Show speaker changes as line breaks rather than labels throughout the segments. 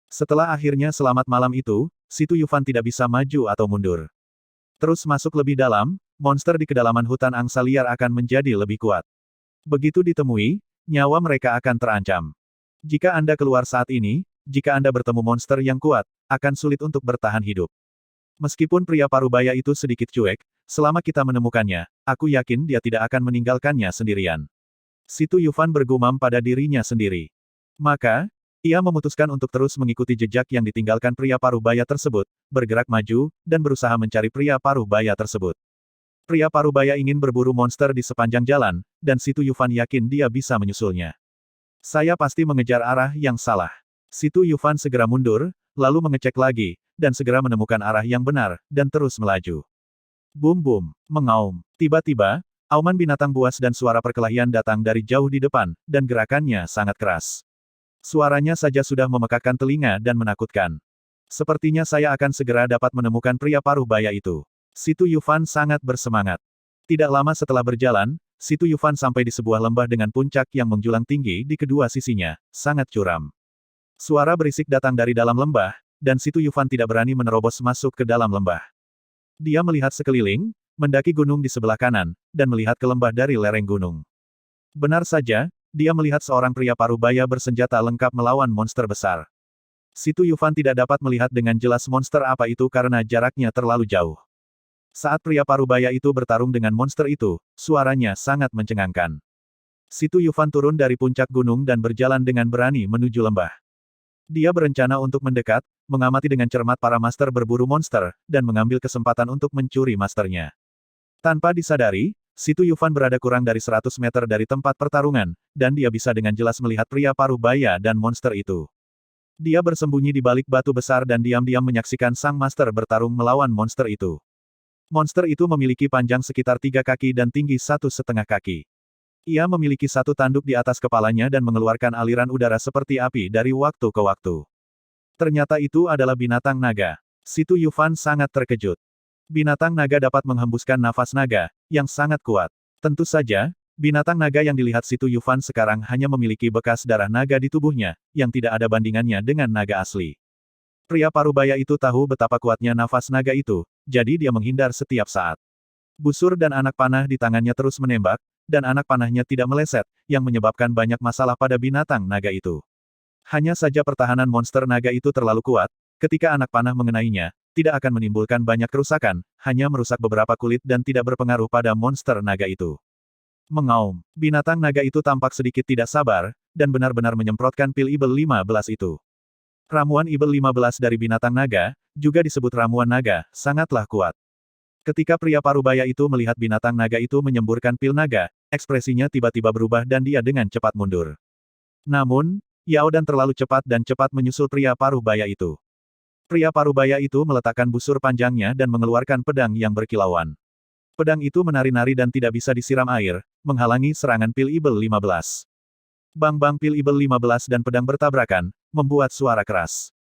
Setelah akhirnya selamat malam itu, Si Tu Yufan tidak bisa maju atau mundur. Terus masuk lebih dalam, monster di kedalaman hutan angsa liar akan menjadi lebih kuat. Begitu ditemui, nyawa mereka akan terancam. Jika Anda keluar saat ini, jika Anda bertemu monster yang kuat, akan sulit untuk bertahan hidup. Meskipun pria parubaya itu sedikit cuek, selama kita menemukannya, aku yakin dia tidak akan meninggalkannya sendirian. Si Tu Yufan bergumam pada dirinya sendiri. Maka, ia memutuskan untuk terus mengikuti jejak yang ditinggalkan pria parubaya tersebut, bergerak maju, dan berusaha mencari pria parubaya tersebut. Pria parubaya ingin berburu monster di sepanjang jalan, dan Si Tu Yufan yakin dia bisa menyusulnya. Saya pasti mengejar arah yang salah. Si Tu Yufan segera mundur, lalu mengecek lagi, dan segera menemukan arah yang benar, dan terus melaju. Bum bum, mengaum. Tiba-tiba, auman binatang buas dan suara perkelahian datang dari jauh di depan, dan gerakannya sangat keras. Suaranya saja sudah memekakkan telinga dan menakutkan. Sepertinya saya akan segera dapat menemukan pria parubaya itu. Si Tu Yufan sangat bersemangat. Tidak lama setelah berjalan, Si Tu Yufan sampai di sebuah lembah dengan puncak yang menjulang tinggi di kedua sisinya, sangat curam. Suara berisik datang dari dalam lembah, dan Si Tu Yufan tidak berani menerobos masuk ke dalam lembah. Dia melihat sekeliling, mendaki gunung di sebelah kanan, dan melihat ke lembah dari lereng gunung. Benar saja, dia melihat seorang pria parubaya bersenjata lengkap melawan monster besar. Si Tu Yufan tidak dapat melihat dengan jelas monster apa itu karena jaraknya terlalu jauh. Saat pria parubaya itu bertarung dengan monster itu, suaranya sangat mencengangkan. Si Tu Yufan turun dari puncak gunung dan berjalan dengan berani menuju lembah. Dia berencana untuk mendekat, mengamati dengan cermat para master berburu monster, dan mengambil kesempatan untuk mencuri masternya. Tanpa disadari, Si Tu Yufan berada kurang dari 100 meter dari tempat pertarungan, dan dia bisa dengan jelas melihat pria parubaya dan monster itu. Dia bersembunyi di balik batu besar dan diam-diam menyaksikan sang master bertarung melawan monster itu. Monster itu memiliki panjang sekitar 3 kaki dan tinggi 1,5 kaki. Ia memiliki satu tanduk di atas kepalanya dan mengeluarkan aliran udara seperti api dari waktu ke waktu. Ternyata itu adalah binatang naga. Si Tu Yufan sangat terkejut. Binatang naga dapat menghembuskan nafas naga, yang sangat kuat. Tentu saja, binatang naga yang dilihat Si Tu Yufan sekarang hanya memiliki bekas darah naga di tubuhnya, yang tidak ada bandingannya dengan naga asli. Pria parubaya itu tahu betapa kuatnya nafas naga itu, jadi dia menghindar setiap saat. Busur dan anak panah di tangannya terus menembak, dan anak panahnya tidak meleset, yang menyebabkan banyak masalah pada binatang naga itu. Hanya saja pertahanan monster naga itu terlalu kuat, ketika anak panah mengenainya, tidak akan menimbulkan banyak kerusakan, hanya merusak beberapa kulit dan tidak berpengaruh pada monster naga itu. Mengaum, binatang naga itu tampak sedikit tidak sabar, dan benar-benar menyemprotkan pil Ibel 15 itu. Ramuan Ibel 15 dari binatang naga, juga disebut ramuan naga, sangatlah kuat. Ketika pria parubaya itu melihat binatang naga itu menyemburkan pil naga, ekspresinya tiba-tiba berubah dan dia dengan cepat mundur. Namun, Yao Dan terlalu cepat dan cepat menyusul pria parubaya itu. Pria parubaya itu meletakkan busur panjangnya dan mengeluarkan pedang yang berkilauan. Pedang itu menari-nari dan tidak bisa disiram air, menghalangi serangan pil Ibel 15. Bang-bang pil Ibel 15 dan pedang bertabrakan, membuat suara keras.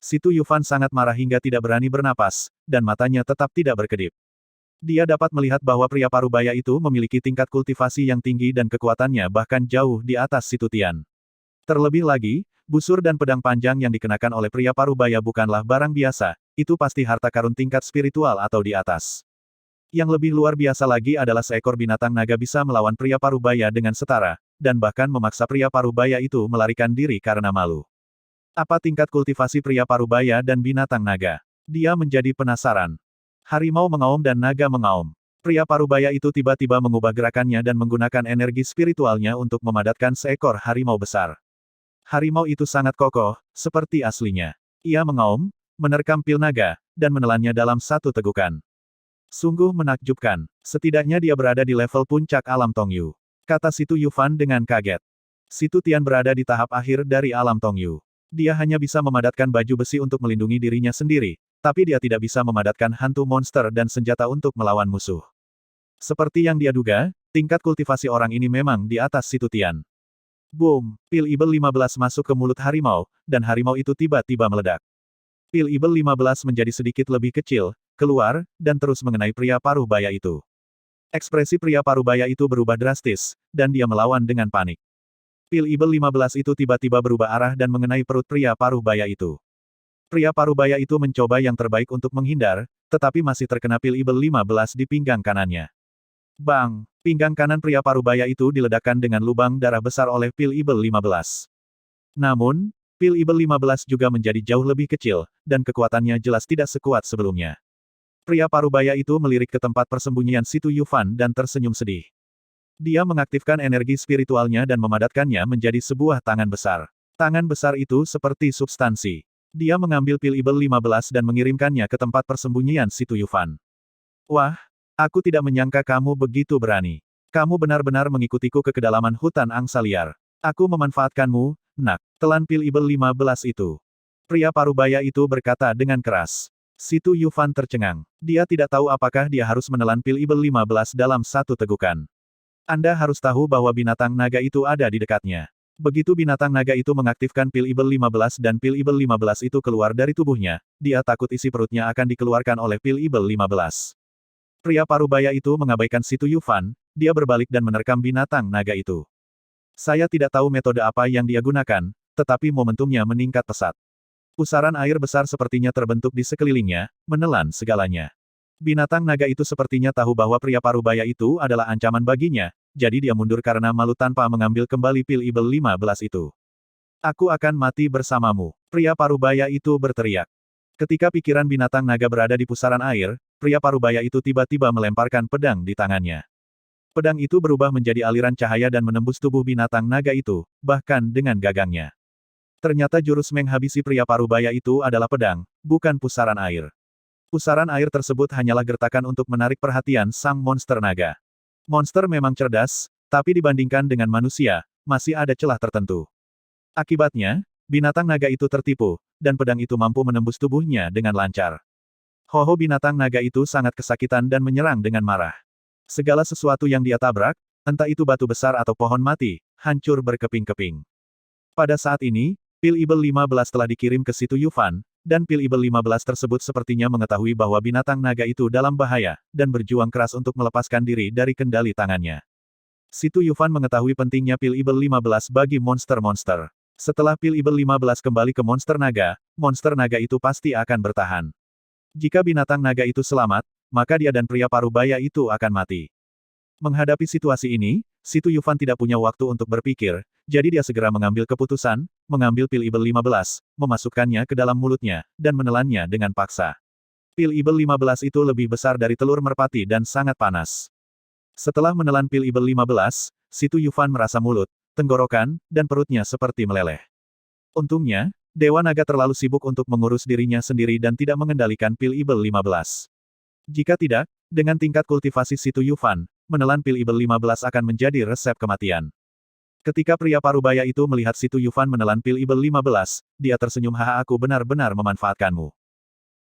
Si Tu Yufan sangat marah hingga tidak berani bernapas, dan matanya tetap tidak berkedip. Dia dapat melihat bahwa pria parubaya itu memiliki tingkat kultivasi yang tinggi dan kekuatannya bahkan jauh di atas Si Tu Tian. Terlebih lagi, busur dan pedang panjang yang dikenakan oleh pria parubaya bukanlah barang biasa, itu pasti harta karun tingkat spiritual atau di atas. Yang lebih luar biasa lagi adalah seekor binatang naga bisa melawan pria parubaya dengan setara, dan bahkan memaksa pria parubaya itu melarikan diri karena malu. Apa tingkat kultivasi pria parubaya dan binatang naga? Dia menjadi penasaran. Harimau mengaum dan naga mengaum. Pria parubaya itu tiba-tiba mengubah gerakannya dan menggunakan energi spiritualnya untuk memadatkan seekor harimau besar. Harimau itu sangat kokoh, seperti aslinya. Ia mengaum, menerkam pil naga, dan menelannya dalam satu tegukan. Sungguh menakjubkan. Setidaknya dia berada di level puncak alam Tongyu. Kata Si Tu Yufan dengan kaget. Si Tu Tian berada di tahap akhir dari alam Tongyu. Dia hanya bisa memadatkan baju besi untuk melindungi dirinya sendiri, tapi dia tidak bisa memadatkan hantu monster dan senjata untuk melawan musuh. Seperti yang dia duga, tingkat kultivasi orang ini memang di atas Si Tu Tian. Boom! Pil Ibel 15 masuk ke mulut harimau, dan harimau itu tiba-tiba meledak. Pil Ibel 15 menjadi sedikit lebih kecil, keluar, dan terus mengenai pria parubaya itu. Ekspresi pria parubaya itu berubah drastis, dan dia melawan dengan panik. Pil Ibel 15 itu tiba-tiba berubah arah dan mengenai perut pria paruh baya itu. Pria paruh baya itu mencoba yang terbaik untuk menghindar, tetapi masih terkena Pil Ibel 15 di pinggang kanannya. Bang! Pinggang kanan pria paruh baya itu diledakkan dengan lubang darah besar oleh Pil Ibel 15. Namun, Pil Ibel 15 juga menjadi jauh lebih kecil, dan kekuatannya jelas tidak sekuat sebelumnya. Pria paruh baya itu melirik ke tempat persembunyian Situ Yufan dan tersenyum sedih. Dia mengaktifkan energi spiritualnya dan memadatkannya menjadi sebuah tangan besar. Tangan besar itu seperti substansi. Dia mengambil Pil Ibel 15 dan mengirimkannya ke tempat persembunyian Situ Yufan. Wah! Aku tidak menyangka kamu begitu berani. Kamu benar-benar mengikutiku ke kedalaman hutan angsa liar. Aku memanfaatkanmu, nak. Telan Pil Ibel 15 itu. Pria parubaya itu berkata dengan keras. Situ Yufan tercengang. Dia tidak tahu apakah dia harus menelan Pil Ibel 15 dalam satu tegukan. Anda harus tahu bahwa binatang naga itu ada di dekatnya. Begitu binatang naga itu mengaktifkan Pil Ibel 15 dan Pil Ibel 15 itu keluar dari tubuhnya, dia takut isi perutnya akan dikeluarkan oleh Pil Ibel 15. Pria parubaya itu mengabaikan Situ Yufan, dia berbalik dan menerkam binatang naga itu. Saya tidak tahu metode apa yang dia gunakan, tetapi momentumnya meningkat pesat. Pusaran air besar sepertinya terbentuk di sekelilingnya, menelan segalanya. Binatang naga itu sepertinya tahu bahwa pria parubaya itu adalah ancaman baginya, jadi dia mundur karena malu tanpa mengambil kembali Pil Ibel 15 itu. Aku akan mati bersamamu, pria parubaya itu berteriak. Ketika pikiran binatang naga berada di pusaran air, pria parubaya itu tiba-tiba melemparkan pedang di tangannya. Pedang itu berubah menjadi aliran cahaya dan menembus tubuh binatang naga itu, bahkan dengan gagangnya. Ternyata jurus menghabisi pria parubaya itu adalah pedang, bukan pusaran air. Pusaran air tersebut hanyalah gertakan untuk menarik perhatian sang monster naga. Monster memang cerdas, tapi dibandingkan dengan manusia, masih ada celah tertentu. Akibatnya, binatang naga itu tertipu, dan pedang itu mampu menembus tubuhnya dengan lancar. Hoho binatang naga itu sangat kesakitan dan menyerang dengan marah. Segala sesuatu yang dia tabrak, entah itu batu besar atau pohon mati, hancur berkeping-keping. Pada saat ini, Pil Ibel 15 telah dikirim ke Situ Yufan, dan Pil Ibel 15 tersebut sepertinya mengetahui bahwa binatang naga itu dalam bahaya, dan berjuang keras untuk melepaskan diri dari kendali tangannya. Situ Yufan mengetahui pentingnya Pil Ibel 15 bagi monster-monster. Setelah Pil Ibel 15 kembali ke monster naga itu pasti akan bertahan. Jika binatang naga itu selamat, maka dia dan pria parubaya itu akan mati. Menghadapi situasi ini, Situ Yufan tidak punya waktu untuk berpikir, jadi dia segera mengambil keputusan, mengambil Pil Ibel 15, memasukkannya ke dalam mulutnya, dan menelannya dengan paksa. Pil Ibel 15 itu lebih besar dari telur merpati dan sangat panas. Setelah menelan Pil Ibel 15, Situ Yufan merasa mulut, tenggorokan, dan perutnya seperti meleleh. Untungnya, Dewa Naga terlalu sibuk untuk mengurus dirinya sendiri dan tidak mengendalikan Pil Ibel 15. Jika tidak, dengan tingkat kultivasi Situ Yufan, menelan Pil Ibel 15 akan menjadi resep kematian. Ketika pria parubaya itu melihat Situ Yufan menelan Pil Ibel 15, dia tersenyum, haha, aku benar-benar memanfaatkanmu.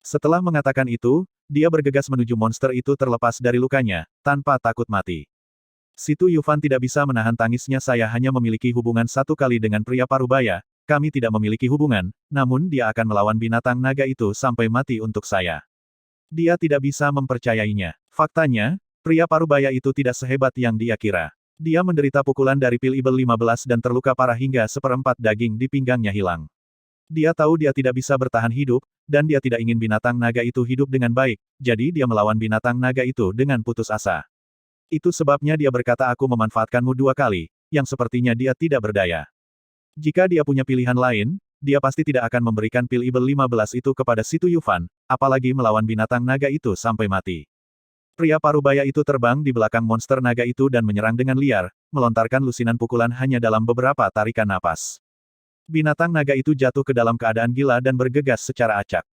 Setelah mengatakan itu, dia bergegas menuju monster itu terlepas dari lukanya, tanpa takut mati. Situ Yufan tidak bisa menahan tangisnya, saya hanya memiliki hubungan satu kali dengan pria parubaya, kami tidak memiliki hubungan, namun dia akan melawan binatang naga itu sampai mati untuk saya. Dia tidak bisa mempercayainya. Faktanya, pria parubaya itu tidak sehebat yang dia kira. Dia menderita pukulan dari Pil Ibel 15 dan terluka parah hingga seperempat daging di pinggangnya hilang. Dia tahu dia tidak bisa bertahan hidup, dan dia tidak ingin binatang naga itu hidup dengan baik, jadi dia melawan binatang naga itu dengan putus asa. Itu sebabnya dia berkata, aku memanfaatkanmu 2 kali, yang sepertinya dia tidak berdaya. Jika dia punya pilihan lain, dia pasti tidak akan memberikan Pil Ibel 15 itu kepada Situ Yufan, apalagi melawan binatang naga itu sampai mati. Pria parubaya itu terbang di belakang monster naga itu dan menyerang dengan liar, melontarkan lusinan pukulan hanya dalam beberapa tarikan napas. Binatang naga itu jatuh ke dalam keadaan gila dan bergegas secara acak.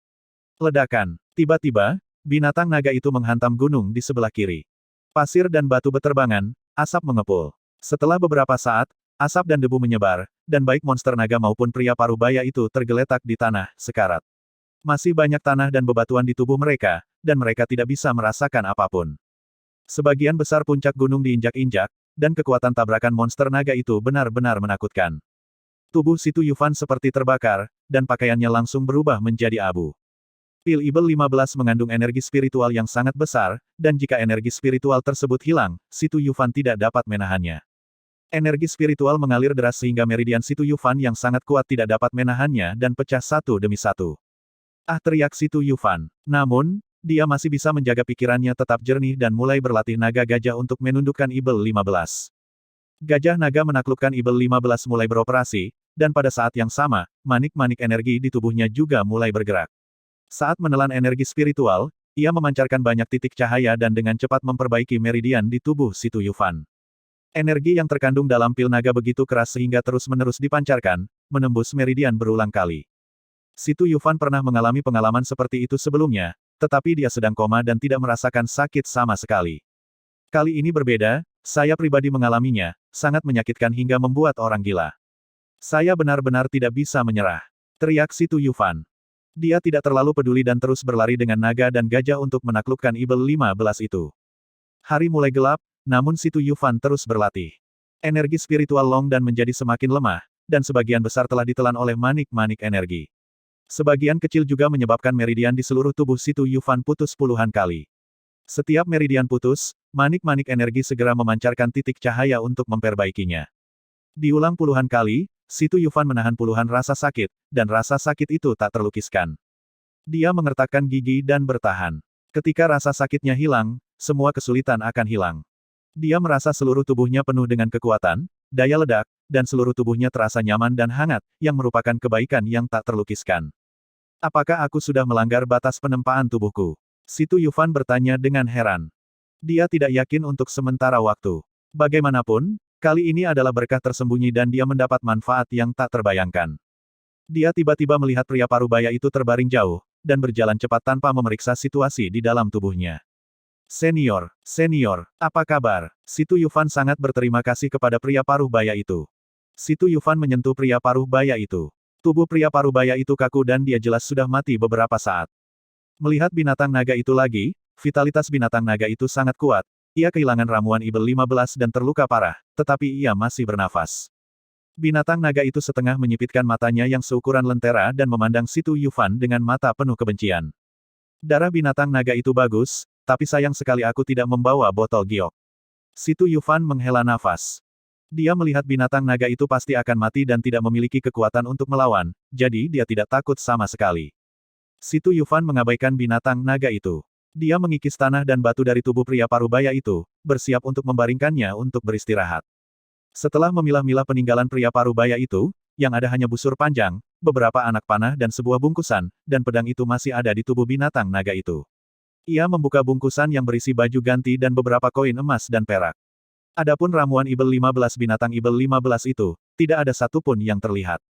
Ledakan. Tiba-tiba, binatang naga itu menghantam gunung di sebelah kiri. Pasir dan batu beterbangan, asap mengepul. Setelah beberapa saat, asap dan debu menyebar, dan baik monster naga maupun pria parubaya itu tergeletak di tanah, sekarat. Masih banyak tanah dan bebatuan di tubuh mereka, dan mereka tidak bisa merasakan apapun. Sebagian besar puncak gunung diinjak-injak, dan kekuatan tabrakan monster naga itu benar-benar menakutkan. Tubuh Situ Yufan seperti terbakar, dan pakaiannya langsung berubah menjadi abu. Pil Ibel 15 mengandung energi spiritual yang sangat besar, dan jika energi spiritual tersebut hilang, Situ Yufan tidak dapat menahannya. Energi spiritual mengalir deras sehingga meridian Situ Yufan yang sangat kuat tidak dapat menahannya dan pecah satu demi satu. Ah, teriak Situ Yufan. Namun, dia masih bisa menjaga pikirannya tetap jernih dan mulai berlatih naga gajah untuk menundukkan Ibel 15. Gajah naga menaklukkan Ibel 15 mulai beroperasi, dan pada saat yang sama, manik-manik energi di tubuhnya juga mulai bergerak. Saat menelan energi spiritual, ia memancarkan banyak titik cahaya dan dengan cepat memperbaiki meridian di tubuh Situ Yufan. Energi yang terkandung dalam pil naga begitu keras sehingga terus-menerus dipancarkan, menembus meridian berulang kali. Situ Yufan pernah mengalami pengalaman seperti itu sebelumnya, tetapi dia sedang koma dan tidak merasakan sakit sama sekali. Kali ini berbeda, saya pribadi mengalaminya, sangat menyakitkan hingga membuat orang gila. Saya benar-benar tidak bisa menyerah. Teriak Situ Yufan. Dia tidak terlalu peduli dan terus berlari dengan naga dan gajah untuk menaklukkan Ibel 15 itu. Hari mulai gelap, namun Situ Yufan terus berlatih. Energi spiritual Long dan menjadi semakin lemah, dan sebagian besar telah ditelan oleh manik-manik energi. Sebagian kecil juga menyebabkan meridian di seluruh tubuh Situ Yufan putus puluhan kali. Setiap meridian putus, manik-manik energi segera memancarkan titik cahaya untuk memperbaikinya. Diulang puluhan kali, Situ Yufan menahan puluhan rasa sakit, dan rasa sakit itu tak terlukiskan. Dia mengertakkan gigi dan bertahan. Ketika rasa sakitnya hilang, semua kesulitan akan hilang. Dia merasa seluruh tubuhnya penuh dengan kekuatan, daya ledak, dan seluruh tubuhnya terasa nyaman dan hangat, yang merupakan kebaikan yang tak terlukiskan. Apakah aku sudah melanggar batas penempaan tubuhku? Situ Yufan bertanya dengan heran. Dia tidak yakin untuk sementara waktu. Bagaimanapun, kali ini adalah berkah tersembunyi dan dia mendapat manfaat yang tak terbayangkan. Dia tiba-tiba melihat pria parubaya itu terbaring jauh, dan berjalan cepat tanpa memeriksa situasi di dalam tubuhnya. Senior, apa kabar? Situ Yufan sangat berterima kasih kepada pria paruh baya itu. Situ Yufan menyentuh pria paruh baya itu. Tubuh pria paruh baya itu kaku dan dia jelas sudah mati beberapa saat. Melihat binatang naga itu lagi, vitalitas binatang naga itu sangat kuat. Ia kehilangan ramuan Ibel 15 dan terluka parah, tetapi ia masih bernafas. Binatang naga itu setengah menyipitkan matanya yang seukuran lentera dan memandang Situ Yufan dengan mata penuh kebencian. Darah binatang naga itu bagus, tapi sayang sekali aku tidak membawa botol giok. Situ Yufan menghela nafas. Dia melihat binatang naga itu pasti akan mati dan tidak memiliki kekuatan untuk melawan, jadi dia tidak takut sama sekali. Situ Yufan mengabaikan binatang naga itu. Dia mengikis tanah dan batu dari tubuh pria parubaya itu, bersiap untuk membaringkannya untuk beristirahat. Setelah memilah-milah peninggalan pria parubaya itu, yang ada hanya busur panjang, beberapa anak panah dan sebuah bungkusan, dan pedang itu masih ada di tubuh binatang naga itu. Ia membuka bungkusan yang berisi baju ganti dan beberapa koin emas dan perak. Adapun ramuan Ibel 15 binatang Ibel 15 itu, tidak ada satupun yang terlihat.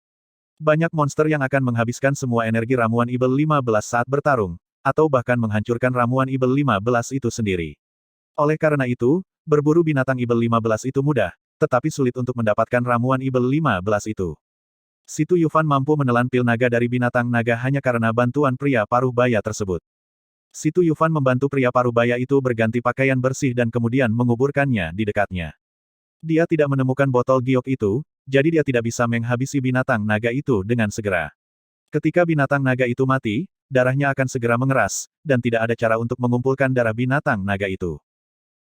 Banyak monster yang akan menghabiskan semua energi ramuan Ibel 15 saat bertarung, atau bahkan menghancurkan ramuan Ibel 15 itu sendiri. Oleh karena itu, berburu binatang Ibel 15 itu mudah, tetapi sulit untuk mendapatkan ramuan Ibel 15 itu. Situ Yufan mampu menelan pil naga dari binatang naga hanya karena bantuan pria paruh baya tersebut. Situ Yufan membantu pria parubaya itu berganti pakaian bersih dan kemudian menguburkannya di dekatnya. Dia tidak menemukan botol giok itu, jadi dia tidak bisa menghabisi binatang naga itu dengan segera. Ketika binatang naga itu mati, darahnya akan segera mengeras, dan tidak ada cara untuk mengumpulkan darah binatang naga itu.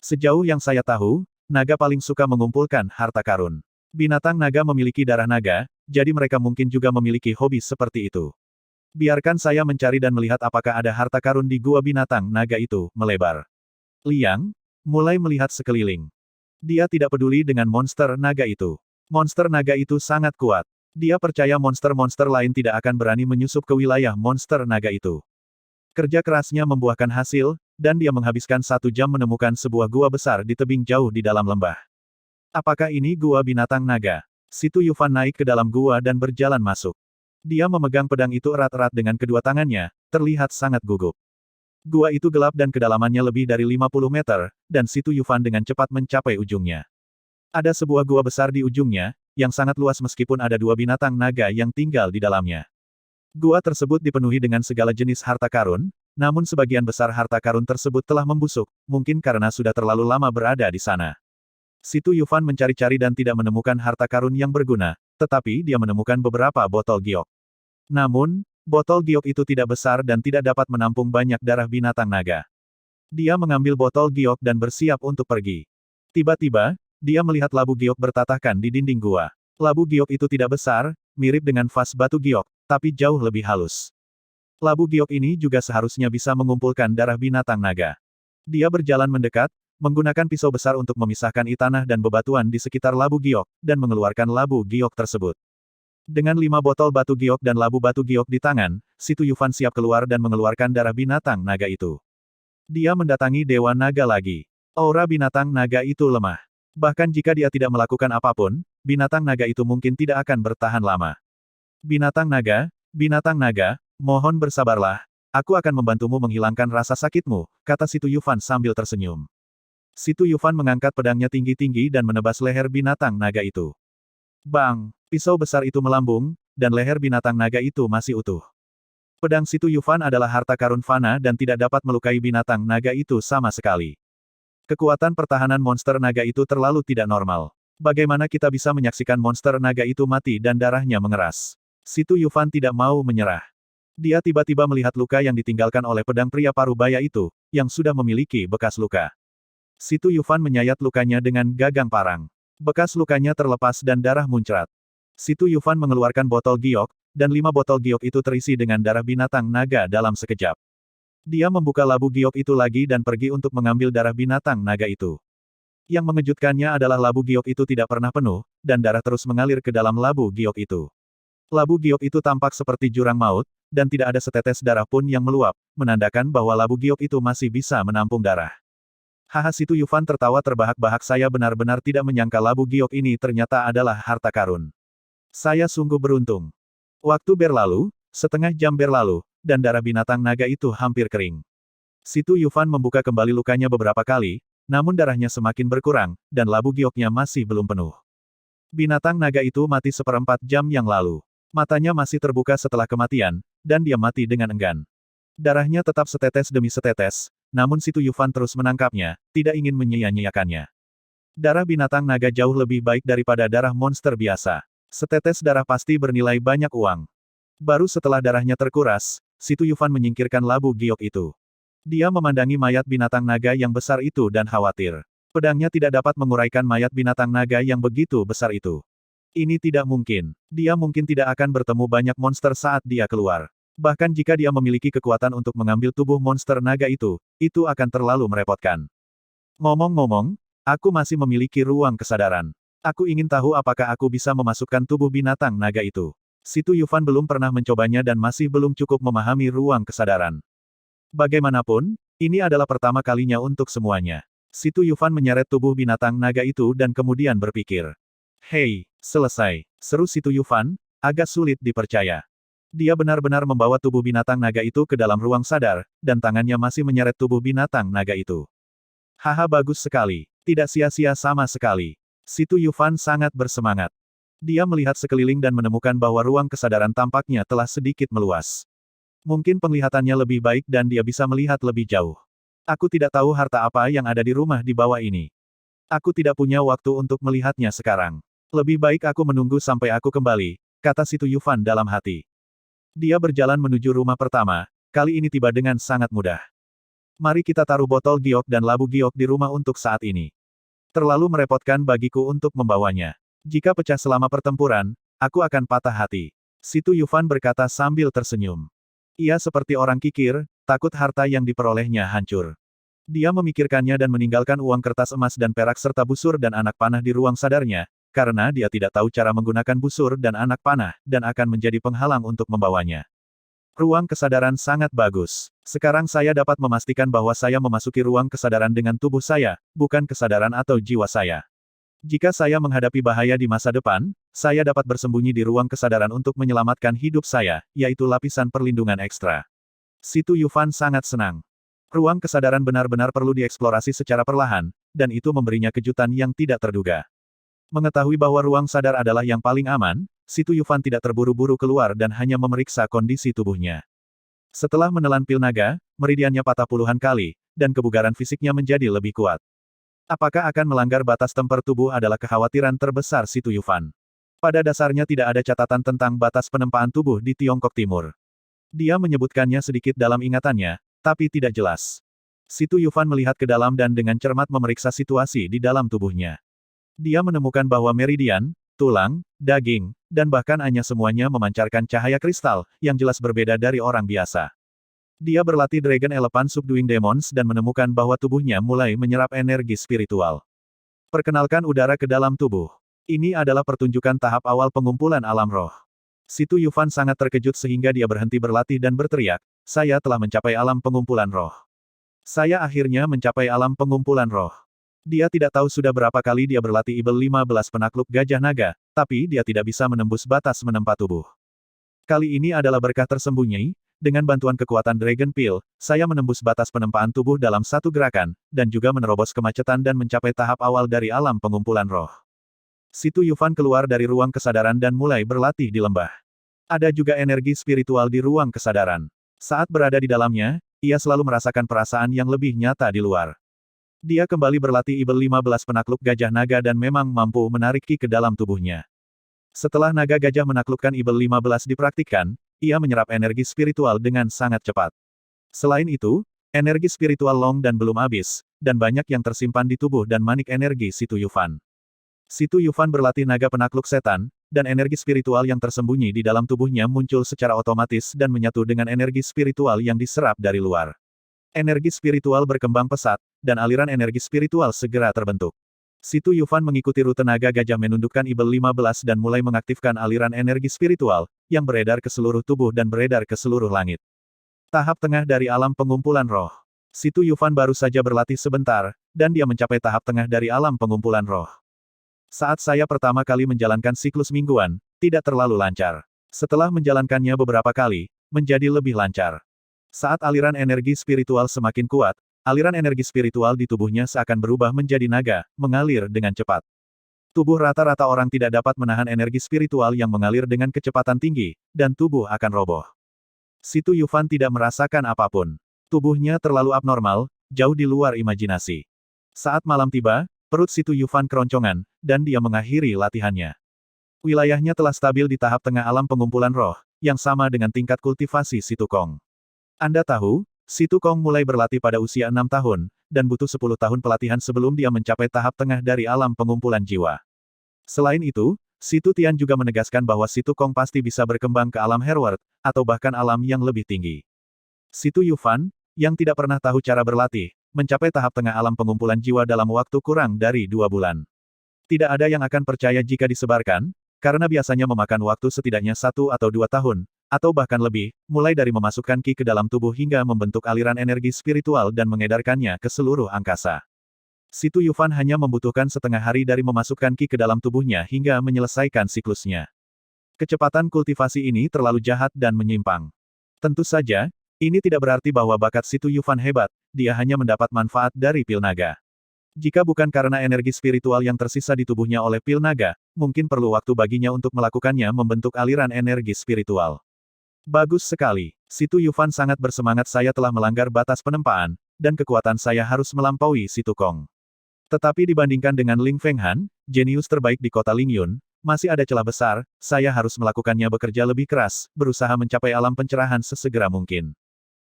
Sejauh yang saya tahu, naga paling suka mengumpulkan harta karun. Binatang naga memiliki darah naga, jadi mereka mungkin juga memiliki hobi seperti itu. Biarkan saya mencari dan melihat apakah ada harta karun di gua binatang naga itu, melebar. Liang, mulai melihat sekeliling. Dia tidak peduli dengan monster naga itu. Monster naga itu sangat kuat. Dia percaya monster-monster lain tidak akan berani menyusup ke wilayah monster naga itu. Kerja kerasnya membuahkan hasil, dan dia menghabiskan 1 jam menemukan sebuah gua besar di tebing jauh di dalam lembah. Apakah ini gua binatang naga? Situ Yufan naik ke dalam gua dan berjalan masuk. Dia memegang pedang itu erat-erat dengan kedua tangannya, terlihat sangat gugup. Gua itu gelap dan kedalamannya lebih dari 50 meter, dan Situ Yufan dengan cepat mencapai ujungnya. Ada sebuah gua besar di ujungnya, yang sangat luas meskipun ada 2 binatang naga yang tinggal di dalamnya. Gua tersebut dipenuhi dengan segala jenis harta karun, namun sebagian besar harta karun tersebut telah membusuk, mungkin karena sudah terlalu lama berada di sana. Situ Yufan mencari-cari dan tidak menemukan harta karun yang berguna, tetapi dia menemukan beberapa botol giok. Namun, botol giok itu tidak besar dan tidak dapat menampung banyak darah binatang naga. Dia mengambil botol giok dan bersiap untuk pergi. Tiba-tiba, Dia melihat labu giok bertatahkan di dinding gua. Labu giok itu tidak besar, mirip dengan vas batu giok, tapi jauh lebih halus. Labu giok ini juga seharusnya bisa mengumpulkan darah binatang naga. Dia berjalan mendekat, menggunakan pisau besar untuk memisahkan tanah dan bebatuan di sekitar labu giok, dan mengeluarkan labu giok tersebut. Dengan 5 botol batu giok dan labu batu giok di tangan, Si Tuyufan siap keluar dan mengeluarkan darah binatang naga itu. Dia mendatangi Dewa Naga lagi. Aura binatang naga itu lemah. Bahkan jika dia tidak melakukan apapun, binatang naga itu mungkin tidak akan bertahan lama. Binatang naga, mohon bersabarlah, aku akan membantumu menghilangkan rasa sakitmu, kata Si Tuyufan sambil tersenyum. Si Tuyufan mengangkat pedangnya tinggi-tinggi dan menebas leher binatang naga itu. Bang! Pisau besar itu melambung, dan leher binatang naga itu masih utuh. Pedang Si Tuyufan adalah harta karun fana dan tidak dapat melukai binatang naga itu sama sekali. Kekuatan pertahanan monster naga itu terlalu tidak normal. Bagaimana kita bisa menyaksikan monster naga itu mati dan darahnya mengeras? Si Tuyufan tidak mau menyerah. Dia tiba-tiba melihat luka yang ditinggalkan oleh pedang pria parubaya itu, yang sudah memiliki bekas luka. Si Tuyufan menyayat lukanya dengan gagang parang. Bekas lukanya terlepas dan darah muncrat. Si Tuyufan mengeluarkan botol giok, dan 5 botol giok itu terisi dengan darah binatang naga dalam sekejap. Dia membuka labu giok itu lagi dan pergi untuk mengambil darah binatang naga itu. Yang mengejutkannya adalah labu giok itu tidak pernah penuh, dan darah terus mengalir ke dalam labu giok itu. Labu giok itu tampak seperti jurang maut, dan tidak ada setetes darah pun yang meluap, menandakan bahwa labu giok itu masih bisa menampung darah. Haha, Si Tuyufan tertawa terbahak-bahak, saya benar-benar tidak menyangka labu giok ini ternyata adalah harta karun. Saya sungguh beruntung. Waktu berlalu, setengah jam berlalu, dan darah binatang naga itu hampir kering. Si Tuyufan membuka kembali lukanya beberapa kali, namun darahnya semakin berkurang, dan labu gioknya masih belum penuh. Binatang naga itu mati 1/4 jam yang lalu. Matanya masih terbuka setelah kematian, dan dia mati dengan enggan. Darahnya tetap setetes demi setetes, namun Si Tuyufan terus menangkapnya, tidak ingin menyia-nyiakannya. Darah binatang naga jauh lebih baik daripada darah monster biasa. Setetes darah pasti bernilai banyak uang. Baru setelah darahnya terkuras, Si Tuyufan menyingkirkan labu giok itu. Dia memandangi mayat binatang naga yang besar itu dan khawatir. Pedangnya tidak dapat menguraikan mayat binatang naga yang begitu besar itu. Ini tidak mungkin. Dia mungkin tidak akan bertemu banyak monster saat dia keluar. Bahkan jika dia memiliki kekuatan untuk mengambil tubuh monster naga itu akan terlalu merepotkan. Ngomong-ngomong, aku masih memiliki ruang kesadaran. Aku ingin tahu apakah aku bisa memasukkan tubuh binatang naga itu. Si Tuyufan belum pernah mencobanya dan masih belum cukup memahami ruang kesadaran. Bagaimanapun, ini adalah pertama kalinya untuk semuanya. Si Tuyufan menyeret tubuh binatang naga itu dan kemudian berpikir. Hei, selesai, seru Si Tuyufan, agak sulit dipercaya. Dia benar-benar membawa tubuh binatang naga itu ke dalam ruang sadar, dan tangannya masih menyeret tubuh binatang naga itu. Haha, bagus sekali, tidak sia-sia sama sekali. Si Tuyufan sangat bersemangat. Dia melihat sekeliling dan menemukan bahwa ruang kesadaran tampaknya telah sedikit meluas. Mungkin penglihatannya lebih baik dan dia bisa melihat lebih jauh. Aku tidak tahu harta apa yang ada di rumah di bawah ini. Aku tidak punya waktu untuk melihatnya sekarang. Lebih baik aku menunggu sampai aku kembali, kata Si Tuyufan dalam hati. Dia berjalan menuju rumah pertama, kali ini tiba dengan sangat mudah. Mari kita taruh botol giok dan labu giok di rumah untuk saat ini. Terlalu merepotkan bagiku untuk membawanya. Jika pecah selama pertempuran, aku akan patah hati. Si Tuyufan berkata sambil tersenyum. Ia seperti orang kikir, takut harta yang diperolehnya hancur. Dia memikirkannya dan meninggalkan uang kertas emas dan perak serta busur dan anak panah di ruang sadarnya, karena dia tidak tahu cara menggunakan busur dan anak panah, dan akan menjadi penghalang untuk membawanya. Ruang kesadaran sangat bagus. Sekarang saya dapat memastikan bahwa saya memasuki ruang kesadaran dengan tubuh saya, bukan kesadaran atau jiwa saya. Jika saya menghadapi bahaya di masa depan, saya dapat bersembunyi di ruang kesadaran untuk menyelamatkan hidup saya, yaitu lapisan perlindungan ekstra. Si Tuyufan sangat senang. Ruang kesadaran benar-benar perlu dieksplorasi secara perlahan, dan itu memberinya kejutan yang tidak terduga. Mengetahui bahwa ruang sadar adalah yang paling aman, Si Tuyufan tidak terburu-buru keluar dan hanya memeriksa kondisi tubuhnya. Setelah menelan pil naga, meridiannya patah puluhan kali, dan kebugaran fisiknya menjadi lebih kuat. Apakah akan melanggar batas temper tubuh adalah kekhawatiran terbesar Si Tuyufan. Pada dasarnya tidak ada catatan tentang batas penempaan tubuh di Tiongkok Timur. Dia menyebutkannya sedikit dalam ingatannya, tapi tidak jelas. Si Tuyufan melihat ke dalam dan dengan cermat memeriksa situasi di dalam tubuhnya. Dia menemukan bahwa meridian, tulang, daging, dan bahkan Anya semuanya memancarkan cahaya kristal, yang jelas berbeda dari orang biasa. Dia berlatih Dragon Elephant Subduing Demons dan menemukan bahwa tubuhnya mulai menyerap energi spiritual. Perkenalkan udara ke dalam tubuh. Ini adalah pertunjukan tahap awal pengumpulan alam roh. Situ Yufan sangat terkejut sehingga dia berhenti berlatih dan berteriak, "Saya telah mencapai alam pengumpulan roh. Saya akhirnya mencapai alam pengumpulan roh." Dia tidak tahu sudah berapa kali dia berlatih Ibel 15 penakluk gajah naga, tapi dia tidak bisa menembus batas menempa tubuh. Kali ini adalah berkah tersembunyi, dengan bantuan kekuatan Dragon Peel, saya menembus batas penempaan tubuh dalam satu gerakan, dan juga menerobos kemacetan dan mencapai tahap awal dari alam pengumpulan roh. Situ Yufan keluar dari ruang kesadaran dan mulai berlatih di lembah. Ada juga energi spiritual di ruang kesadaran. Saat berada di dalamnya, ia selalu merasakan perasaan yang lebih nyata di luar. Dia kembali berlatih Ibel 15 penakluk gajah naga dan memang mampu menarik ki ke dalam tubuhnya. Setelah naga gajah menaklukkan Ibel 15 dipraktikkan, ia menyerap energi spiritual dengan sangat cepat. Selain itu, energi spiritual Long dan belum habis, dan banyak yang tersimpan di tubuh dan manik energi Situ Yufan. Situ Yufan berlatih naga penakluk setan, dan energi spiritual yang tersembunyi di dalam tubuhnya muncul secara otomatis dan menyatu dengan energi spiritual yang diserap dari luar. Energi spiritual berkembang pesat, dan aliran energi spiritual segera terbentuk. Situ Yufan mengikuti rute naga gajah menundukkan Ibel 15 dan mulai mengaktifkan aliran energi spiritual, yang beredar ke seluruh tubuh dan beredar ke seluruh langit. Tahap tengah dari alam pengumpulan roh. Situ Yufan baru saja berlatih sebentar, dan dia mencapai tahap tengah dari alam pengumpulan roh. Saat saya pertama kali menjalankan siklus mingguan, tidak terlalu lancar. Setelah menjalankannya beberapa kali, menjadi lebih lancar. Saat aliran energi spiritual semakin kuat, aliran energi spiritual di tubuhnya seakan berubah menjadi naga, mengalir dengan cepat. Tubuh rata-rata orang tidak dapat menahan energi spiritual yang mengalir dengan kecepatan tinggi, dan tubuh akan roboh. Situ Yufan tidak merasakan apapun. Tubuhnya terlalu abnormal, jauh di luar imajinasi. Saat malam tiba, perut Situ Yufan keroncongan, dan dia mengakhiri latihannya. Wilayahnya telah stabil di tahap tengah alam pengumpulan roh, yang sama dengan tingkat kultivasi Situ Kong. Anda tahu, Situ Kong mulai berlatih pada usia 6 tahun, dan butuh 10 tahun pelatihan sebelum dia mencapai tahap tengah dari alam pengumpulan jiwa. Selain itu, Situ Tian juga menegaskan bahwa Situ Kong pasti bisa berkembang ke alam Herward, atau bahkan alam yang lebih tinggi. Situ Yufan, yang tidak pernah tahu cara berlatih, mencapai tahap tengah alam pengumpulan jiwa dalam waktu kurang dari 2 bulan. Tidak ada yang akan percaya jika disebarkan, karena biasanya memakan waktu setidaknya 1 atau 2 tahun, atau bahkan lebih, mulai dari memasukkan ki ke dalam tubuh hingga membentuk aliran energi spiritual dan mengedarkannya ke seluruh angkasa. Situ Yufan hanya membutuhkan setengah hari dari memasukkan ki ke dalam tubuhnya hingga menyelesaikan siklusnya. Kecepatan kultivasi ini terlalu jahat dan menyimpang. Tentu saja, ini tidak berarti bahwa bakat Situ Yufan hebat, dia hanya mendapat manfaat dari pil naga. Jika bukan karena energi spiritual yang tersisa di tubuhnya oleh pil naga, mungkin perlu waktu baginya untuk melakukannya membentuk aliran energi spiritual. Bagus sekali. Situ Yufan sangat bersemangat. Saya telah melanggar batas penempaan, dan kekuatan saya harus melampaui Situ Kong. Tetapi dibandingkan dengan Ling Fenghan, jenius terbaik di kota Lingyun, masih ada celah besar, saya harus melakukannya bekerja lebih keras, berusaha mencapai alam pencerahan sesegera mungkin.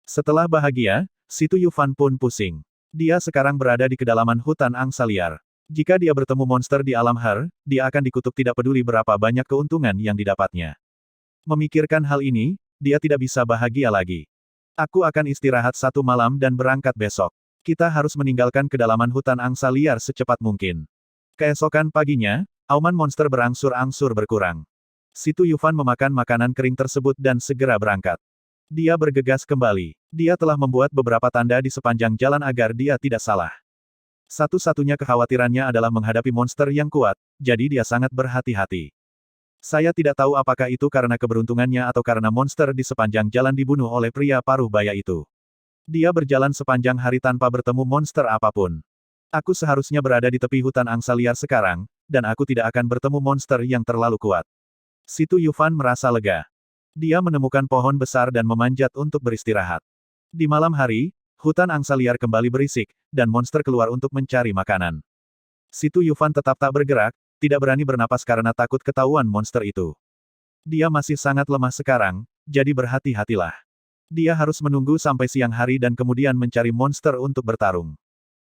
Setelah bahagia, Situ Yufan pun pusing. Dia sekarang berada di kedalaman hutan angsa liar. Jika dia bertemu monster di alam Her, dia akan dikutuk tidak peduli berapa banyak keuntungan yang didapatnya. Memikirkan hal ini, dia tidak bisa bahagia lagi. Aku akan istirahat 1 malam dan berangkat besok. Kita harus meninggalkan kedalaman hutan angsa liar secepat mungkin. Keesokan paginya, auman monster berangsur-angsur berkurang. Situ Yufan memakan makanan kering tersebut dan segera berangkat. Dia bergegas kembali. Dia telah membuat beberapa tanda di sepanjang jalan agar dia tidak salah. Satu-satunya kekhawatirannya adalah menghadapi monster yang kuat, jadi dia sangat berhati-hati. Saya tidak tahu apakah itu karena keberuntungannya atau karena monster di sepanjang jalan dibunuh oleh pria paruh baya itu. Dia berjalan sepanjang hari tanpa bertemu monster apapun. Aku seharusnya berada di tepi hutan angsa liar sekarang, dan aku tidak akan bertemu monster yang terlalu kuat. Situ Yufan merasa lega. Dia menemukan pohon besar dan memanjat untuk beristirahat. Di malam hari, hutan angsa liar kembali berisik, dan monster keluar untuk mencari makanan. Situ Yufan tetap tak bergerak, tidak berani bernapas karena takut ketahuan monster itu. Dia masih sangat lemah sekarang, jadi berhati-hatilah. Dia harus menunggu sampai siang hari dan kemudian mencari monster untuk bertarung.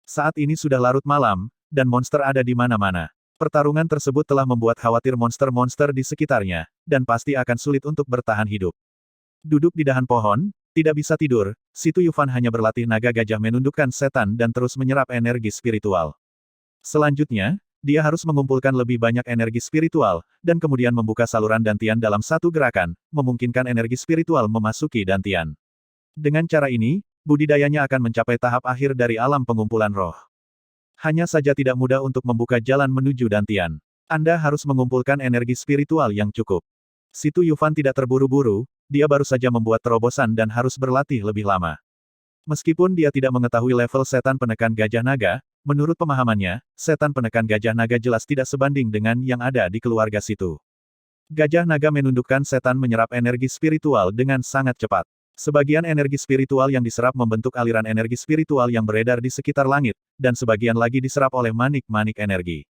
Saat ini sudah larut malam, dan monster ada di mana-mana. Pertarungan tersebut telah membuat khawatir monster-monster di sekitarnya, dan pasti akan sulit untuk bertahan hidup. Duduk di dahan pohon, tidak bisa tidur, Si Tuyufan hanya berlatih naga gajah menundukkan setan dan terus menyerap energi spiritual. Selanjutnya, dia harus mengumpulkan lebih banyak energi spiritual, dan kemudian membuka saluran dantian dalam satu gerakan, memungkinkan energi spiritual memasuki dantian. Dengan cara ini, budidayanya akan mencapai tahap akhir dari alam pengumpulan roh. Hanya saja tidak mudah untuk membuka jalan menuju dantian. Anda harus mengumpulkan energi spiritual yang cukup. Si Tuyufan tidak terburu-buru, dia baru saja membuat terobosan dan harus berlatih lebih lama. Meskipun dia tidak mengetahui level setan penekan gajah naga, menurut pemahamannya, setan penekan gajah naga jelas tidak sebanding dengan yang ada di keluarga situ. Gajah naga menundukkan setan menyerap energi spiritual dengan sangat cepat. Sebagian energi spiritual yang diserap membentuk aliran energi spiritual yang beredar di sekitar langit, dan sebagian lagi diserap oleh manik-manik energi.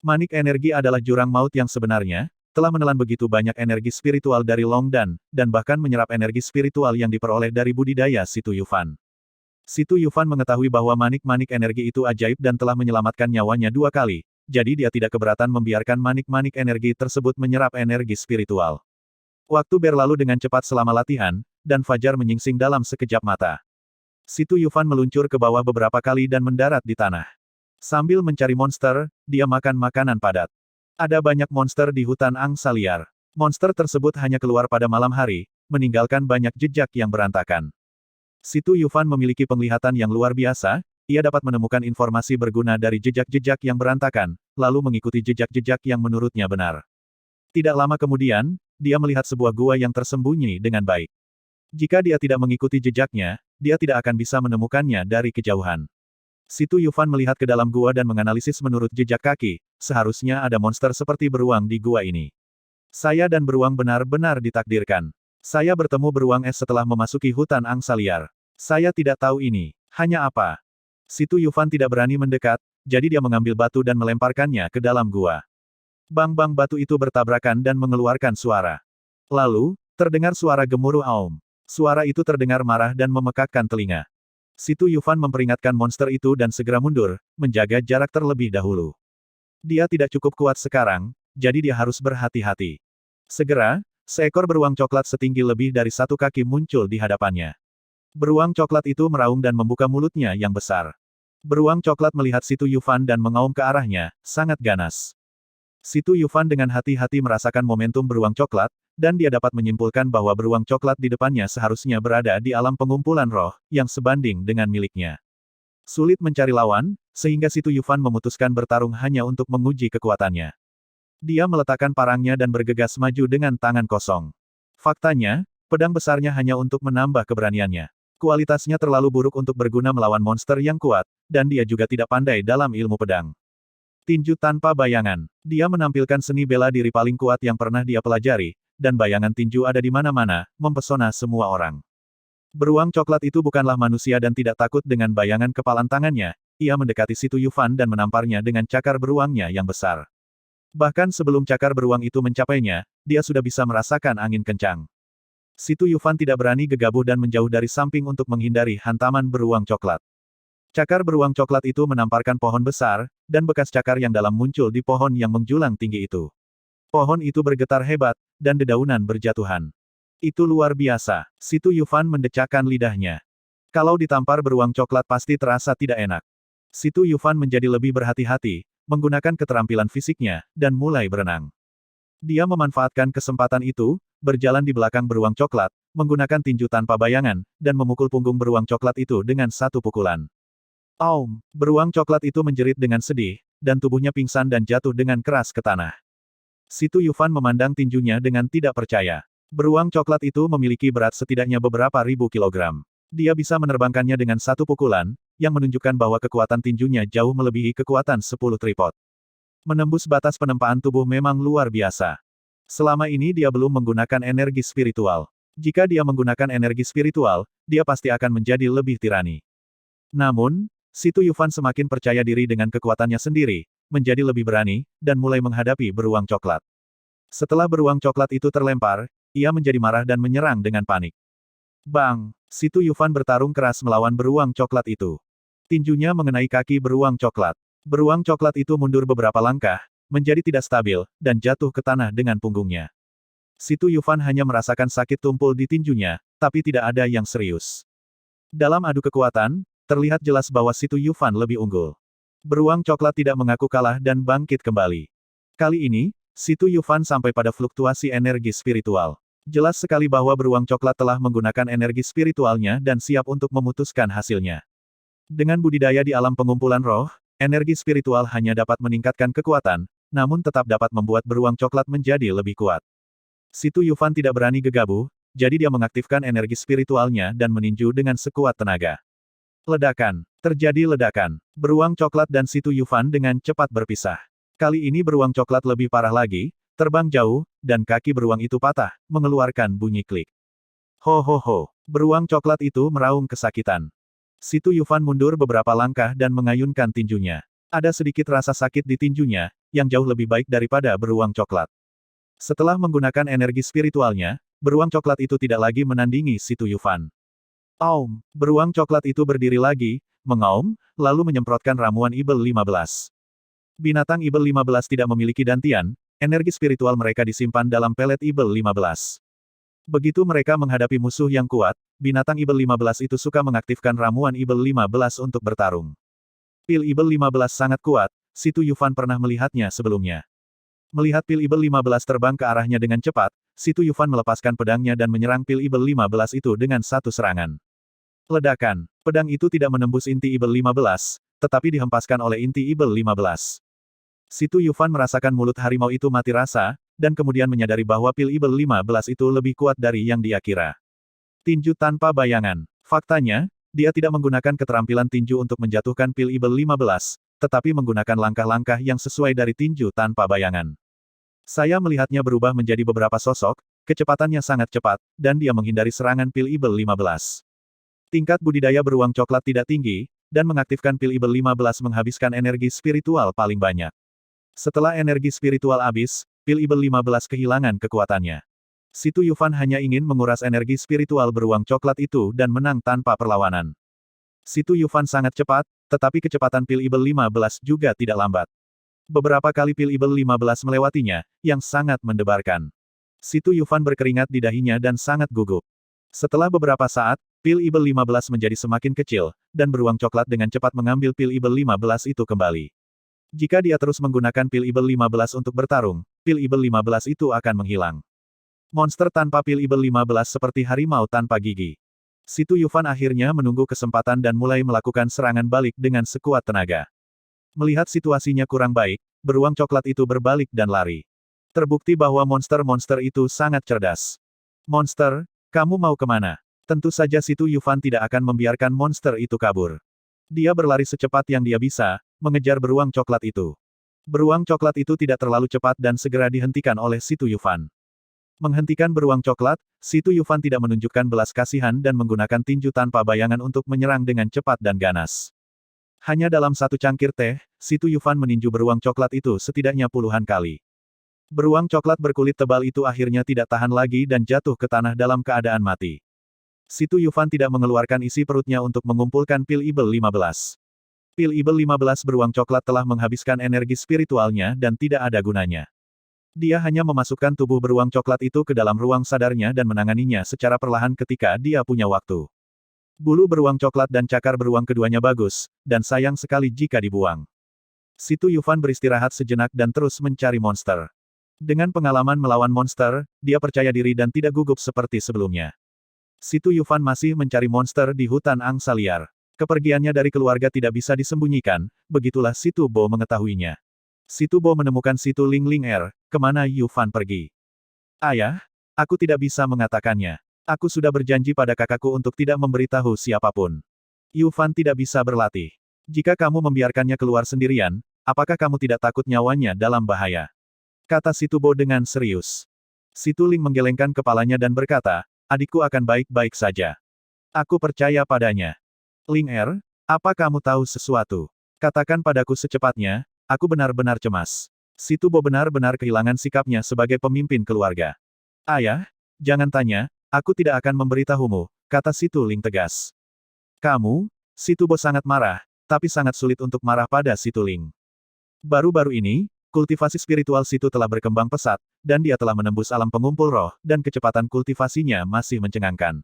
Manik energi adalah jurang maut yang sebenarnya, telah menelan begitu banyak energi spiritual dari Long Dan, dan bahkan menyerap energi spiritual yang diperoleh dari budidaya Si Tuyufan. Si Tuyufan mengetahui bahwa manik-manik energi itu ajaib dan telah menyelamatkan nyawanya 2 kali, jadi dia tidak keberatan membiarkan manik-manik energi tersebut menyerap energi spiritual. Waktu berlalu dengan cepat selama latihan, dan fajar menyingsing dalam sekejap mata. Si Tuyufan meluncur ke bawah beberapa kali dan mendarat di tanah. Sambil mencari monster, dia makan makanan padat. Ada banyak monster di hutan angsa liar. Monster tersebut hanya keluar pada malam hari, meninggalkan banyak jejak yang berantakan. Si Tuyufan memiliki penglihatan yang luar biasa, ia dapat menemukan informasi berguna dari jejak-jejak yang berantakan, lalu mengikuti jejak-jejak yang menurutnya benar. Tidak lama kemudian, dia melihat sebuah gua yang tersembunyi dengan baik. Jika dia tidak mengikuti jejaknya, dia tidak akan bisa menemukannya dari kejauhan. Si Tuyufan melihat ke dalam gua dan menganalisis menurut jejak kaki, seharusnya ada monster seperti beruang di gua ini. Saya dan beruang benar-benar ditakdirkan. Saya bertemu beruang es setelah memasuki hutan angsa liar. Saya tidak tahu ini. Hanya apa? Si Tuyufan tidak berani mendekat, jadi dia mengambil batu dan melemparkannya ke dalam gua. Bang-bang batu itu bertabrakan dan mengeluarkan suara. Lalu, terdengar suara gemuruh aum. Suara itu terdengar marah dan memekakkan telinga. Si Tuyufan memperingatkan monster itu dan segera mundur, menjaga jarak terlebih dahulu. Dia tidak cukup kuat sekarang, jadi dia harus berhati-hati. Segera, seekor beruang coklat setinggi lebih dari 1 kaki muncul di hadapannya. Beruang coklat itu meraung dan membuka mulutnya yang besar. Beruang coklat melihat Si Tuyufan dan mengaum ke arahnya, sangat ganas. Si Tuyufan dengan hati-hati merasakan momentum beruang coklat, dan dia dapat menyimpulkan bahwa beruang coklat di depannya seharusnya berada di alam pengumpulan roh, yang sebanding dengan miliknya. Sulit mencari lawan, sehingga Si Tuyufan memutuskan bertarung hanya untuk menguji kekuatannya. Dia meletakkan parangnya dan bergegas maju dengan tangan kosong. Faktanya, pedang besarnya hanya untuk menambah keberaniannya. Kualitasnya terlalu buruk untuk berguna melawan monster yang kuat, dan dia juga tidak pandai dalam ilmu pedang. Tinju tanpa bayangan. Dia menampilkan seni bela diri paling kuat yang pernah dia pelajari, dan bayangan tinju ada di mana-mana, mempesona semua orang. Beruang coklat itu bukanlah manusia dan tidak takut dengan bayangan kepalan tangannya, ia mendekati Si Tuyufan dan menamparnya dengan cakar beruangnya yang besar. Bahkan sebelum cakar beruang itu mencapainya, dia sudah bisa merasakan angin kencang. Si Tuyufan tidak berani gegabah dan menjauh dari samping untuk menghindari hantaman beruang coklat. Cakar beruang coklat itu menamparkan pohon besar, dan bekas cakar yang dalam muncul di pohon yang menjulang tinggi itu. Pohon itu bergetar hebat, dan dedaunan berjatuhan. Itu luar biasa. Si Tuyufan mendecakkan lidahnya. Kalau ditampar beruang coklat pasti terasa tidak enak. Si Tuyufan menjadi lebih berhati-hati, menggunakan keterampilan fisiknya, dan mulai berenang. Dia memanfaatkan kesempatan itu, berjalan di belakang beruang coklat, menggunakan tinju tanpa bayangan, dan memukul punggung beruang coklat itu dengan satu pukulan. Aum! Beruang coklat itu menjerit dengan sedih, dan tubuhnya pingsan dan jatuh dengan keras ke tanah. Si Tuyufan memandang tinjunya dengan tidak percaya. Beruang coklat itu memiliki berat setidaknya beberapa ribu kilogram. Dia bisa menerbangkannya dengan satu pukulan, yang menunjukkan bahwa kekuatan tinjunya jauh melebihi kekuatan 10 tripod. Menembus batas penempaan tubuh memang luar biasa. Selama ini dia belum menggunakan energi spiritual. Jika dia menggunakan energi spiritual, dia pasti akan menjadi lebih tirani. Namun, Si Tuyufan semakin percaya diri dengan kekuatannya sendiri, menjadi lebih berani, dan mulai menghadapi beruang coklat. Setelah beruang coklat itu terlempar, ia menjadi marah dan menyerang dengan panik. Bang! Si Tuyufan bertarung keras melawan beruang coklat itu. Tinjunya mengenai kaki beruang coklat. Beruang coklat itu mundur beberapa langkah, menjadi tidak stabil, dan jatuh ke tanah dengan punggungnya. Situ Yufan hanya merasakan sakit tumpul di tinjunya, tapi tidak ada yang serius. Dalam adu kekuatan, terlihat jelas bahwa Situ Yufan lebih unggul. Beruang coklat tidak mengaku kalah dan bangkit kembali. Kali ini, Situ Yufan sampai pada fluktuasi energi spiritual. Jelas sekali bahwa beruang coklat telah menggunakan energi spiritualnya dan siap untuk memutuskan hasilnya. Dengan budidaya di alam pengumpulan roh, energi spiritual hanya dapat meningkatkan kekuatan, namun tetap dapat membuat beruang coklat menjadi lebih kuat. Situ Yufan tidak berani gegabah, jadi dia mengaktifkan energi spiritualnya dan meninju dengan sekuat tenaga. Ledakan. Terjadi ledakan. Beruang coklat dan Situ Yufan dengan cepat berpisah. Kali ini beruang coklat lebih parah lagi, terbang jauh, dan kaki beruang itu patah, mengeluarkan bunyi klik. Ho ho ho. Beruang coklat itu meraung kesakitan. Situ Yufan mundur beberapa langkah dan mengayunkan tinjunya. Ada sedikit rasa sakit di tinjunya, yang jauh lebih baik daripada beruang coklat. Setelah menggunakan energi spiritualnya, beruang coklat itu tidak lagi menandingi Situ Yufan. Aum! Beruang coklat itu berdiri lagi, mengaum, lalu menyemprotkan ramuan Ibel 15. Binatang Ibel 15 tidak memiliki dantian, energi spiritual mereka disimpan dalam pelet Ibel 15. Begitu mereka menghadapi musuh yang kuat, binatang Ibel 15 itu suka mengaktifkan ramuan Ibel 15 untuk bertarung. Pil Ibel 15 sangat kuat, Situ Yufan pernah melihatnya sebelumnya. Melihat pil Ibel 15 terbang ke arahnya dengan cepat, Situ Yufan melepaskan pedangnya dan menyerang pil Ibel 15 itu dengan satu serangan. Ledakan. Pedang itu tidak menembus inti Ibel 15, tetapi dihempaskan oleh inti Ibel 15. Situ Yufan merasakan mulut harimau itu mati rasa, dan kemudian menyadari bahwa pil Ibel 15 itu lebih kuat dari yang dia kira. Tinju tanpa bayangan. Faktanya, dia tidak menggunakan keterampilan tinju untuk menjatuhkan pil Ibel 15, tetapi menggunakan langkah-langkah yang sesuai dari tinju tanpa bayangan. Saya melihatnya berubah menjadi beberapa sosok, kecepatannya sangat cepat, dan dia menghindari serangan pil Ibel 15. Tingkat budidaya beruang coklat tidak tinggi, dan mengaktifkan pil Ibel 15 menghabiskan energi spiritual paling banyak. Setelah energi spiritual habis, pil Ibel 15 kehilangan kekuatannya. Situ Yufan hanya ingin menguras energi spiritual beruang coklat itu dan menang tanpa perlawanan. Situ Yufan sangat cepat, tetapi kecepatan pil Ibel 15 juga tidak lambat. Beberapa kali pil Ibel 15 melewatinya, yang sangat mendebarkan. Situ Yufan berkeringat di dahinya dan sangat gugup. Setelah beberapa saat, pil Ibel 15 menjadi semakin kecil, dan beruang coklat dengan cepat mengambil pil Ibel 15 itu kembali. Jika dia terus menggunakan pil Ibel 15 untuk bertarung, pil Ibel 15 itu akan menghilang. Monster tanpa pil Ibel 15 seperti harimau tanpa gigi. Situ Yufan akhirnya menunggu kesempatan dan mulai melakukan serangan balik dengan sekuat tenaga. Melihat situasinya kurang baik, beruang coklat itu berbalik dan lari. Terbukti bahwa monster-monster itu sangat cerdas. Monster, kamu mau kemana? Tentu saja Situ Yufan tidak akan membiarkan monster itu kabur. Dia berlari secepat yang dia bisa, mengejar beruang coklat itu. Beruang coklat itu tidak terlalu cepat dan segera dihentikan oleh Situ Yufan. Menghentikan beruang coklat, Situ Yufan tidak menunjukkan belas kasihan dan menggunakan tinju tanpa bayangan untuk menyerang dengan cepat dan ganas. Hanya dalam satu cangkir teh, Situ Yufan meninju beruang coklat itu setidaknya puluhan kali. Beruang coklat berkulit tebal itu akhirnya tidak tahan lagi dan jatuh ke tanah dalam keadaan mati. Situ Yufan tidak mengeluarkan isi perutnya untuk mengumpulkan pil Ibel 15. Pil Ibel 15 beruang coklat telah menghabiskan energi spiritualnya dan tidak ada gunanya. Dia hanya memasukkan tubuh beruang coklat itu ke dalam ruang sadarnya dan menanganinya secara perlahan ketika dia punya waktu. Bulu beruang coklat dan cakar beruang keduanya bagus, dan sayang sekali jika dibuang. Situ Yufan beristirahat sejenak dan terus mencari monster. Dengan pengalaman melawan monster, dia percaya diri dan tidak gugup seperti sebelumnya. Situ Yufan masih mencari monster di hutan angsa liar. Kepergiannya dari keluarga tidak bisa disembunyikan, begitulah Situ Bo mengetahuinya. Situ Bo menemukan Situ Ling Ling kemana Yufan pergi. Ayah, aku tidak bisa mengatakannya. Aku sudah berjanji pada kakakku untuk tidak memberitahu siapapun. Yufan tidak bisa berlatih. Jika kamu membiarkannya keluar sendirian, apakah kamu tidak takut nyawanya dalam bahaya? Kata Situ Bo dengan serius. Situ Ling menggelengkan kepalanya dan berkata, adikku akan baik-baik saja. Aku percaya padanya. Ling apa kamu tahu sesuatu? Katakan padaku secepatnya, aku benar-benar cemas. Situ Bo benar-benar kehilangan sikapnya sebagai pemimpin keluarga. Ayah, jangan tanya, aku tidak akan memberitahumu, kata Situ Ling tegas. Kamu? Situ Bo sangat marah, tapi sangat sulit untuk marah pada Situ Ling. Baru-baru ini, Kultivasi spiritual Situ telah berkembang pesat, dan dia telah menembus alam pengumpul roh, dan kecepatan kultivasinya masih mencengangkan.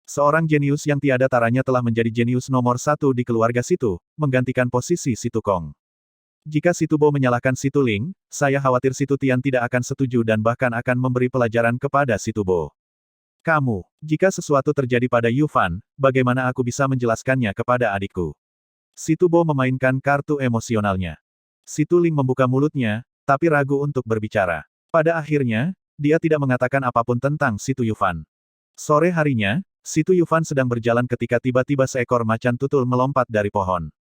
Seorang jenius yang tiada taranya telah menjadi jenius nomor satu di keluarga Situ, menggantikan posisi Situ Kong. Jika Situ Bo menyalahkan Situ Ling, saya khawatir Situ Tian tidak akan setuju dan bahkan akan memberi pelajaran kepada Situ Bo. Kamu, jika sesuatu terjadi pada Yu Fan, bagaimana aku bisa menjelaskannya kepada adikku? Situ Bo memainkan kartu emosionalnya. Situ Ling membuka mulutnya, tapi ragu untuk berbicara. Pada akhirnya, dia tidak mengatakan apapun tentang Situ Yufan. Sore harinya, Situ Yufan sedang berjalan ketika tiba-tiba seekor macan tutul melompat dari pohon.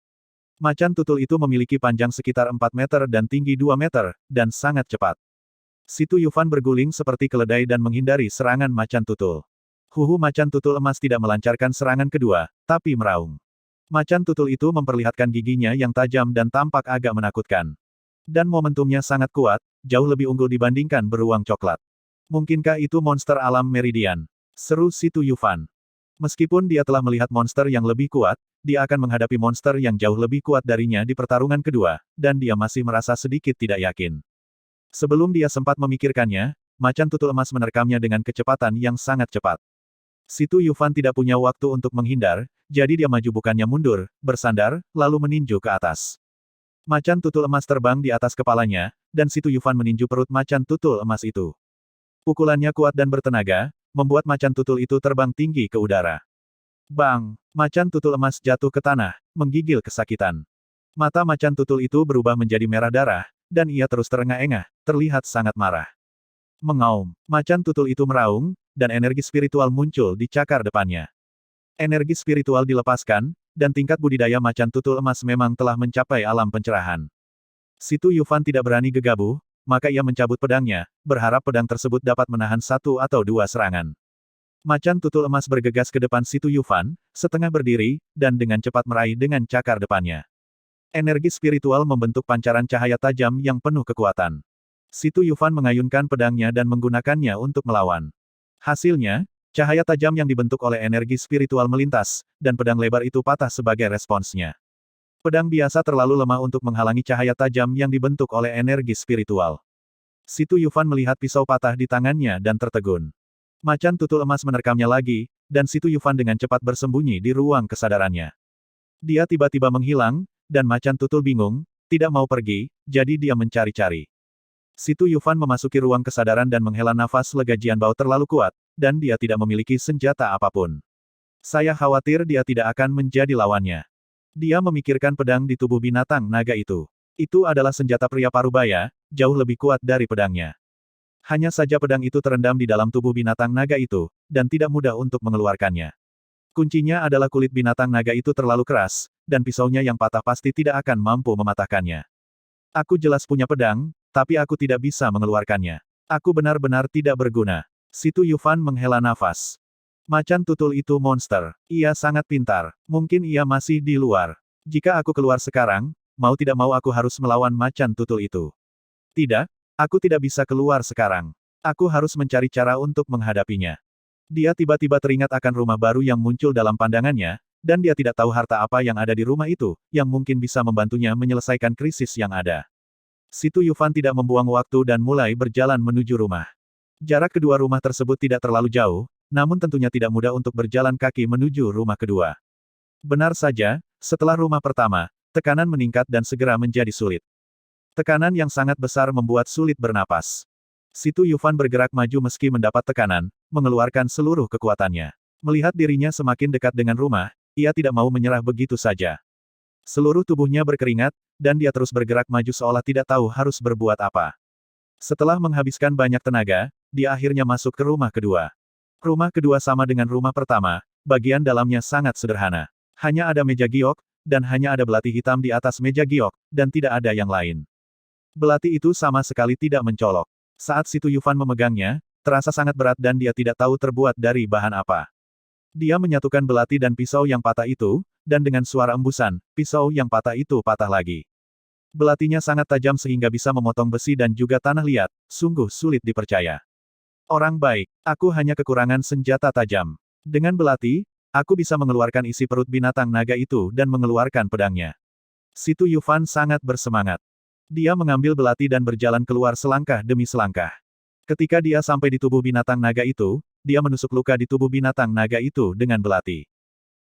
Macan tutul itu memiliki panjang sekitar 4 meter dan tinggi 2 meter, dan sangat cepat. Situ Yufan berguling seperti keledai dan menghindari serangan macan tutul. Huhu macan tutul emas tidak melancarkan serangan kedua, tapi meraung. Macan tutul itu memperlihatkan giginya yang tajam dan tampak agak menakutkan. Dan momentumnya sangat kuat, jauh lebih unggul dibandingkan beruang coklat. Mungkinkah itu monster alam Meridian? Seru Situ Yufan. Meskipun dia telah melihat monster yang lebih kuat, dia akan menghadapi monster yang jauh lebih kuat darinya di pertarungan kedua, dan dia masih merasa sedikit tidak yakin. Sebelum dia sempat memikirkannya, macan tutul emas menerkamnya dengan kecepatan yang sangat cepat. Situ Yufan tidak punya waktu untuk menghindar, jadi dia maju bukannya mundur, bersandar, lalu meninju ke atas. Macan tutul emas terbang di atas kepalanya, dan Situ Yufan meninju perut macan tutul emas itu. Pukulannya kuat dan bertenaga, membuat macan tutul itu terbang tinggi ke udara. Bang! Macan tutul emas jatuh ke tanah, menggigil kesakitan. Mata macan tutul itu berubah menjadi merah darah, dan ia terus terengah-engah, terlihat sangat marah. Mengaum, macan tutul itu meraung, dan energi spiritual muncul di cakar depannya. Energi spiritual dilepaskan, dan tingkat budidaya macan tutul emas memang telah mencapai alam pencerahan. Situ Yufan tidak berani gegabah, maka ia mencabut pedangnya, berharap pedang tersebut dapat menahan satu atau dua serangan. Macan tutul emas bergegas ke depan Situ Yufan, setengah berdiri, dan dengan cepat meraih dengan cakar depannya. Energi spiritual membentuk pancaran cahaya tajam yang penuh kekuatan. Situ Yufan mengayunkan pedangnya dan menggunakannya untuk melawan. Hasilnya, cahaya tajam yang dibentuk oleh energi spiritual melintas, dan pedang lebar itu patah sebagai responsnya. Pedang biasa terlalu lemah untuk menghalangi cahaya tajam yang dibentuk oleh energi spiritual. Situ Yufan melihat pisau patah di tangannya dan tertegun. Macan tutul emas menerkamnya lagi, dan Situ Yufan dengan cepat bersembunyi di ruang kesadarannya. Dia tiba-tiba menghilang, dan macan tutul bingung, tidak mau pergi, jadi dia mencari-cari. Situ Yufan memasuki ruang kesadaran dan menghela nafas lega. Jianbao terlalu kuat, dan dia tidak memiliki senjata apapun. Saya khawatir dia tidak akan menjadi lawannya. Dia memikirkan pedang di tubuh binatang naga itu. Itu adalah senjata pria parubaya, jauh lebih kuat dari pedangnya. Hanya saja pedang itu terendam di dalam tubuh binatang naga itu, dan tidak mudah untuk mengeluarkannya. Kuncinya adalah kulit binatang naga itu terlalu keras, dan pisaunya yang patah pasti tidak akan mampu mematahkannya. Aku jelas punya pedang, tapi aku tidak bisa mengeluarkannya. Aku benar-benar tidak berguna. Situ Yufan menghela nafas. Macan tutul itu monster. Ia sangat pintar. Mungkin ia masih di luar. Jika aku keluar sekarang, mau tidak mau aku harus melawan macan tutul itu. Tidak, aku tidak bisa keluar sekarang. Aku harus mencari cara untuk menghadapinya. Dia tiba-tiba teringat akan rumah baru yang muncul dalam pandangannya, dan dia tidak tahu harta apa yang ada di rumah itu, yang mungkin bisa membantunya menyelesaikan krisis yang ada. Situ Yufan tidak membuang waktu dan mulai berjalan menuju rumah. Jarak kedua rumah tersebut tidak terlalu jauh, namun tentunya tidak mudah untuk berjalan kaki menuju rumah kedua. Benar saja, setelah rumah pertama, tekanan meningkat dan segera menjadi sulit. Tekanan yang sangat besar membuat sulit bernapas. Situ Yufan bergerak maju meski mendapat tekanan, mengeluarkan seluruh kekuatannya. Melihat dirinya semakin dekat dengan rumah, ia tidak mau menyerah begitu saja. Seluruh tubuhnya berkeringat, dan dia terus bergerak maju seolah tidak tahu harus berbuat apa. Setelah menghabiskan banyak tenaga, dia akhirnya masuk ke rumah kedua. Rumah kedua sama dengan rumah pertama, bagian dalamnya sangat sederhana. Hanya ada meja giok, dan hanya ada belati hitam di atas meja giok, dan tidak ada yang lain. Belati itu sama sekali tidak mencolok. Saat Situ Yufan memegangnya, terasa sangat berat dan dia tidak tahu terbuat dari bahan apa. Dia menyatukan belati dan pisau yang patah itu, dan dengan suara embusan, pisau yang patah itu patah lagi. Belatinya sangat tajam sehingga bisa memotong besi dan juga tanah liat, sungguh sulit dipercaya. Orang baik, aku hanya kekurangan senjata tajam. Dengan belati, aku bisa mengeluarkan isi perut binatang naga itu dan mengeluarkan pedangnya. Situ Yufan sangat bersemangat. Dia mengambil belati dan berjalan keluar selangkah demi selangkah. Ketika dia sampai di tubuh binatang naga itu, dia menusuk luka di tubuh binatang naga itu dengan belati.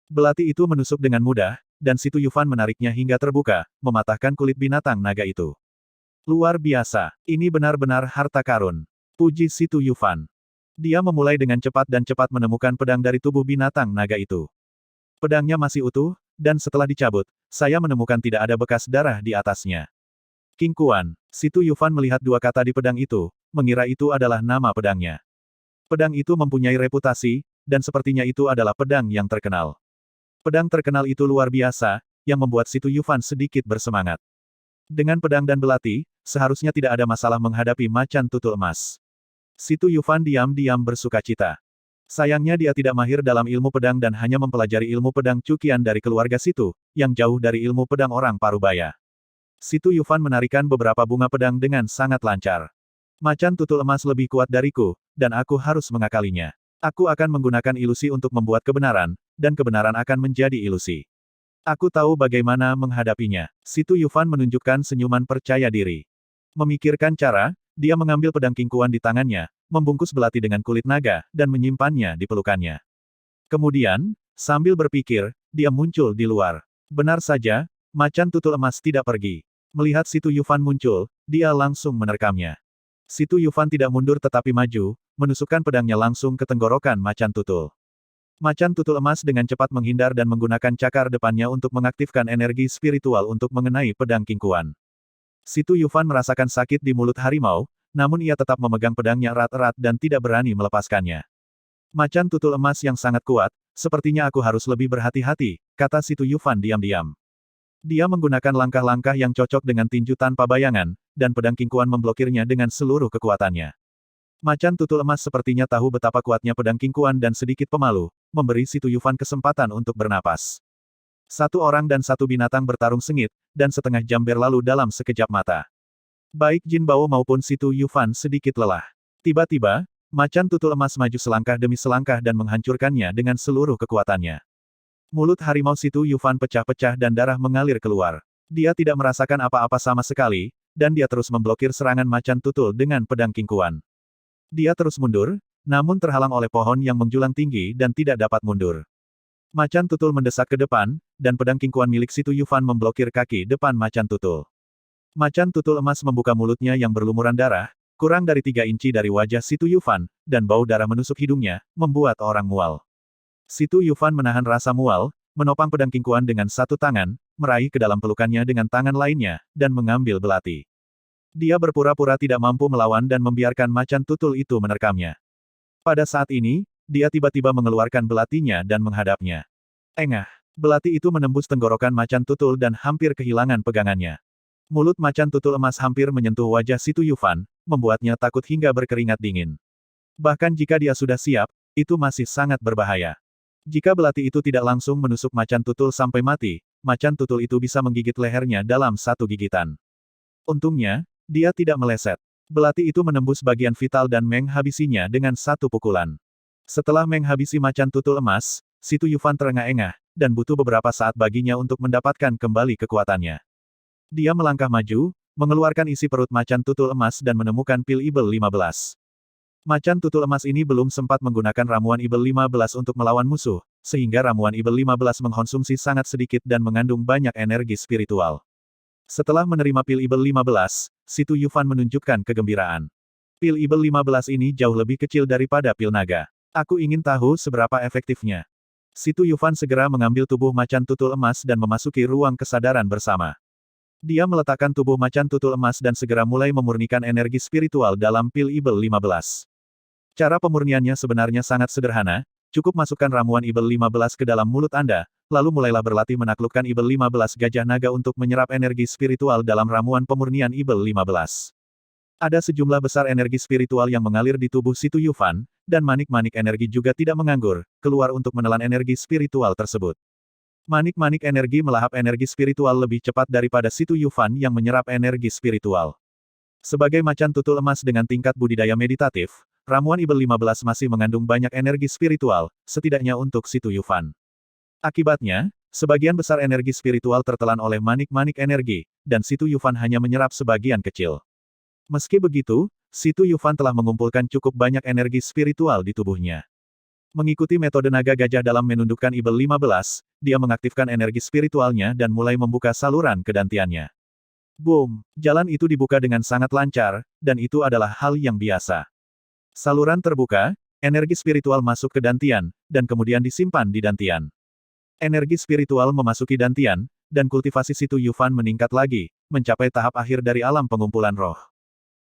Belati itu menusuk dengan mudah, dan Si Tu Yufan menariknya hingga terbuka, mematahkan kulit binatang naga itu. Luar biasa, ini benar-benar harta karun. Puji Si Tu Yufan. Dia memulai dengan cepat dan cepat menemukan pedang dari tubuh binatang naga itu. Pedangnya masih utuh, dan setelah dicabut, saya menemukan tidak ada bekas darah di atasnya. King Kuan. Si Tu Yufan melihat dua kata di pedang itu, mengira itu adalah nama pedangnya. Pedang itu mempunyai reputasi, dan sepertinya itu adalah pedang yang terkenal. Pedang terkenal itu luar biasa, yang membuat Si Tu Yufan sedikit bersemangat. Dengan pedang dan belati, seharusnya tidak ada masalah menghadapi macan tutul emas. Si Tu Yufan diam-diam bersukacita. Sayangnya dia tidak mahir dalam ilmu pedang dan hanya mempelajari ilmu pedang Cukian dari keluarga Situ, yang jauh dari ilmu pedang orang Parubaya. Si Tu Yufan menarikan beberapa bunga pedang dengan sangat lancar. Macan tutul emas lebih kuat dariku, dan aku harus mengakalinya. Aku akan menggunakan ilusi untuk membuat kebenaran, dan kebenaran akan menjadi ilusi. Aku tahu bagaimana menghadapinya. Si Tu Yufan menunjukkan senyuman percaya diri. Memikirkan cara, dia mengambil pedang King Kuan di tangannya, membungkus belati dengan kulit naga, dan menyimpannya di pelukannya. Kemudian, sambil berpikir, dia muncul di luar. Benar saja, macan tutul emas tidak pergi. Melihat Si Tu Yufan muncul, dia langsung menerkamnya. Si Tu Yufan tidak mundur tetapi maju, menusukkan pedangnya langsung ke tenggorokan macan tutul. Macan tutul emas dengan cepat menghindar dan menggunakan cakar depannya untuk mengaktifkan energi spiritual untuk mengenai pedang King Kuan. Si Tu Yufan merasakan sakit di mulut harimau, namun ia tetap memegang pedangnya erat-erat dan tidak berani melepaskannya. Macan tutul emas yang sangat kuat, sepertinya aku harus lebih berhati-hati, kata Si Tu Yufan diam-diam. Dia menggunakan langkah-langkah yang cocok dengan tinju tanpa bayangan, dan pedang King Kuan memblokirnya dengan seluruh kekuatannya. Macan tutul emas sepertinya tahu betapa kuatnya pedang King Kuan dan sedikit pemalu, memberi Si Tu Yufan kesempatan untuk bernapas. Satu orang dan satu binatang bertarung sengit, dan setengah jam berlalu dalam sekejap mata. Baik Jin Bao maupun Si Tu Yufan sedikit lelah. Tiba-tiba, macan tutul emas maju selangkah demi selangkah dan menghancurkannya dengan seluruh kekuatannya. Mulut harimau Si Tu Yufan pecah-pecah dan darah mengalir keluar. Dia tidak merasakan apa-apa sama sekali, dan dia terus memblokir serangan macan tutul dengan pedang King Kuan. Dia terus mundur, namun terhalang oleh pohon yang menjulang tinggi dan tidak dapat mundur. Macan tutul mendesak ke depan, dan pedang King Kuan milik Si Tu Yufan memblokir kaki depan macan tutul. Macan tutul emas membuka mulutnya yang berlumuran darah, kurang dari 3 inci dari wajah Si Tu Yufan, dan bau darah menusuk hidungnya, membuat orang mual. Si Tu Yufan menahan rasa mual, menopang pedang King Kuan dengan satu tangan, meraih ke dalam pelukannya dengan tangan lainnya, dan mengambil belati. Dia berpura-pura tidak mampu melawan dan membiarkan macan tutul itu menerkamnya. Pada saat ini, dia tiba-tiba mengeluarkan belatinya dan menghadapnya. Engah! Belati itu menembus tenggorokan macan tutul dan hampir kehilangan pegangannya. Mulut macan tutul emas hampir menyentuh wajah Si Tu Yufan, membuatnya takut hingga berkeringat dingin. Bahkan jika dia sudah siap, itu masih sangat berbahaya. Jika belati itu tidak langsung menusuk macan tutul sampai mati, macan tutul itu bisa menggigit lehernya dalam satu gigitan. Untungnya, dia tidak meleset. Belati itu menembus bagian vital dan menghabisinya dengan satu pukulan. Setelah menghabisi macan tutul emas, Si Tu Yufan terengah-engah, dan butuh beberapa saat baginya untuk mendapatkan kembali kekuatannya. Dia melangkah maju, mengeluarkan isi perut macan tutul emas dan menemukan pil Ibel 15. Macan tutul emas ini belum sempat menggunakan ramuan Ibel 15 untuk melawan musuh, sehingga ramuan Ibel 15 mengkonsumsi sangat sedikit dan mengandung banyak energi spiritual. Setelah menerima pil Ibel 15, Si Tu Yufan menunjukkan kegembiraan. Pil Ibel 15 ini jauh lebih kecil daripada pil naga. Aku ingin tahu seberapa efektifnya. Si Tu Yufan segera mengambil tubuh macan tutul emas dan memasuki ruang kesadaran bersama. Dia meletakkan tubuh macan tutul emas dan segera mulai memurnikan energi spiritual dalam pil Ibel 15. Cara pemurniannya sebenarnya sangat sederhana, cukup masukkan ramuan Ibel 15 ke dalam mulut Anda, lalu mulailah berlatih menaklukkan Ibel 15 gajah naga untuk menyerap energi spiritual dalam ramuan pemurnian Ibel 15. Ada sejumlah besar energi spiritual yang mengalir di tubuh Si Tu Yufan, dan manik-manik energi juga tidak menganggur, keluar untuk menelan energi spiritual tersebut. Manik-manik energi melahap energi spiritual lebih cepat daripada Si Tu Yufan yang menyerap energi spiritual. Sebagai macan tutul emas dengan tingkat budidaya meditatif, ramuan Ibel 15 masih mengandung banyak energi spiritual, setidaknya untuk Si Tu Yufan. Akibatnya, Sebagian besar energi spiritual tertelan oleh manik-manik energi, dan Situ Yufan hanya menyerap sebagian kecil. Meski begitu, Situ Yufan telah mengumpulkan cukup banyak energi spiritual di tubuhnya. Mengikuti metode naga gajah dalam menundukkan Ibel 15, dia mengaktifkan energi spiritualnya dan mulai membuka saluran kedantiannya. Boom! Jalan itu dibuka dengan sangat lancar, dan itu adalah hal yang biasa. Saluran terbuka, energi spiritual masuk ke dantian, dan kemudian disimpan di dantian. Energi spiritual memasuki dantian, dan kultivasi Situ Yufan meningkat lagi, mencapai tahap akhir dari alam pengumpulan roh.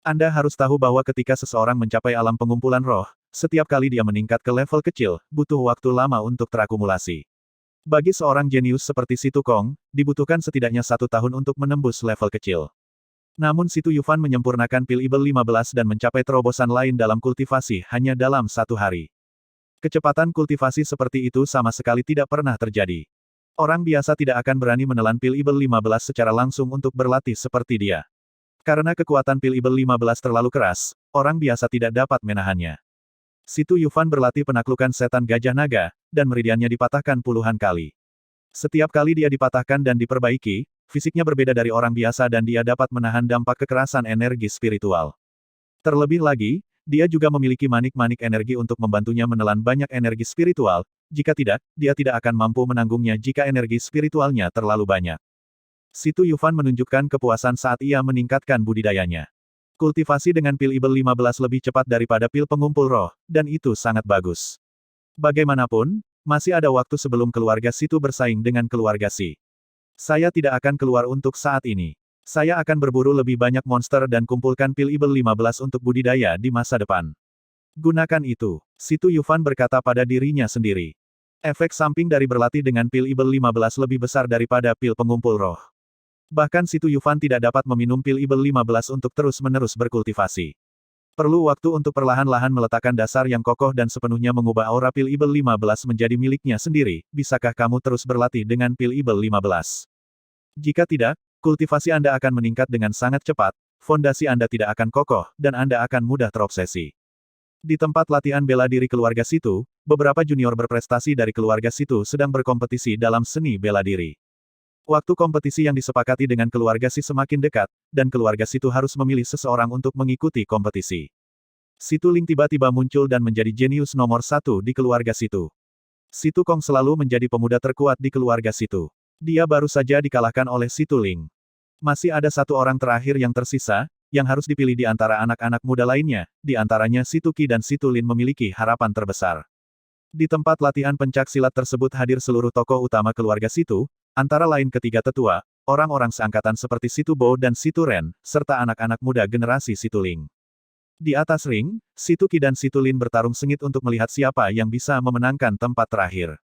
Anda harus tahu bahwa ketika seseorang mencapai alam pengumpulan roh, setiap kali dia meningkat ke level kecil, butuh waktu lama untuk terakumulasi. Bagi seorang jenius seperti Situ Kong, dibutuhkan setidaknya 1 tahun untuk menembus level kecil. Namun Situ Yufan menyempurnakan pil Ibel 15 dan mencapai terobosan lain dalam kultivasi hanya dalam 1 hari. Kecepatan kultivasi seperti itu sama sekali tidak pernah terjadi. Orang biasa tidak akan berani menelan pil Ibel 15 secara langsung untuk berlatih seperti dia. Karena kekuatan pil Ibel 15 terlalu keras, orang biasa tidak dapat menahannya. Situ Yufan berlatih penaklukan setan gajah naga, dan meridiannya dipatahkan puluhan kali. Setiap kali dia dipatahkan dan diperbaiki, fisiknya berbeda dari orang biasa dan dia dapat menahan dampak kekerasan energi spiritual. Terlebih lagi, dia juga memiliki manik-manik energi untuk membantunya menelan banyak energi spiritual, jika tidak, dia tidak akan mampu menanggungnya jika energi spiritualnya terlalu banyak. Situ Yufan menunjukkan kepuasan saat ia meningkatkan budidayanya. Kultivasi dengan pil Ibel 15 lebih cepat daripada pil pengumpul roh, dan itu sangat bagus. Bagaimanapun, masih ada waktu sebelum keluarga Situ bersaing dengan keluarga Si. Saya tidak akan keluar untuk saat ini. Saya akan berburu lebih banyak monster dan kumpulkan pil Ibel 15 untuk budidaya di masa depan. Gunakan itu, Situ Yufan berkata pada dirinya sendiri. Efek samping dari berlatih dengan pil Ibel 15 lebih besar daripada pil pengumpul roh. Bahkan Situ Yufan tidak dapat meminum pil Ibel 15 untuk terus-menerus berkultivasi. Perlu waktu untuk perlahan-lahan meletakkan dasar yang kokoh dan sepenuhnya mengubah aura pil Ibel 15 menjadi miliknya sendiri. Bisakah kamu terus berlatih dengan pil Ibel 15? Jika tidak, kultivasi Anda akan meningkat dengan sangat cepat, fondasi Anda tidak akan kokoh, dan Anda akan mudah terobsesi. Di tempat latihan bela diri keluarga Situ, beberapa junior berprestasi dari keluarga Situ sedang berkompetisi dalam seni bela diri. Waktu kompetisi yang disepakati dengan keluarga Si semakin dekat, dan keluarga Situ harus memilih seseorang untuk mengikuti kompetisi. Situ Ling tiba-tiba muncul dan menjadi jenius nomor 1 di keluarga Situ. Situ Kong selalu menjadi pemuda terkuat di keluarga Situ. Dia baru saja dikalahkan oleh Situ Ling. Masih ada 1 orang terakhir yang tersisa, yang harus dipilih di antara anak-anak muda lainnya, di antaranya Situ Qi dan Situ Lin memiliki harapan terbesar. Di tempat latihan pencak silat tersebut hadir seluruh tokoh utama keluarga Situ, antara lain ketiga tetua, orang-orang seangkatan seperti Situ Bo dan Situ Ren, serta anak-anak muda generasi Situ Ling. Di atas ring, Situ Qi dan Situ Lin bertarung sengit untuk melihat siapa yang bisa memenangkan tempat terakhir.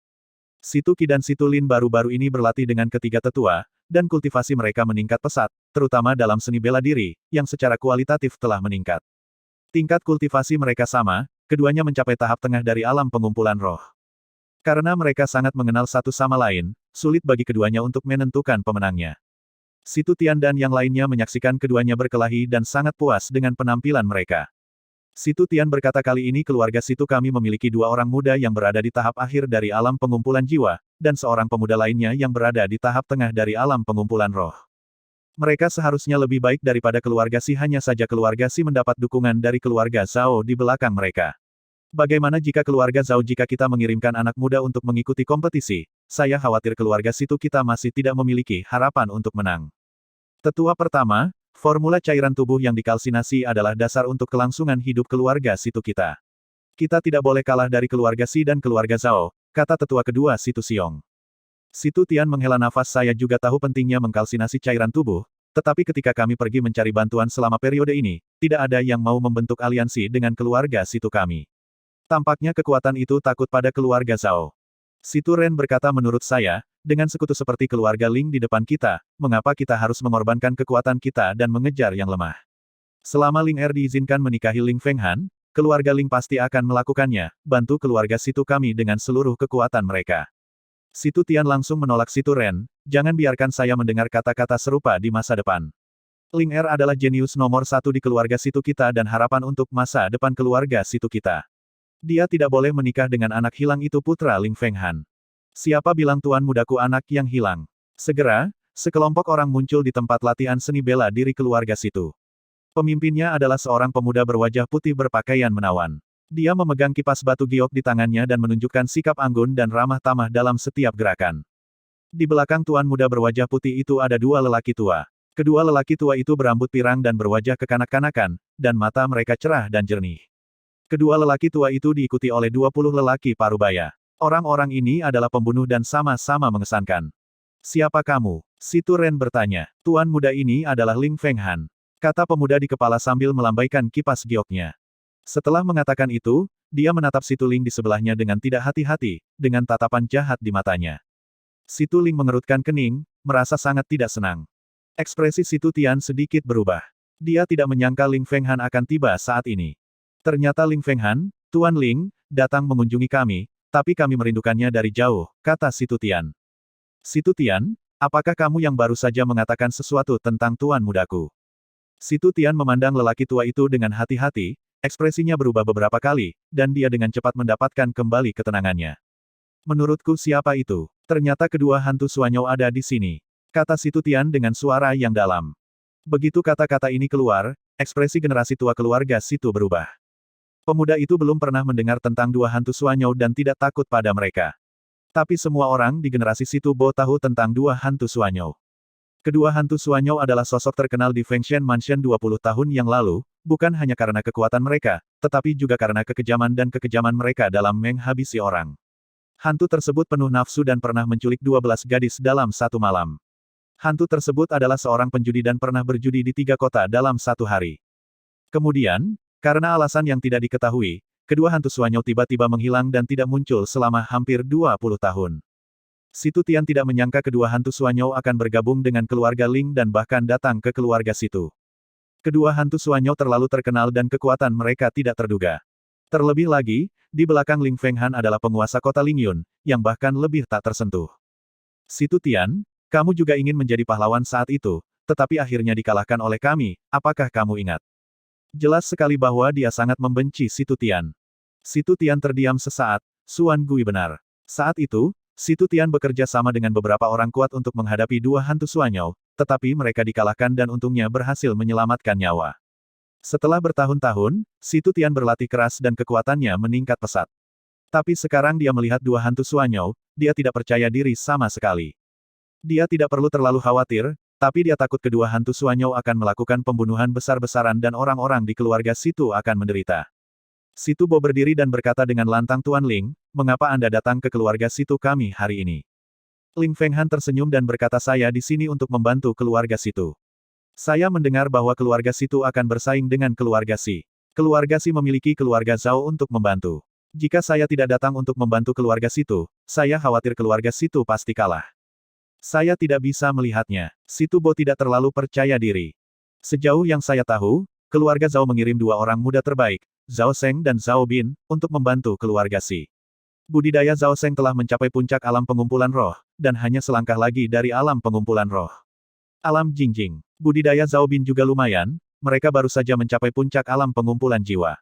Situ Qi dan Situ Lin baru-baru ini berlatih dengan ketiga tetua, dan kultivasi mereka meningkat pesat, terutama dalam seni bela diri, yang secara kualitatif telah meningkat. Tingkat kultivasi mereka sama, keduanya mencapai tahap tengah dari alam pengumpulan roh. Karena mereka sangat mengenal satu sama lain, sulit bagi keduanya untuk menentukan pemenangnya. Situ Tian dan yang lainnya menyaksikan keduanya berkelahi dan sangat puas dengan penampilan mereka. Situ Tian berkata kali ini keluarga Situ kami memiliki 2 orang muda yang berada di tahap akhir dari alam pengumpulan jiwa, dan seorang pemuda lainnya yang berada di tahap tengah dari alam pengumpulan roh. Mereka seharusnya lebih baik daripada keluarga Si, hanya saja keluarga Si mendapat dukungan dari keluarga Zhao di belakang mereka. Bagaimana jika keluarga Zhao jika kita mengirimkan anak muda untuk mengikuti kompetisi? Saya khawatir keluarga Situ kita masih tidak memiliki harapan untuk menang. Tetua pertama, formula cairan tubuh yang dikalsinasi adalah dasar untuk kelangsungan hidup keluarga Situ kita. Kita tidak boleh kalah dari keluarga Si dan keluarga Zhao, kata tetua kedua Situ Xiong. Situ Tian menghela nafas. Saya juga tahu pentingnya mengkalsinasi cairan tubuh, tetapi ketika kami pergi mencari bantuan selama periode ini, tidak ada yang mau membentuk aliansi dengan keluarga Situ kami. Tampaknya kekuatan itu takut pada keluarga Zhao. Situ Ren berkata menurut saya, dengan sekutu seperti keluarga Ling di depan kita, mengapa kita harus mengorbankan kekuatan kita dan mengejar yang lemah? Selama Ling Er diizinkan menikahi Ling Fenghan, keluarga Ling pasti akan melakukannya, bantu keluarga Situ kami dengan seluruh kekuatan mereka. Situ Tian langsung menolak Situ Ren, jangan biarkan saya mendengar kata-kata serupa di masa depan. Ling Er adalah jenius nomor 1 di keluarga Situ kita dan harapan untuk masa depan keluarga Situ kita. Dia tidak boleh menikah dengan anak hilang itu putra Ling Fenghan. Siapa bilang tuan mudaku anak yang hilang? Segera, sekelompok orang muncul di tempat latihan seni bela diri keluarga Situ. Pemimpinnya adalah seorang pemuda berwajah putih berpakaian menawan. Dia memegang kipas batu giok di tangannya dan menunjukkan sikap anggun dan ramah tamah dalam setiap gerakan. Di belakang tuan muda berwajah putih itu ada dua lelaki tua. Kedua lelaki tua itu berambut pirang dan berwajah kekanak-kanakan, dan mata mereka cerah dan jernih. Kedua lelaki tua itu diikuti oleh 20 lelaki parubaya. Orang-orang ini adalah pembunuh dan sama-sama mengesankan. Siapa kamu? Situ Ren bertanya. Tuan muda ini adalah Ling Fenghan, kata pemuda di kepala sambil melambaikan kipas gioknya. Setelah mengatakan itu, dia menatap Situ Ling di sebelahnya dengan tidak hati-hati, dengan tatapan jahat di matanya. Situ Ling mengerutkan kening, merasa sangat tidak senang. Ekspresi Situ Tian sedikit berubah. Dia tidak menyangka Ling Fenghan akan tiba saat ini. Ternyata Ling Fenghan, Tuan Ling, datang mengunjungi kami, tapi kami merindukannya dari jauh, kata Situ Tian. Situ Tian, apakah kamu yang baru saja mengatakan sesuatu tentang tuan mudaku? Situ Tian memandang lelaki tua itu dengan hati-hati, ekspresinya berubah beberapa kali, dan dia dengan cepat mendapatkan kembali ketenangannya. Menurutku siapa itu? Ternyata kedua hantu Suanyou ada di sini, kata Situ Tian dengan suara yang dalam. Begitu kata-kata ini keluar, ekspresi generasi tua keluarga Situ berubah. Pemuda itu belum pernah mendengar tentang dua hantu Suanyou dan tidak takut pada mereka. Tapi semua orang di generasi Situ Bo tahu tentang dua hantu Suanyou. Kedua hantu Suanyou adalah sosok terkenal di Fengshen Mansion 20 tahun yang lalu, bukan hanya karena kekuatan mereka, tetapi juga karena kekejaman dan kekejaman mereka dalam menghabisi orang. Hantu tersebut penuh nafsu dan pernah menculik 12 gadis dalam satu malam. Hantu tersebut adalah seorang penjudi dan pernah berjudi di 3 kota dalam satu hari. Kemudian, karena alasan yang tidak diketahui, kedua hantu Suanyou tiba-tiba menghilang dan tidak muncul selama hampir 20 tahun. Situ Tian tidak menyangka kedua hantu Suanyou akan bergabung dengan keluarga Ling dan bahkan datang ke keluarga Situ. Kedua hantu Suanyou terlalu terkenal dan kekuatan mereka tidak terduga. Terlebih lagi, di belakang Ling Fenghan adalah penguasa kota Lingyun, yang bahkan lebih tak tersentuh. Situ Tian, kamu juga ingin menjadi pahlawan saat itu, tetapi akhirnya dikalahkan oleh kami, apakah kamu ingat? Jelas sekali bahwa dia sangat membenci Situ Tian. Situ Tian terdiam sesaat, Suan Gui benar. Saat itu, Situ Tian bekerja sama dengan beberapa orang kuat untuk menghadapi dua hantu Suanyou, tetapi mereka dikalahkan dan untungnya berhasil menyelamatkan nyawa. Setelah bertahun-tahun, Situ Tian berlatih keras dan kekuatannya meningkat pesat. Tapi sekarang dia melihat dua hantu Suanyou, dia tidak percaya diri sama sekali. Dia tidak perlu terlalu khawatir, tapi dia takut kedua hantu Suanyou akan melakukan pembunuhan besar-besaran dan orang-orang di keluarga Situ akan menderita. Situ Bo berdiri dan berkata dengan lantang, Tuan Ling, mengapa Anda datang ke keluarga Situ kami hari ini? Ling Fenghan tersenyum dan berkata, saya di sini untuk membantu keluarga Situ. Saya mendengar bahwa keluarga Situ akan bersaing dengan keluarga Si. Keluarga Si memiliki keluarga Zhao untuk membantu. Jika saya tidak datang untuk membantu keluarga Situ, saya khawatir keluarga Situ pasti kalah. Saya tidak bisa melihatnya. Situ Bo tidak terlalu percaya diri. Sejauh yang saya tahu, keluarga Zhao mengirim dua orang muda terbaik, Zhao Seng dan Zhao Bin, untuk membantu keluarga Si. Budidaya Zhao Seng telah mencapai puncak alam pengumpulan roh, dan hanya selangkah lagi dari alam pengumpulan roh. Alam Jingjing. Budidaya Zhao Bin juga lumayan, mereka baru saja mencapai puncak alam pengumpulan jiwa.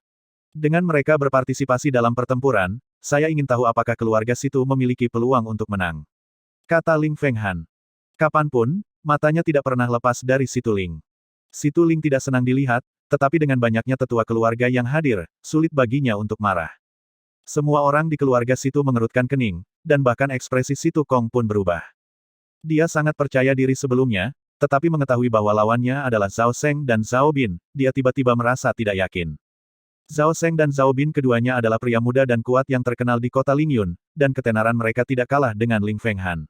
Dengan mereka berpartisipasi dalam pertempuran, saya ingin tahu apakah keluarga Situ memiliki peluang untuk menang. Kata Ling Fenghan. Kapanpun, matanya tidak pernah lepas dari Situ Ling. Situ Ling tidak senang dilihat, tetapi dengan banyaknya tetua keluarga yang hadir, sulit baginya untuk marah. Semua orang di keluarga Situ mengerutkan kening, dan bahkan ekspresi Situ Kong pun berubah. Dia sangat percaya diri sebelumnya, tetapi mengetahui bahwa lawannya adalah Zhao Seng dan Zhao Bin, dia tiba-tiba merasa tidak yakin. Zhao Seng dan Zhao Bin keduanya adalah pria muda dan kuat yang terkenal di kota Lingyun, dan ketenaran mereka tidak kalah dengan Ling Fenghan.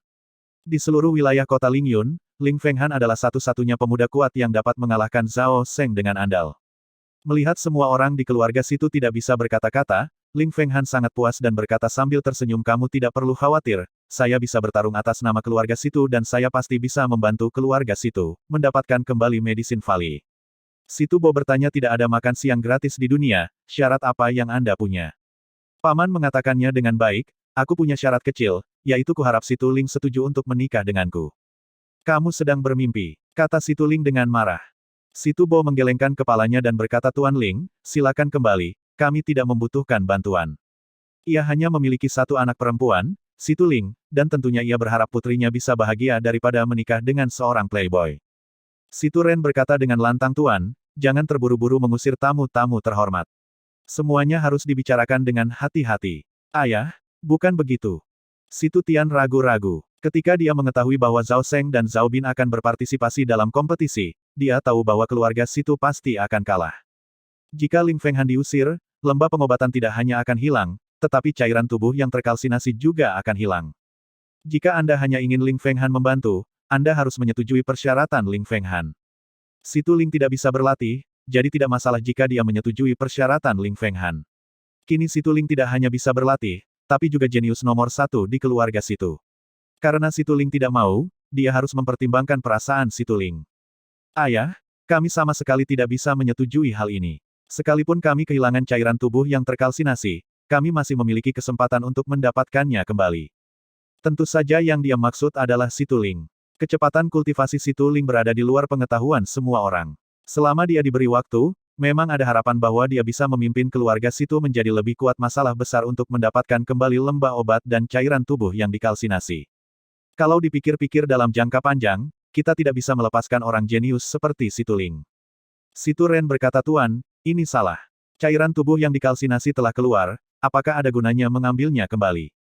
Di seluruh wilayah kota Lingyun, Ling Fenghan adalah satu-satunya pemuda kuat yang dapat mengalahkan Zhao Seng dengan andal. Melihat semua orang di keluarga Situ tidak bisa berkata-kata, Ling Fenghan sangat puas dan berkata sambil tersenyum, kamu tidak perlu khawatir, saya bisa bertarung atas nama keluarga Situ dan saya pasti bisa membantu keluarga Situ mendapatkan kembali Medicine Valley. Situ Bo bertanya, tidak ada makan siang gratis di dunia, syarat apa yang Anda punya? Paman mengatakannya dengan baik, aku punya syarat kecil, yaitu kuharap Situ Ling setuju untuk menikah denganku. Kamu sedang bermimpi, kata Situ Ling dengan marah. Situ Bo menggelengkan kepalanya dan berkata, Tuan Ling, silakan kembali, kami tidak membutuhkan bantuan. Ia hanya memiliki satu anak perempuan, Situ Ling, dan tentunya ia berharap putrinya bisa bahagia daripada menikah dengan seorang playboy. Situ Ren berkata dengan lantang, Tuan, jangan terburu-buru mengusir tamu-tamu terhormat. Semuanya harus dibicarakan dengan hati-hati. Ayah, bukan begitu. Situ Tian ragu-ragu. Ketika dia mengetahui bahwa Zhao Seng dan Zhao Bin akan berpartisipasi dalam kompetisi, dia tahu bahwa keluarga Situ pasti akan kalah. Jika Ling Fenghan diusir, lembah pengobatan tidak hanya akan hilang, tetapi cairan tubuh yang terkalsinasi juga akan hilang. Jika Anda hanya ingin Ling Fenghan membantu, Anda harus menyetujui persyaratan Ling Fenghan. Situ Ling tidak bisa berlatih, jadi tidak masalah jika dia menyetujui persyaratan Ling Fenghan. Kini Situ Ling tidak hanya bisa berlatih, tapi juga jenius nomor satu di keluarga Situ. Karena Situ Ling tidak mau, dia harus mempertimbangkan perasaan Situ Ling. Ayah, kami sama sekali tidak bisa menyetujui hal ini. Sekalipun kami kehilangan cairan tubuh yang terkalsinasi, kami masih memiliki kesempatan untuk mendapatkannya kembali. Tentu saja yang dia maksud adalah Situ Ling. Kecepatan kultivasi Situ Ling berada di luar pengetahuan semua orang. Selama dia diberi waktu, memang ada harapan bahwa dia bisa memimpin keluarga Situ menjadi lebih kuat. Masalah besar untuk mendapatkan kembali lembah obat dan cairan tubuh yang dikalsinasi. Kalau dipikir-pikir dalam jangka panjang, kita tidak bisa melepaskan orang jenius seperti Situ Ling. Situ Ren berkata, Tuan, ini salah. Cairan tubuh yang dikalsinasi telah keluar, apakah ada gunanya mengambilnya kembali?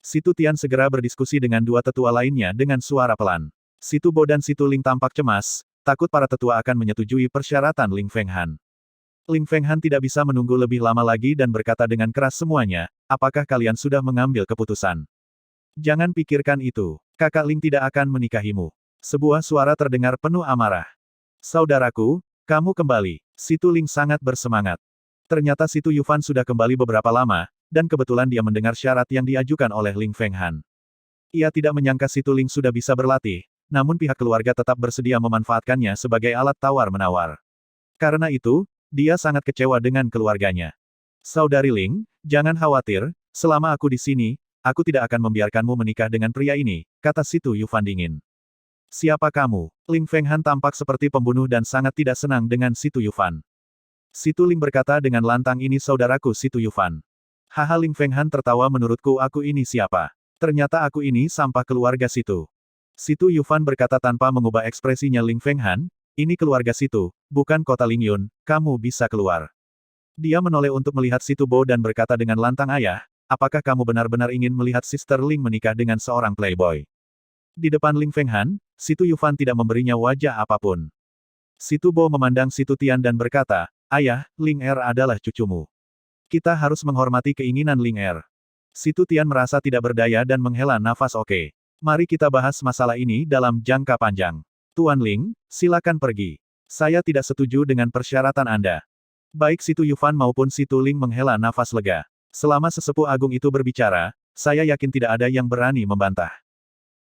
Situ Tian segera berdiskusi dengan dua tetua lainnya dengan suara pelan. Situ Bo dan Situ Ling tampak cemas, takut para tetua akan menyetujui persyaratan Ling Fenghan. Ling Fenghan tidak bisa menunggu lebih lama lagi dan berkata dengan keras, semuanya, apakah kalian sudah mengambil keputusan? Jangan pikirkan itu. Kakak Ling tidak akan menikahimu. Sebuah suara terdengar penuh amarah. Saudaraku, kamu kembali. Situ Ling sangat bersemangat. Ternyata Situ Yufan sudah kembali beberapa lama, dan kebetulan dia mendengar syarat yang diajukan oleh Ling Fenghan. Ia tidak menyangka Situ Ling sudah bisa berlatih, namun pihak keluarga tetap bersedia memanfaatkannya sebagai alat tawar-menawar. Karena itu, dia sangat kecewa dengan keluarganya. Saudari Ling, jangan khawatir, selama aku di sini, aku tidak akan membiarkanmu menikah dengan pria ini, kata Situ Yufan dingin. Siapa kamu? Ling Fenghan tampak seperti pembunuh dan sangat tidak senang dengan Situ Yufan. Situ Ling berkata dengan lantang, ini saudaraku Situ Yufan. Haha, Ling Fenghan tertawa, menurutku aku ini siapa? Ternyata aku ini sampah keluarga Situ. Situ Yufan berkata tanpa mengubah ekspresinya, Ling Fenghan, ini keluarga Situ, bukan kota Lingyun, kamu bisa keluar. Dia menoleh untuk melihat Situ Bo dan berkata dengan lantang, ayah, apakah kamu benar-benar ingin melihat Sister Ling menikah dengan seorang playboy? Di depan Ling Fenghan, Situ Yufan tidak memberinya wajah apapun. Situ Bo memandang Situ Tian dan berkata, ayah, Ling Er adalah cucumu. Kita harus menghormati keinginan Ling Er. Situ Tian merasa tidak berdaya dan menghela nafas. Oke. Mari kita bahas masalah ini dalam jangka panjang. Tuan Ling, silakan pergi. Saya tidak setuju dengan persyaratan Anda. Baik Situ Yufan maupun Situ Ling menghela nafas lega. Selama sesepuh agung itu berbicara, saya yakin tidak ada yang berani membantah.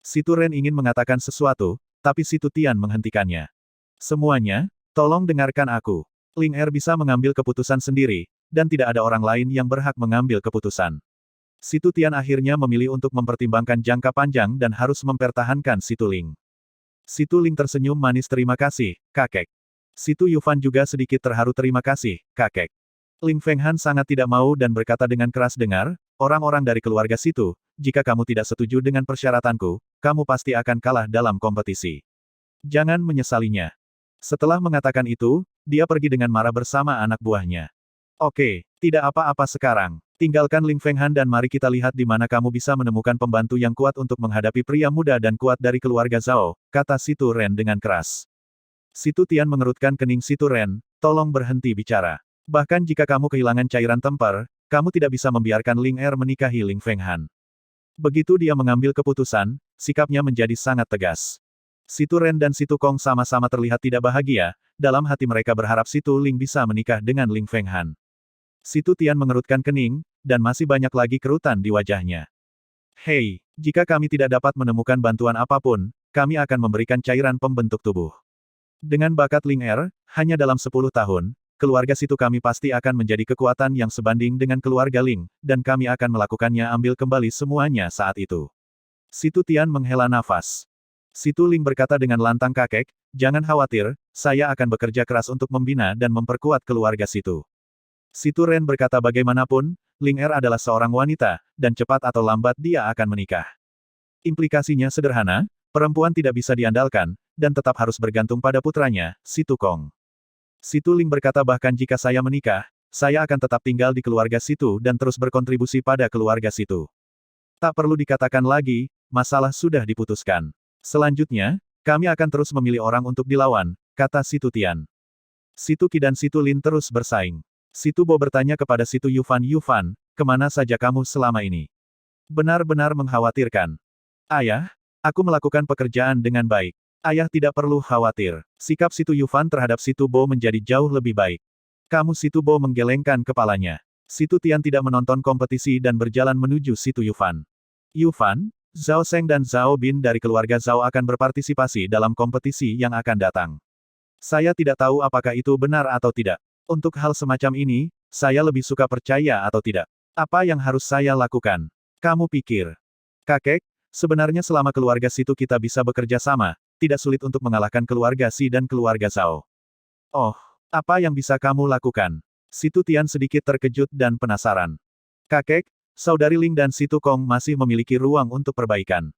Situ Ren ingin mengatakan sesuatu, tapi Situ Tian menghentikannya. Semuanya, tolong dengarkan aku. Ling Er bisa mengambil keputusan sendiri, dan tidak ada orang lain yang berhak mengambil keputusan. Situ Tian akhirnya memilih untuk mempertimbangkan jangka panjang dan harus mempertahankan Situ Ling. Situ Ling tersenyum manis, terima kasih, kakek. Situ Yufan juga sedikit terharu, terima kasih, kakek. Ling Fenghan sangat tidak mau dan berkata dengan keras, dengar, orang-orang dari keluarga Situ, jika kamu tidak setuju dengan persyaratanku, kamu pasti akan kalah dalam kompetisi. Jangan menyesalinya. Setelah mengatakan itu, dia pergi dengan marah bersama anak buahnya. Oke, tidak apa-apa sekarang. Tinggalkan Ling Fenghan dan mari kita lihat di mana kamu bisa menemukan pembantu yang kuat untuk menghadapi pria muda dan kuat dari keluarga Zhao, kata Situ Ren dengan keras. Situ Tian mengerutkan kening. Situ Ren, tolong berhenti bicara. Bahkan jika kamu kehilangan cairan temper, kamu tidak bisa membiarkan Ling Er menikahi Ling Fenghan. Begitu dia mengambil keputusan, sikapnya menjadi sangat tegas. Situ Ren dan Situ Kong sama-sama terlihat tidak bahagia, dalam hati mereka berharap Situ Ling bisa menikah dengan Ling Fenghan. Situ Tian mengerutkan kening, dan masih banyak lagi kerutan di wajahnya. Hei, jika kami tidak dapat menemukan bantuan apapun, kami akan memberikan cairan pembentuk tubuh. Dengan bakat Ling Er, hanya dalam 10 tahun, keluarga Situ kami pasti akan menjadi kekuatan yang sebanding dengan keluarga Ling, dan kami akan melakukannya, ambil kembali semuanya saat itu. Situ Tian menghela nafas. Situ Ling berkata dengan lantang, kakek, jangan khawatir, saya akan bekerja keras untuk membina dan memperkuat keluarga Situ. Situ Ren berkata, bagaimanapun, Ling Er adalah seorang wanita, dan cepat atau lambat dia akan menikah. Implikasinya sederhana, perempuan tidak bisa diandalkan, dan tetap harus bergantung pada putranya, Si Tu-kong. Si Tu-ling berkata bahkan jika saya menikah, saya akan tetap tinggal di keluarga Si Tu dan terus berkontribusi pada keluarga Si Tu. Tak perlu dikatakan lagi, masalah sudah diputuskan. Selanjutnya, kami akan terus memilih orang untuk dilawan, kata Si Tu Tian. Si Tu Qi dan Si Tu Lin terus bersaing. Si Tu Bo bertanya kepada Si Tu Yufan, Yufan, kemana saja kamu selama ini? Benar-benar mengkhawatirkan. Ayah, aku melakukan pekerjaan dengan baik. Ayah tidak perlu khawatir. Sikap Si Tu Yufan terhadap Si Tu Bo menjadi jauh lebih baik. Kamu Si Tu Bo menggelengkan kepalanya. Si Tu Tian tidak menonton kompetisi dan berjalan menuju Si Tu Yufan. Yufan, Zhao Seng dan Zhao Bin dari keluarga Zhao akan berpartisipasi dalam kompetisi yang akan datang. Saya tidak tahu apakah itu benar atau tidak. Untuk hal semacam ini, saya lebih suka percaya atau tidak. Apa yang harus saya lakukan? Kamu pikir? Kakek, sebenarnya selama keluarga Si Tu kita bisa bekerja sama, tidak sulit untuk mengalahkan keluarga Si dan keluarga Zhao. Oh, apa yang bisa kamu lakukan? Si Tu Tian sedikit terkejut dan penasaran. Kakek, saudari Ling dan Si Tu Kong masih memiliki ruang untuk perbaikan.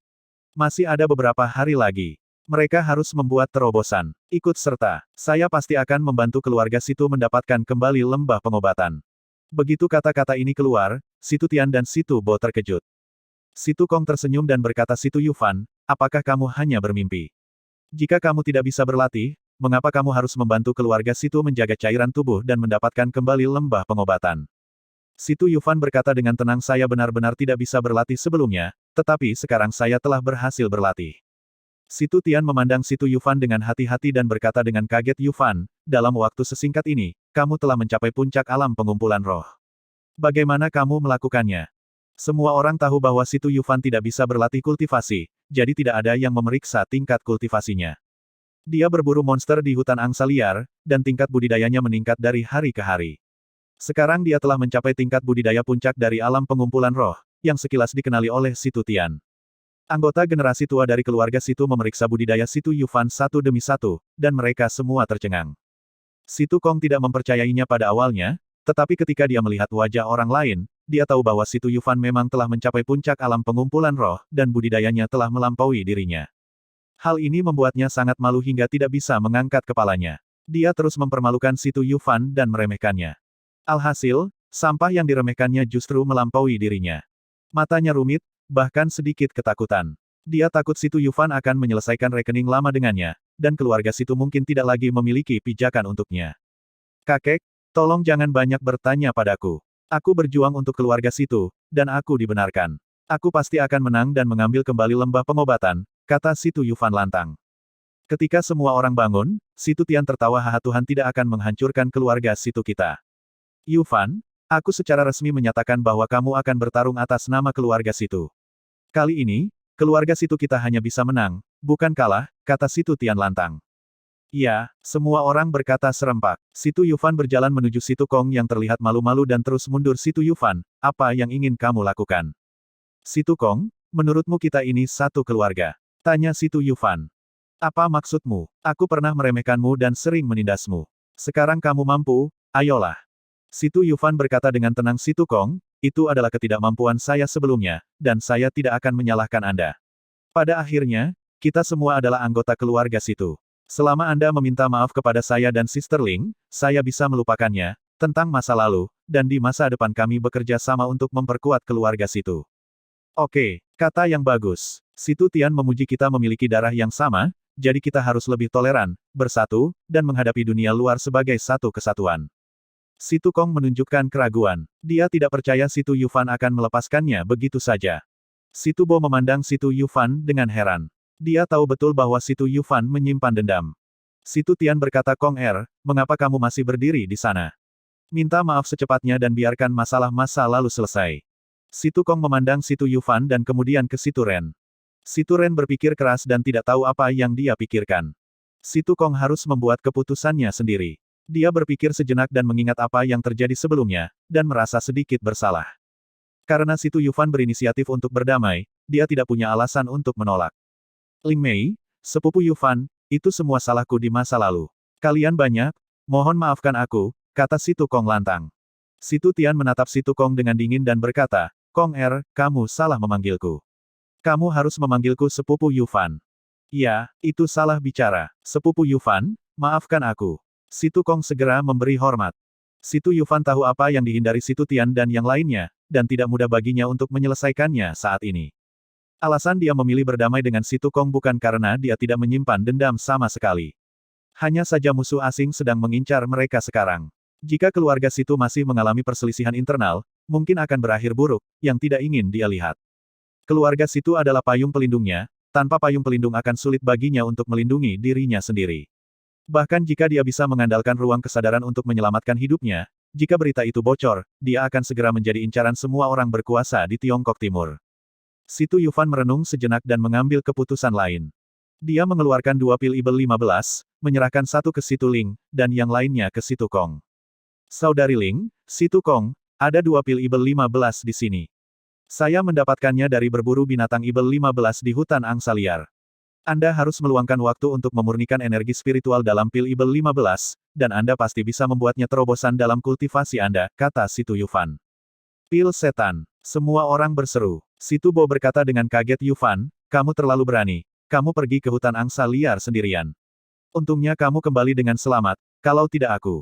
Masih ada beberapa hari lagi. Mereka harus membuat terobosan. Ikut serta. Saya pasti akan membantu keluarga Si Tu mendapatkan kembali lembah pengobatan. Begitu kata-kata ini keluar, Si Tu Tian dan Si Tu Bo terkejut. Si Tu Kong tersenyum dan berkata, Si Tu Yufan, apakah kamu hanya bermimpi? Jika kamu tidak bisa berlatih, mengapa kamu harus membantu keluarga Si Tu menjaga cairan tubuh dan mendapatkan kembali lembah pengobatan? Si Tu Yufan berkata dengan tenang, saya benar-benar tidak bisa berlatih sebelumnya, tetapi sekarang saya telah berhasil berlatih. Si Tu Tian memandang Si Tu Yufan dengan hati-hati dan berkata dengan kaget, Yufan, dalam waktu sesingkat ini, kamu telah mencapai puncak alam pengumpulan roh. Bagaimana kamu melakukannya? Semua orang tahu bahwa Si Tu Yufan tidak bisa berlatih kultivasi, jadi tidak ada yang memeriksa tingkat kultivasinya. Dia berburu monster di hutan angsa liar, dan tingkat budidayanya meningkat dari hari ke hari. Sekarang dia telah mencapai tingkat budidaya puncak dari alam pengumpulan roh, yang sekilas dikenali oleh Si Tu Tian. Anggota generasi tua dari keluarga Si Tu memeriksa budidaya Si Tu Yufan satu demi satu, dan mereka semua tercengang. Si Tu Kong tidak mempercayainya pada awalnya, tetapi ketika dia melihat wajah orang lain, dia tahu bahwa Si Tu Yufan memang telah mencapai puncak alam pengumpulan roh, dan budidayanya telah melampaui dirinya. Hal ini membuatnya sangat malu hingga tidak bisa mengangkat kepalanya. Dia terus mempermalukan Si Tu Yufan dan meremehkannya. Alhasil, sampah yang diremehkannya justru melampaui dirinya. Matanya rumit, bahkan sedikit ketakutan. Dia takut Si Tu Yufan akan menyelesaikan rekening lama dengannya, dan keluarga Si Tu mungkin tidak lagi memiliki pijakan untuknya. Kakek, tolong jangan banyak bertanya padaku. Aku berjuang untuk keluarga Si Tu, dan aku dibenarkan. Aku pasti akan menang dan mengambil kembali lembah pengobatan, kata Si Tu Yufan lantang. Ketika semua orang bangun, Si Tu Tian tertawa, haha, Tuhan tidak akan menghancurkan keluarga Si Tu kita. Yufan, aku secara resmi menyatakan bahwa kamu akan bertarung atas nama keluarga Si Tu. Kali ini, keluarga Si Tu kita hanya bisa menang, bukan kalah, kata Si Tu Tian lantang. Ya, semua orang berkata serempak. Si Tu Yufan berjalan menuju Si Tu Kong yang terlihat malu-malu dan terus mundur. Si Tu Yufan, apa yang ingin kamu lakukan? Si Tu Kong, menurutmu kita ini satu keluarga? Tanya Si Tu Yufan. Apa maksudmu? Aku pernah meremehkanmu dan sering menindasmu. Sekarang kamu mampu, ayolah. Si Tu Yufan berkata dengan tenang, Si Tu Kong, itu adalah ketidakmampuan saya sebelumnya, dan saya tidak akan menyalahkan Anda. Pada akhirnya, kita semua adalah anggota keluarga Si Tu. Selama Anda meminta maaf kepada saya dan Sister Ling, saya bisa melupakannya, tentang masa lalu, dan di masa depan kami bekerja sama untuk memperkuat keluarga Si Tu. Oke, kata yang bagus. Si Tu Tian memuji, kita memiliki darah yang sama, jadi kita harus lebih toleran, bersatu, dan menghadapi dunia luar sebagai satu kesatuan. Si Tu Kong menunjukkan keraguan. Dia tidak percaya Si Tu Yufan akan melepaskannya begitu saja. Si Tu Bo memandang Si Tu Yufan dengan heran. Dia tahu betul bahwa Si Tu Yufan menyimpan dendam. Si Tu Tian berkata, Kong Er, mengapa kamu masih berdiri di sana? Minta maaf secepatnya dan biarkan masalah masa lalu selesai. Si Tu Kong memandang Si Tu Yufan dan kemudian ke Si Tu Ren. Si Tu Ren berpikir keras dan tidak tahu apa yang dia pikirkan. Si Tu Kong harus membuat keputusannya sendiri. Dia berpikir sejenak dan mengingat apa yang terjadi sebelumnya, dan merasa sedikit bersalah. Karena Si Tu Yufan berinisiatif untuk berdamai, dia tidak punya alasan untuk menolak. Ling Mei, sepupu Yufan, itu semua salahku di masa lalu. Kalian banyak, mohon maafkan aku, kata Si Tu Kong lantang. Situ Tian menatap Situ Kong dengan dingin dan berkata, Kong kamu salah memanggilku. Kamu harus memanggilku Sepupu Yufan. Ya, itu salah bicara. Sepupu Yufan, maafkan aku. Situ Kong segera memberi hormat. Situ Yufan tahu apa yang dihindari Situ Tian dan yang lainnya, dan tidak mudah baginya untuk menyelesaikannya saat ini. Alasan dia memilih berdamai dengan Situ Kong bukan karena dia tidak menyimpan dendam sama sekali. Hanya saja musuh asing sedang mengincar mereka sekarang. Jika keluarga Situ masih mengalami perselisihan internal, mungkin akan berakhir buruk, yang tidak ingin dia lihat. Keluarga Situ adalah payung pelindungnya, tanpa payung pelindung akan sulit baginya untuk melindungi dirinya sendiri. Bahkan jika dia bisa mengandalkan ruang kesadaran untuk menyelamatkan hidupnya, jika berita itu bocor, dia akan segera menjadi incaran semua orang berkuasa di Tiongkok Timur. Situ Yufan merenung sejenak dan mengambil keputusan lain. Dia mengeluarkan 2 pil Ibel 15, menyerahkan satu ke Situ Ling, dan yang lainnya ke Situ Kong. Saudari Ling, Situ Kong, ada 2 pil Ibel 15 di sini. Saya mendapatkannya dari berburu binatang Ibel 15 di hutan angsa liar. Anda harus meluangkan waktu untuk memurnikan energi spiritual dalam pil Ibel 15, dan Anda pasti bisa membuatnya terobosan dalam kultivasi Anda, kata Situ Yufan. Pil setan. Semua orang berseru. Situ Bo berkata dengan kaget, Yufan, kamu terlalu berani. Kamu pergi ke hutan angsa liar sendirian. Untungnya kamu kembali dengan selamat, kalau tidak aku.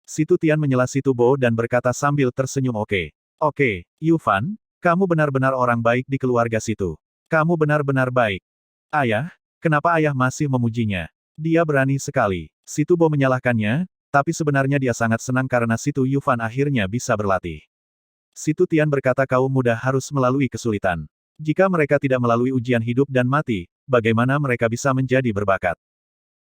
Situ Tian menyela Situ Bo dan berkata sambil tersenyum, Oke, Yufan, kamu benar-benar orang baik di keluarga Situ. Kamu benar-benar baik. Ayah, kenapa ayah masih memujinya? Dia berani sekali. Situ Bo menyalahkannya, tapi sebenarnya dia sangat senang karena Situ Yufan akhirnya bisa berlatih. Situ Tian berkata kaum muda harus melalui kesulitan. Jika mereka tidak melalui ujian hidup dan mati, bagaimana mereka bisa menjadi berbakat?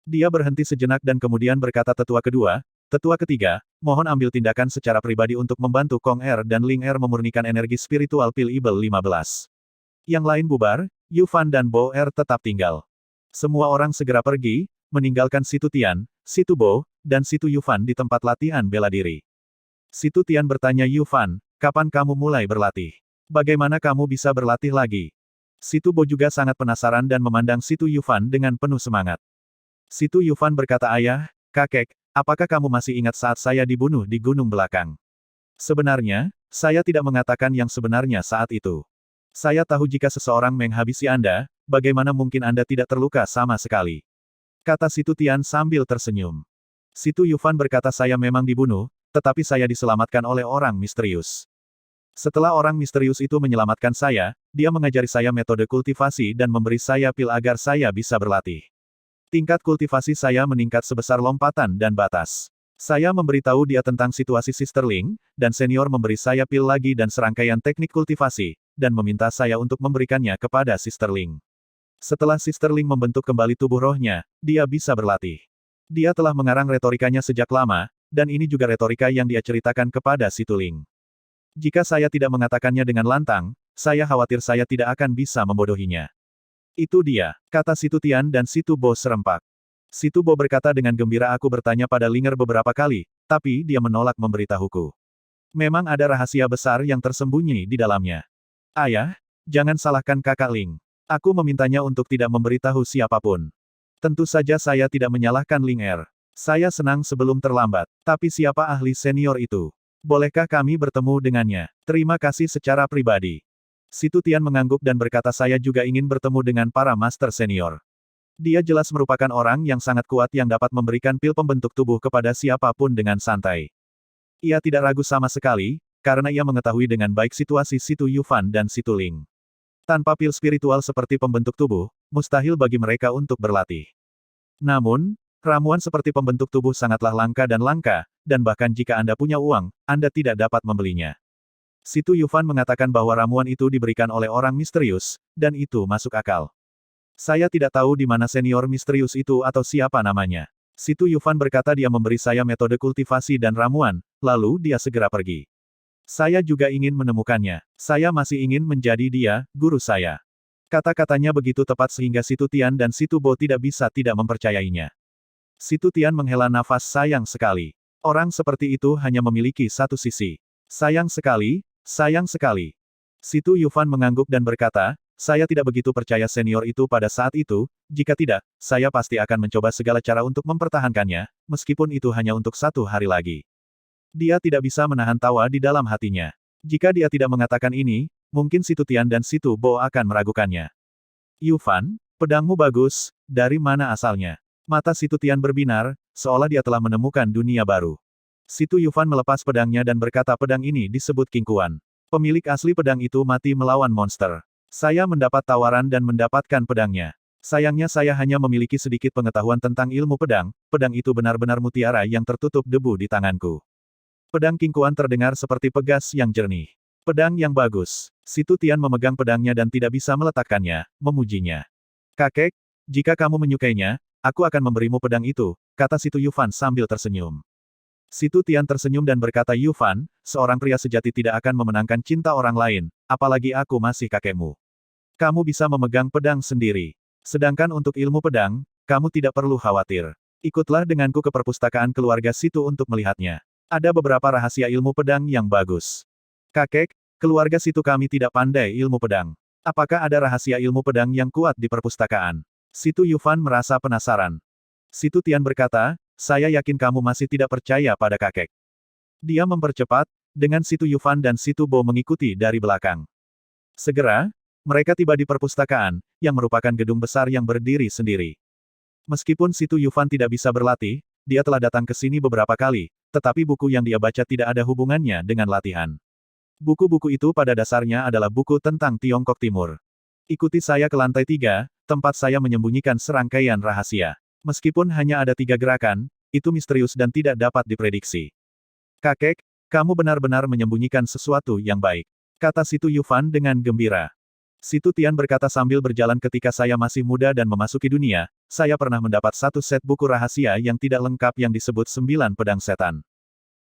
Dia berhenti sejenak dan kemudian berkata tetua kedua, tetua ketiga, mohon ambil tindakan secara pribadi untuk membantu Kong dan Ling memurnikan energi spiritual pil Ibel 15. Yang lain bubar, Yufan dan Bo tetap tinggal. Semua orang segera pergi, meninggalkan Situ Tian, Situ Bo, dan Situ Yufan di tempat latihan bela diri. Situ Tian bertanya Yufan, kapan kamu mulai berlatih? Bagaimana kamu bisa berlatih lagi? Situ Bo juga sangat penasaran dan memandang Situ Yufan dengan penuh semangat. Situ Yufan berkata, ayah, kakek, apakah kamu masih ingat saat saya dibunuh di gunung belakang? Sebenarnya, saya tidak mengatakan yang sebenarnya saat itu. Saya tahu jika seseorang menghabisi Anda, bagaimana mungkin Anda tidak terluka sama sekali? Kata Situ Tian sambil tersenyum. Situ Yufan berkata saya memang dibunuh, tetapi saya diselamatkan oleh orang misterius. Setelah orang misterius itu menyelamatkan saya, dia mengajari saya metode kultivasi dan memberi saya pil agar saya bisa berlatih. Tingkat kultivasi saya meningkat sebesar lompatan dan batas. Saya memberitahu dia tentang situasi Sister Ling, dan senior memberi saya pil lagi dan serangkaian teknik kultivasi, dan meminta saya untuk memberikannya kepada Sister Ling. Setelah Sister Ling membentuk kembali tubuh rohnya, dia bisa berlatih. Dia telah mengarang retorikanya sejak lama, dan ini juga retorika yang dia ceritakan kepada Situ Ling. Jika saya tidak mengatakannya dengan lantang, saya khawatir saya tidak akan bisa membodohinya. Itu dia, kata Situ Tian dan Situ Bo serempak. Situ Bo berkata dengan gembira aku bertanya pada Linger beberapa kali, tapi dia menolak memberitahuku. Memang ada rahasia besar yang tersembunyi di dalamnya. Ayah, jangan salahkan kakak Ling. Aku memintanya untuk tidak memberitahu siapapun. Tentu saja saya tidak menyalahkan Ling Saya senang sebelum terlambat. Tapi siapa ahli senior itu? Bolehkah kami bertemu dengannya? Terima kasih secara pribadi. Situ Tian mengangguk dan berkata saya juga ingin bertemu dengan para master senior. Dia jelas merupakan orang yang sangat kuat yang dapat memberikan pil pembentuk tubuh kepada siapapun dengan santai. Ia tidak ragu sama sekali, karena ia mengetahui dengan baik situasi Situ Yufan dan Situ Ling. Tanpa pil spiritual seperti pembentuk tubuh, mustahil bagi mereka untuk berlatih. Namun, ramuan seperti pembentuk tubuh sangatlah langka, dan bahkan jika Anda punya uang, Anda tidak dapat membelinya. Situ Yufan mengatakan bahwa ramuan itu diberikan oleh orang misterius, dan itu masuk akal. Saya tidak tahu di mana senior misterius itu atau siapa namanya. Situ Yufan berkata dia memberi saya metode kultivasi dan ramuan, lalu dia segera pergi. Saya juga ingin menemukannya. Saya masih ingin menjadi dia, guru saya. Kata-katanya begitu tepat sehingga Situ Tian dan Situ Bo tidak bisa tidak mempercayainya. Situ Tian menghela nafas sayang sekali. Orang seperti itu hanya memiliki satu sisi. Sayang sekali, sayang sekali. Situ Yufan mengangguk dan berkata, saya tidak begitu percaya senior itu pada saat itu, jika tidak, saya pasti akan mencoba segala cara untuk mempertahankannya, meskipun itu hanya untuk 1 hari lagi. Dia tidak bisa menahan tawa di dalam hatinya. Jika dia tidak mengatakan ini, mungkin Situ Tian dan Situ Bo akan meragukannya. Yufan, pedangmu bagus, dari mana asalnya? Mata Situ Tian berbinar, seolah dia telah menemukan dunia baru. Situ Yufan melepas pedangnya dan berkata pedang ini disebut King Kuan. Pemilik asli pedang itu mati melawan monster. Saya mendapat tawaran dan mendapatkan pedangnya. Sayangnya saya hanya memiliki sedikit pengetahuan tentang ilmu pedang, pedang itu benar-benar mutiara yang tertutup debu di tanganku. Pedang King Kuan terdengar seperti pegas yang jernih. Pedang yang bagus. Situ Tian memegang pedangnya dan tidak bisa meletakkannya, memujinya. Kakek, jika kamu menyukainya, aku akan memberimu pedang itu, kata Situ Yufan sambil tersenyum. Situ Tian tersenyum dan berkata Yufan, seorang pria sejati tidak akan memenangkan cinta orang lain, apalagi aku masih kakekmu. Kamu bisa memegang pedang sendiri. Sedangkan untuk ilmu pedang, kamu tidak perlu khawatir. Ikutlah denganku ke perpustakaan keluarga Situ untuk melihatnya. Ada beberapa rahasia ilmu pedang yang bagus. Kakek, keluarga Situ kami tidak pandai ilmu pedang. Apakah ada rahasia ilmu pedang yang kuat di perpustakaan? Situ Yufan merasa penasaran. Situ Tian berkata, saya yakin kamu masih tidak percaya pada kakek. Dia mempercepat, dengan Situ Yufan dan Situ Bo mengikuti dari belakang. Segera, mereka tiba di perpustakaan, yang merupakan gedung besar yang berdiri sendiri. Meskipun Situ Yufan tidak bisa berlatih, dia telah datang ke sini beberapa kali, tetapi buku yang dia baca tidak ada hubungannya dengan latihan. Buku-buku itu pada dasarnya adalah buku tentang Tiongkok Timur. Ikuti saya ke lantai 3, tempat saya menyembunyikan serangkaian rahasia. Meskipun hanya ada 3 gerakan, itu misterius dan tidak dapat diprediksi. Kakek, kamu benar-benar menyembunyikan sesuatu yang baik, kata Situ Yufan dengan gembira. Situ Tian berkata sambil berjalan ketika saya masih muda dan memasuki dunia, saya pernah mendapat satu set buku rahasia yang tidak lengkap yang disebut 9 pedang setan.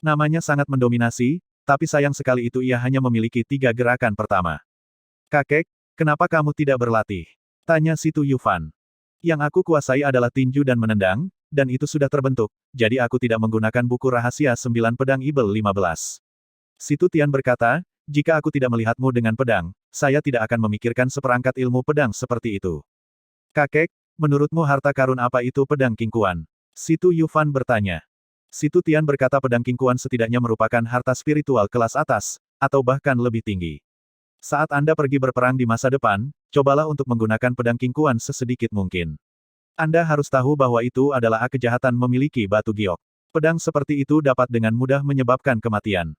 Namanya sangat mendominasi, tapi sayang sekali itu ia hanya memiliki 3 gerakan pertama. Kakek, kenapa kamu tidak berlatih? Tanya Situ Yufan. Yang aku kuasai adalah tinju dan menendang, dan itu sudah terbentuk, jadi aku tidak menggunakan buku rahasia 9 pedang Ibel 15. Situ Tian berkata, jika aku tidak melihatmu dengan pedang, saya tidak akan memikirkan seperangkat ilmu pedang seperti itu. Kakek, menurutmu harta karun apa itu pedang King Kuan? Situ Yufan bertanya. Situ Tian berkata pedang King Kuan setidaknya merupakan harta spiritual kelas atas, atau bahkan lebih tinggi. Saat Anda pergi berperang di masa depan, cobalah untuk menggunakan pedang King Kuan sesedikit mungkin. Anda harus tahu bahwa itu adalah kejahatan memiliki batu giok. Pedang seperti itu dapat dengan mudah menyebabkan kematian.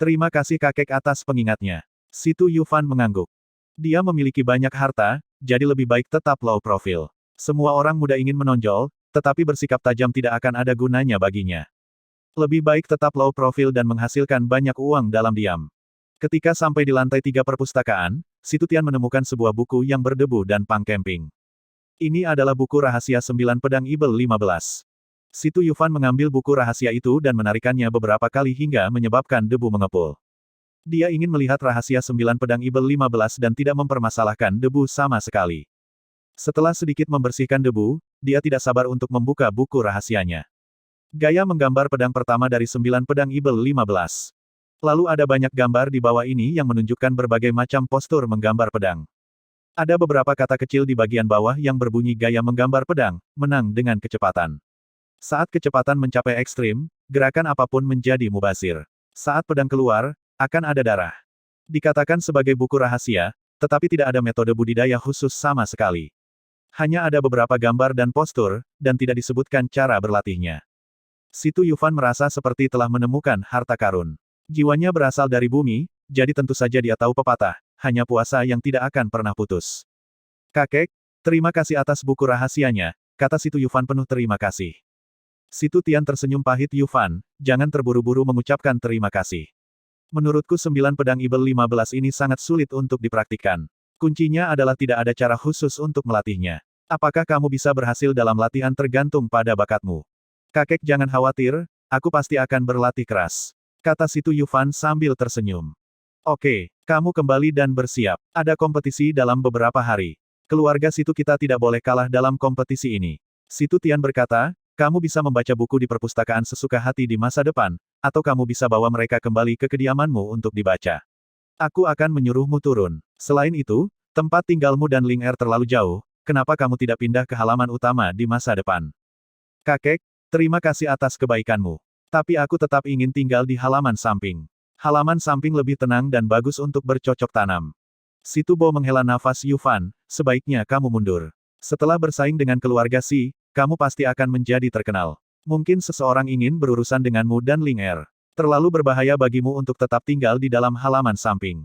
Terima kasih kakek atas pengingatnya. Situ Yufan mengangguk. Dia memiliki banyak harta, jadi lebih baik tetap low profile. Semua orang muda ingin menonjol, tetapi bersikap tajam tidak akan ada gunanya baginya. Lebih baik tetap low profile dan menghasilkan banyak uang dalam diam. Ketika sampai di lantai 3 perpustakaan, Situ Tian menemukan sebuah buku yang berdebu dan pangkemping. Ini adalah buku rahasia 9 pedang Ibel 15. Situ Yufan mengambil buku rahasia itu dan menarikannya beberapa kali hingga menyebabkan debu mengepul. Dia ingin melihat rahasia 9 pedang Ibel 15 dan tidak mempermasalahkan debu sama sekali. Setelah sedikit membersihkan debu, dia tidak sabar untuk membuka buku rahasianya. Gaya menggambar pedang pertama dari 9 pedang Ibel 15. Lalu ada banyak gambar di bawah ini yang menunjukkan berbagai macam postur menggambar pedang. Ada beberapa kata kecil di bagian bawah yang berbunyi gaya menggambar pedang, menang dengan kecepatan. Saat kecepatan mencapai ekstrim, gerakan apapun menjadi mubazir. Saat pedang keluar, akan ada darah. Dikatakan sebagai buku rahasia, tetapi tidak ada metode budidaya khusus sama sekali. Hanya ada beberapa gambar dan postur, dan tidak disebutkan cara berlatihnya. Situ Yufan merasa seperti telah menemukan harta karun. Jiwanya berasal dari bumi, jadi tentu saja dia tahu pepatah, hanya puasa yang tidak akan pernah putus. Kakek, terima kasih atas buku rahasianya, kata Situ Yufan penuh terima kasih. Situ Tian tersenyum pahit Yufan, jangan terburu-buru mengucapkan terima kasih. Menurutku 9 pedang Ibel 15 ini sangat sulit untuk dipraktikkan. Kuncinya adalah tidak ada cara khusus untuk melatihnya. Apakah kamu bisa berhasil dalam latihan tergantung pada bakatmu. Kakek jangan khawatir, aku pasti akan berlatih keras. Kata Situ Yufan sambil tersenyum. Oke, kamu kembali dan bersiap. Ada kompetisi dalam beberapa hari. Keluarga Situ kita tidak boleh kalah dalam kompetisi ini. Situ Tian berkata, kamu bisa membaca buku di perpustakaan sesuka hati di masa depan, atau kamu bisa bawa mereka kembali ke kediamanmu untuk dibaca. Aku akan menyuruhmu turun. Selain itu, tempat tinggalmu dan Ling Er terlalu jauh, kenapa kamu tidak pindah ke halaman utama di masa depan? Kakek, terima kasih atas kebaikanmu. Tapi aku tetap ingin tinggal di halaman samping. Halaman samping lebih tenang dan bagus untuk bercocok tanam. Si Tubo menghela nafas Yufan, sebaiknya kamu mundur. Setelah bersaing dengan keluarga Si, kamu pasti akan menjadi terkenal. Mungkin seseorang ingin berurusan denganmu dan Ling Er. Terlalu berbahaya bagimu untuk tetap tinggal di dalam halaman samping.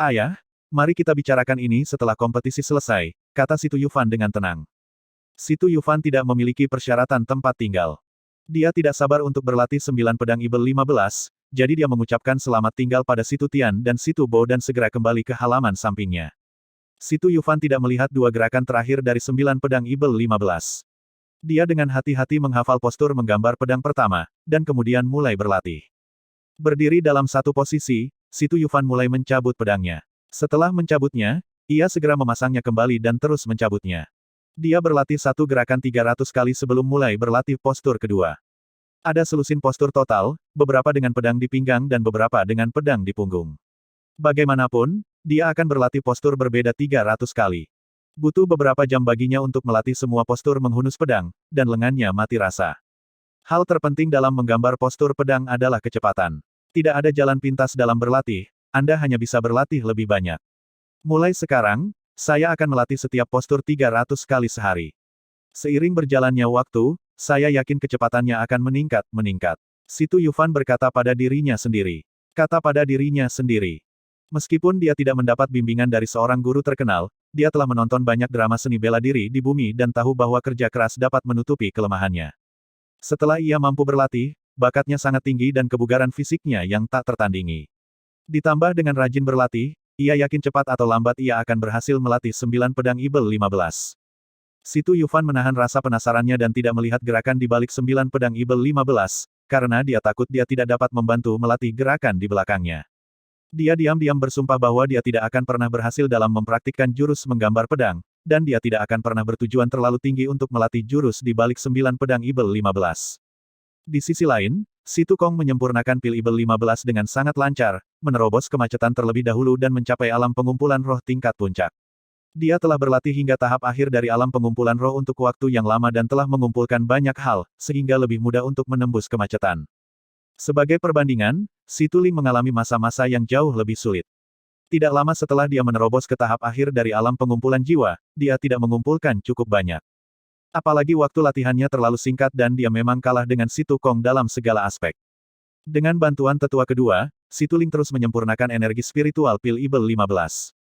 Ayah, mari kita bicarakan ini setelah kompetisi selesai, kata Si Tu Yufan dengan tenang. Si Tu Yufan tidak memiliki persyaratan tempat tinggal. Dia tidak sabar untuk berlatih 9 pedang Ibel 15, jadi dia mengucapkan selamat tinggal pada Si Tu Tian dan Si Tu Bo dan segera kembali ke halaman sampingnya. Si Tu Yufan tidak melihat dua gerakan terakhir dari 9 pedang Ibel 15. Dia dengan hati-hati menghafal postur menggambar pedang pertama, dan kemudian mulai berlatih. Berdiri dalam satu posisi, Si Tu Yufan mulai mencabut pedangnya. Setelah mencabutnya, ia segera memasangnya kembali dan terus mencabutnya. Dia berlatih satu gerakan 300 kali sebelum mulai berlatih postur kedua. Ada selusin postur total, beberapa dengan pedang di pinggang dan beberapa dengan pedang di punggung. Bagaimanapun, dia akan berlatih postur berbeda 300 kali. Butuh beberapa jam baginya untuk melatih semua postur menghunus pedang, dan lengannya mati rasa. Hal terpenting dalam menggambar postur pedang adalah kecepatan. Tidak ada jalan pintas dalam berlatih, Anda hanya bisa berlatih lebih banyak. Mulai sekarang, saya akan melatih setiap postur 300 kali sehari. Seiring berjalannya waktu, saya yakin kecepatannya akan meningkat. Si Tu Yufan berkata pada dirinya sendiri. Kata pada dirinya sendiri. Meskipun dia tidak mendapat bimbingan dari seorang guru terkenal, dia telah menonton banyak drama seni bela diri di bumi dan tahu bahwa kerja keras dapat menutupi kelemahannya. Setelah ia mampu berlatih, bakatnya sangat tinggi dan kebugaran fisiknya yang tak tertandingi. Ditambah dengan rajin berlatih, ia yakin cepat atau lambat ia akan berhasil melatih 9 pedang Ibel 15. Si Tu Yufan menahan rasa penasarannya dan tidak melihat gerakan di balik 9 pedang Ibel 15, karena dia takut dia tidak dapat membantu melatih gerakan di belakangnya. Dia diam-diam bersumpah bahwa dia tidak akan pernah berhasil dalam mempraktikkan jurus menggambar pedang, dan dia tidak akan pernah bertujuan terlalu tinggi untuk melatih jurus di balik 9 pedang Ibel 15. Di sisi lain, Si Tu Kong menyempurnakan pil Ibel 15 dengan sangat lancar, menerobos kemacetan terlebih dahulu dan mencapai alam pengumpulan roh tingkat puncak. Dia telah berlatih hingga tahap akhir dari alam pengumpulan roh untuk waktu yang lama dan telah mengumpulkan banyak hal, sehingga lebih mudah untuk menembus kemacetan. Sebagai perbandingan, Si Tu Ling mengalami masa-masa yang jauh lebih sulit. Tidak lama setelah dia menerobos ke tahap akhir dari alam pengumpulan jiwa, dia tidak mengumpulkan cukup banyak. Apalagi waktu latihannya terlalu singkat dan dia memang kalah dengan Si Tu Kong dalam segala aspek. Dengan bantuan tetua kedua, Si Tu Ling terus menyempurnakan energi spiritual pil Ibel 15.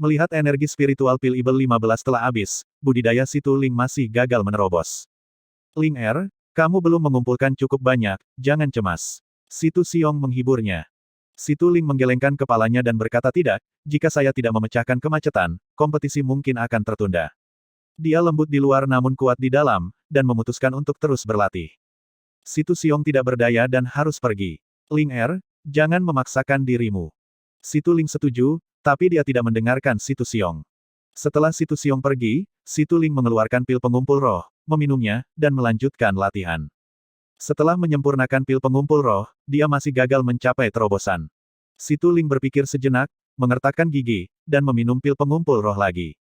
Melihat energi spiritual pil Ibel 15 telah habis, budidaya Si Tu Ling masih gagal menerobos. Ling Er, kamu belum mengumpulkan cukup banyak, jangan cemas. Si Tu Xiong menghiburnya. Si Tu Ling menggelengkan kepalanya dan berkata tidak, jika saya tidak memecahkan kemacetan, kompetisi mungkin akan tertunda. Dia lembut di luar namun kuat di dalam, dan memutuskan untuk terus berlatih. Si Tu Xiong tidak berdaya dan harus pergi. Ling Er, jangan memaksakan dirimu. Si Tu Ling setuju, tapi dia tidak mendengarkan Si Tu Xiong. Setelah Si Tu Xiong pergi, Si Tu Ling mengeluarkan pil pengumpul roh, meminumnya, dan melanjutkan latihan. Setelah menyempurnakan pil pengumpul roh, dia masih gagal mencapai terobosan. Si Tu Ling berpikir sejenak, mengertakkan gigi, dan meminum pil pengumpul roh lagi.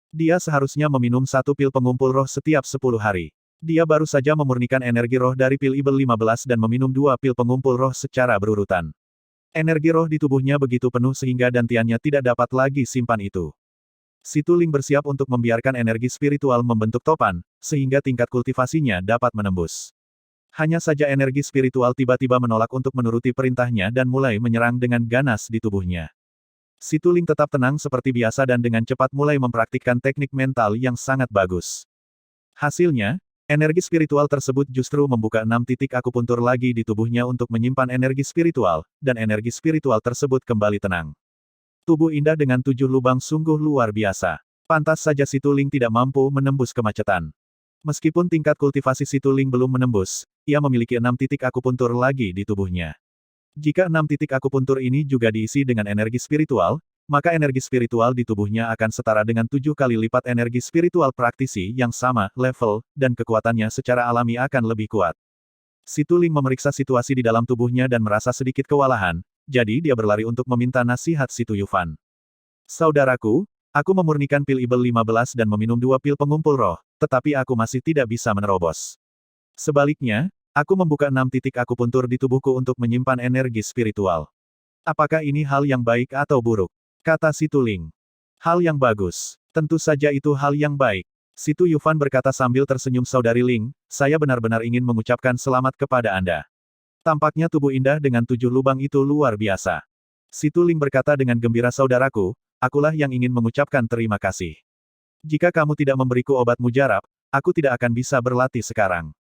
Dia seharusnya meminum satu pil pengumpul roh setiap 10 hari. Dia baru saja memurnikan energi roh dari pil Ibel 15 dan meminum 2 pil pengumpul roh secara berurutan. Energi roh di tubuhnya begitu penuh sehingga dantiannya tidak dapat lagi simpan itu. Si Tu Ling bersiap untuk membiarkan energi spiritual membentuk topan, sehingga tingkat kultivasinya dapat menembus. Hanya saja energi spiritual tiba-tiba menolak untuk menuruti perintahnya dan mulai menyerang dengan ganas di tubuhnya. Si Tu Ling tetap tenang seperti biasa dan dengan cepat mulai mempraktikkan teknik mental yang sangat bagus. Hasilnya, energi spiritual tersebut justru membuka 6 titik akupuntur lagi di tubuhnya untuk menyimpan energi spiritual, dan energi spiritual tersebut kembali tenang. Tubuh indah dengan 7 lubang sungguh luar biasa. Pantas saja Si Tu Ling tidak mampu menembus kemacetan. Meskipun tingkat kultivasi Si Tu Ling belum menembus, ia memiliki 6 titik akupuntur lagi di tubuhnya. Jika 6 titik akupuntur ini juga diisi dengan energi spiritual, maka energi spiritual di tubuhnya akan setara dengan 7 kali lipat energi spiritual praktisi yang sama level, dan kekuatannya secara alami akan lebih kuat. Si Tu Ling memeriksa situasi di dalam tubuhnya dan merasa sedikit kewalahan, jadi dia berlari untuk meminta nasihat Si Tu Yufan. Saudaraku, aku memurnikan pil Ibel 15 dan meminum 2 pil pengumpul roh, tetapi aku masih tidak bisa menerobos. Sebaliknya, Aku membuka 6 titik akupuntur di tubuhku untuk menyimpan energi spiritual. Apakah ini hal yang baik atau buruk? Kata Si Tuling. Hal yang bagus. Tentu saja itu hal yang baik. Si Tu Yufan berkata sambil tersenyum, Saudari Ling, saya benar-benar ingin mengucapkan selamat kepada Anda. Tampaknya tubuh indah dengan 7 lubang itu luar biasa. Si Tu Ling berkata dengan gembira, saudaraku, akulah yang ingin mengucapkan terima kasih. Jika kamu tidak memberiku obat mujarab, aku tidak akan bisa berlatih sekarang.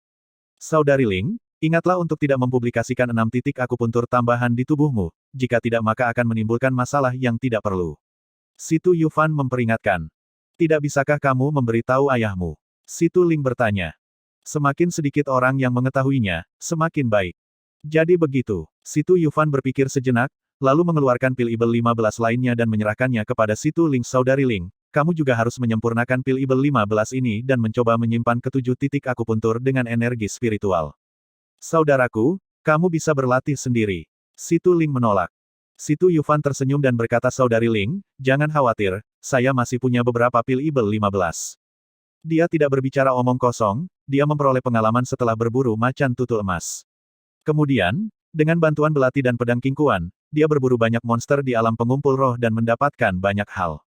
Saudari Ling, ingatlah untuk tidak mempublikasikan 6 titik akupuntur tambahan di tubuhmu, jika tidak maka akan menimbulkan masalah yang tidak perlu. Si Tu Yufan memperingatkan. Tidak bisakah kamu memberitahu ayahmu? Si Tu Ling bertanya. Semakin sedikit orang yang mengetahuinya, semakin baik. Jadi begitu, Si Tu Yufan berpikir sejenak, lalu mengeluarkan pil Ibel 15 lainnya dan menyerahkannya kepada Si Tu Ling. Saudari Ling, kamu juga harus menyempurnakan pil Ibel 15 ini dan mencoba menyimpan ke-7 titik akupuntur dengan energi spiritual. Saudaraku, kamu bisa berlatih sendiri. Si Tu Ling menolak. Si Tu Yufan tersenyum dan berkata, Saudari Ling, jangan khawatir, saya masih punya beberapa pil Ibel 15. Dia tidak berbicara omong kosong, dia memperoleh pengalaman setelah berburu macan tutul emas. Kemudian, dengan bantuan belati dan pedang kingkuan, dia berburu banyak monster di alam pengumpul roh dan mendapatkan banyak hal.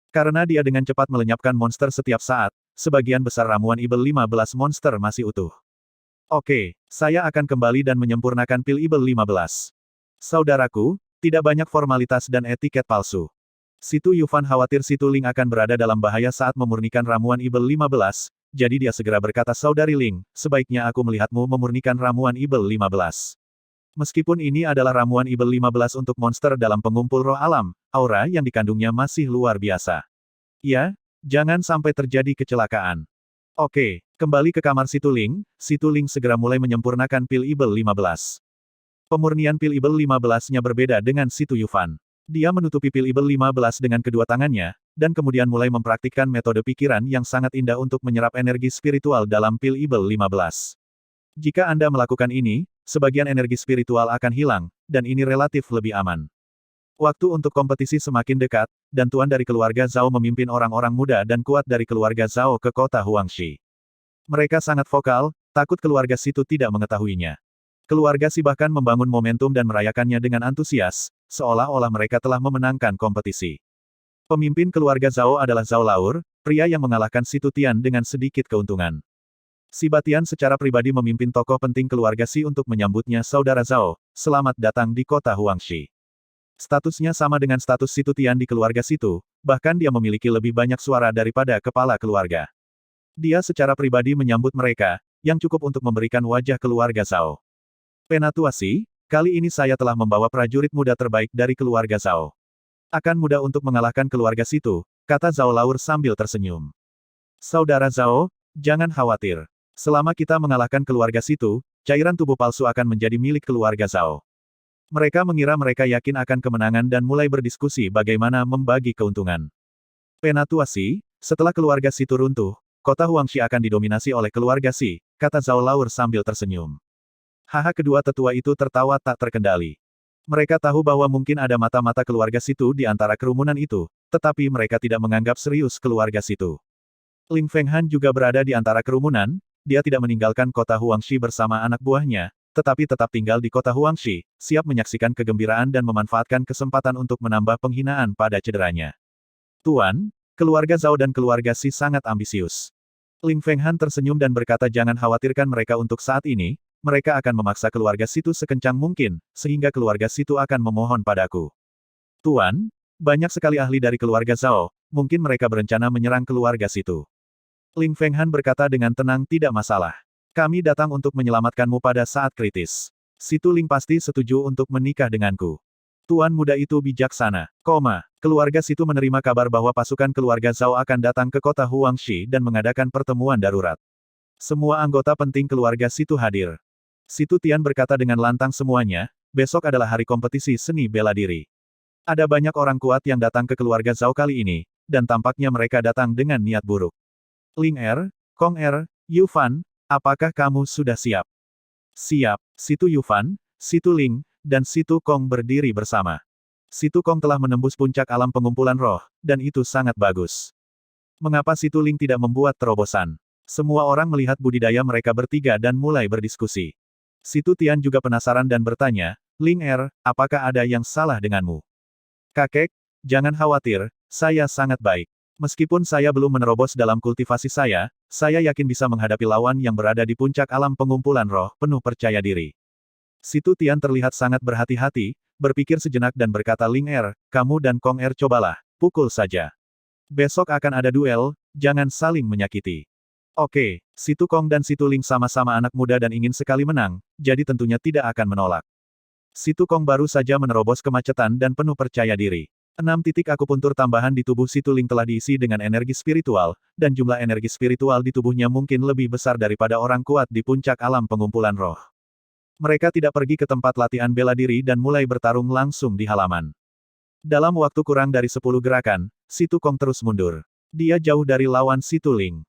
Karena dia dengan cepat melenyapkan monster setiap saat, sebagian besar ramuan Ibel 15 monster masih utuh. Oke, saya akan kembali dan menyempurnakan pil Ibel 15. Saudaraku, tidak banyak formalitas dan etiket palsu. Si Tu Yufan khawatir Si Tu Ling akan berada dalam bahaya saat memurnikan ramuan Ibel 15, jadi dia segera berkata, Saudari Ling, sebaiknya aku melihatmu memurnikan ramuan Ibel 15. Meskipun ini adalah ramuan Ibel 15 untuk monster dalam pengumpul roh alam, aura yang dikandungnya masih luar biasa. Ya, jangan sampai terjadi kecelakaan. Oke, kembali ke kamar Si Tu Ling segera mulai menyempurnakan pil Ibel 15. Pemurnian pil Ibel 15-nya berbeda dengan Si Tu Yufan. Dia menutupi pil Ibel 15 dengan kedua tangannya, dan kemudian mulai mempraktikkan metode pikiran yang sangat indah untuk menyerap energi spiritual dalam pil Ibel 15. Jika Anda melakukan ini, sebagian energi spiritual akan hilang, dan ini relatif lebih aman. Waktu untuk kompetisi semakin dekat, dan tuan dari keluarga Zhao memimpin orang-orang muda dan kuat dari keluarga Zhao ke kota Huangshi. Mereka sangat vokal, takut keluarga Situ tidak mengetahuinya. Keluarga Si bahkan membangun momentum dan merayakannya dengan antusias, seolah-olah mereka telah memenangkan kompetisi. Pemimpin keluarga Zhao adalah Zhao Laur, pria yang mengalahkan Si Tian dengan sedikit keuntungan. Si Batian secara pribadi memimpin tokoh penting keluarga Si untuk menyambutnya. Saudara Zhao, selamat datang di kota Huangshi. Statusnya sama dengan status Si Tian di keluarga Situ, bahkan dia memiliki lebih banyak suara daripada kepala keluarga. Dia secara pribadi menyambut mereka, yang cukup untuk memberikan wajah keluarga Zhao. Penatua Si, kali ini saya telah membawa prajurit muda terbaik dari keluarga Zhao. Akan mudah untuk mengalahkan keluarga Situ, kata Zhao Laur sambil tersenyum. Saudara Zhao, jangan khawatir. Selama kita mengalahkan keluarga Situ, cairan tubuh palsu akan menjadi milik keluarga Zhao. Mereka mengira mereka yakin akan kemenangan dan mulai berdiskusi bagaimana membagi keuntungan. Penatua Si, setelah keluarga Situ runtuh, kota Huangshi akan didominasi oleh keluarga Si, kata Zhao Laur sambil tersenyum. Haha, kedua tetua itu tertawa tak terkendali. Mereka tahu bahwa mungkin ada mata-mata keluarga Situ di antara kerumunan itu, tetapi mereka tidak menganggap serius keluarga Situ. Ling Fenghan juga berada di antara kerumunan, dia tidak meninggalkan kota Huangshi bersama anak buahnya, tetapi tetap tinggal di kota Huangshi, siap menyaksikan kegembiraan dan memanfaatkan kesempatan untuk menambah penghinaan pada cederanya. Tuan, keluarga Zhao dan keluarga Si sangat ambisius. Ling Fenghan tersenyum dan berkata, jangan khawatirkan mereka untuk saat ini, mereka akan memaksa keluarga Situ sekencang mungkin, sehingga keluarga Situ akan memohon padaku. Tuan, banyak sekali ahli dari keluarga Zhao, mungkin mereka berencana menyerang keluarga Situ. Ling Fenghan berkata dengan tenang, tidak masalah. Kami datang untuk menyelamatkanmu pada saat kritis. Situ Ling pasti setuju untuk menikah denganku. Tuan muda itu bijaksana. Keluarga Situ menerima kabar bahwa pasukan keluarga Zhao akan datang ke kota Huangshi dan mengadakan pertemuan darurat. Semua anggota penting keluarga Situ hadir. Situ Tian berkata dengan lantang, semuanya, besok adalah hari kompetisi seni bela diri. Ada banyak orang kuat yang datang ke keluarga Zhao kali ini, dan tampaknya mereka datang dengan niat buruk. Ling Kong Yufan, apakah kamu sudah siap? Siap. Situ Yufan, Situ Ling, dan Situ Kong berdiri bersama. Situ Kong telah menembus puncak alam pengumpulan roh, dan itu sangat bagus. Mengapa Situ Ling tidak membuat terobosan? Semua orang melihat budidaya mereka bertiga dan mulai berdiskusi. Situ Tian juga penasaran dan bertanya, Ling Er, apakah ada yang salah denganmu? Kakek, jangan khawatir, saya sangat baik. Meskipun saya belum menerobos dalam kultivasi saya yakin bisa menghadapi lawan yang berada di puncak alam pengumpulan roh, penuh percaya diri. Situ Tian terlihat sangat berhati-hati, berpikir sejenak dan berkata Ling Er, kamu dan Kong Er cobalah, pukul saja. Besok akan ada duel, jangan saling menyakiti. Oke, Situ Kong dan Situ Ling sama-sama anak muda dan ingin sekali menang, jadi tentunya tidak akan menolak. Situ Kong baru saja menerobos kemacetan dan penuh percaya diri. 6 titik akupuntur tambahan di tubuh Situ Ling telah diisi dengan energi spiritual, dan jumlah energi spiritual di tubuhnya mungkin lebih besar daripada orang kuat di puncak alam pengumpulan roh. Mereka tidak pergi ke tempat latihan bela diri dan mulai bertarung langsung di halaman. Dalam waktu kurang dari 10 gerakan, Situ Kong terus mundur. Dia jauh dari lawan Situ Ling.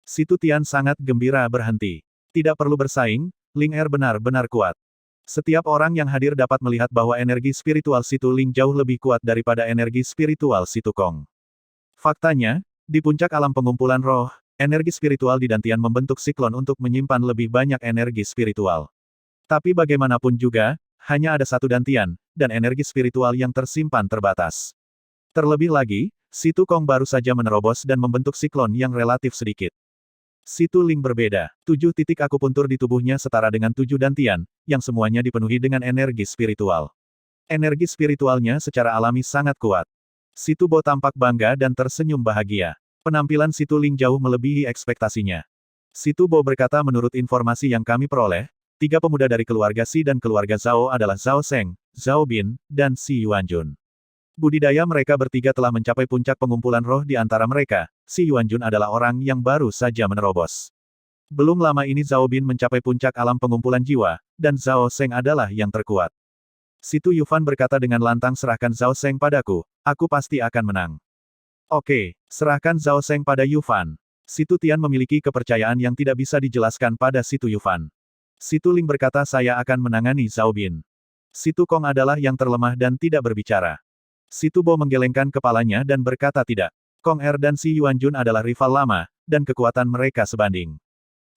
Situ Tian sangat gembira berhenti. Tidak perlu bersaing, Ling Er benar-benar kuat. Setiap orang yang hadir dapat melihat bahwa energi spiritual Situ Ling jauh lebih kuat daripada energi spiritual Situ Kong. Faktanya, di puncak alam pengumpulan roh, energi spiritual di Dantian membentuk siklon untuk menyimpan lebih banyak energi spiritual. Tapi bagaimanapun juga, hanya ada satu Dantian, dan energi spiritual yang tersimpan terbatas. Terlebih lagi, Situ Kong baru saja menerobos dan membentuk siklon yang relatif sedikit. Situ Ling berbeda. 7 titik akupuntur di tubuhnya setara dengan 7 Dantian, yang semuanya dipenuhi dengan energi spiritual. Energi spiritualnya secara alami sangat kuat. Situ Bo tampak bangga dan tersenyum bahagia. Penampilan Situ Ling jauh melebihi ekspektasinya. Situ Bo berkata menurut informasi yang kami peroleh, 3 pemuda dari keluarga Si dan keluarga Zhao adalah Zhao Seng, Zhao Bin, dan Si Yuanjun. Budidaya mereka bertiga telah mencapai puncak pengumpulan roh di antara mereka. Si Yuanjun adalah orang yang baru saja menerobos. Belum lama ini Zhao Bin mencapai puncak alam pengumpulan jiwa, dan Zhao Seng adalah yang terkuat. Situ Yufan berkata dengan lantang serahkan Zhao Seng padaku, aku pasti akan menang. Oke, serahkan Zhao Seng pada Yufan. Situ Tian memiliki kepercayaan yang tidak bisa dijelaskan pada Situ Yufan. Situ Ling berkata saya akan menangani Zhao Bin. Situ Kong adalah yang terlemah dan tidak berbicara. Situ Bo menggelengkan kepalanya dan berkata tidak. Kong Er dan Si Yuanjun adalah rival lama, dan kekuatan mereka sebanding.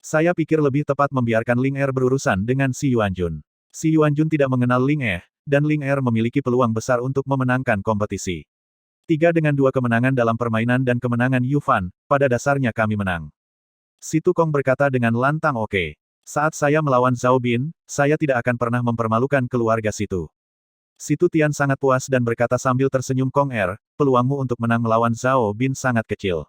Saya pikir lebih tepat membiarkan Ling Er berurusan dengan Si Yuanjun. Si Yuanjun tidak mengenal Ling Er, dan Ling Er memiliki peluang besar untuk memenangkan kompetisi. 3 dengan 2 kemenangan dalam permainan dan kemenangan Yufan, pada dasarnya kami menang. Situ Kong berkata dengan lantang oke. Saat saya melawan Zhao Bin, saya tidak akan pernah mempermalukan keluarga Situ. Situ Tian sangat puas dan berkata sambil tersenyum Kong Er, peluangmu untuk menang melawan Zhao Bin sangat kecil.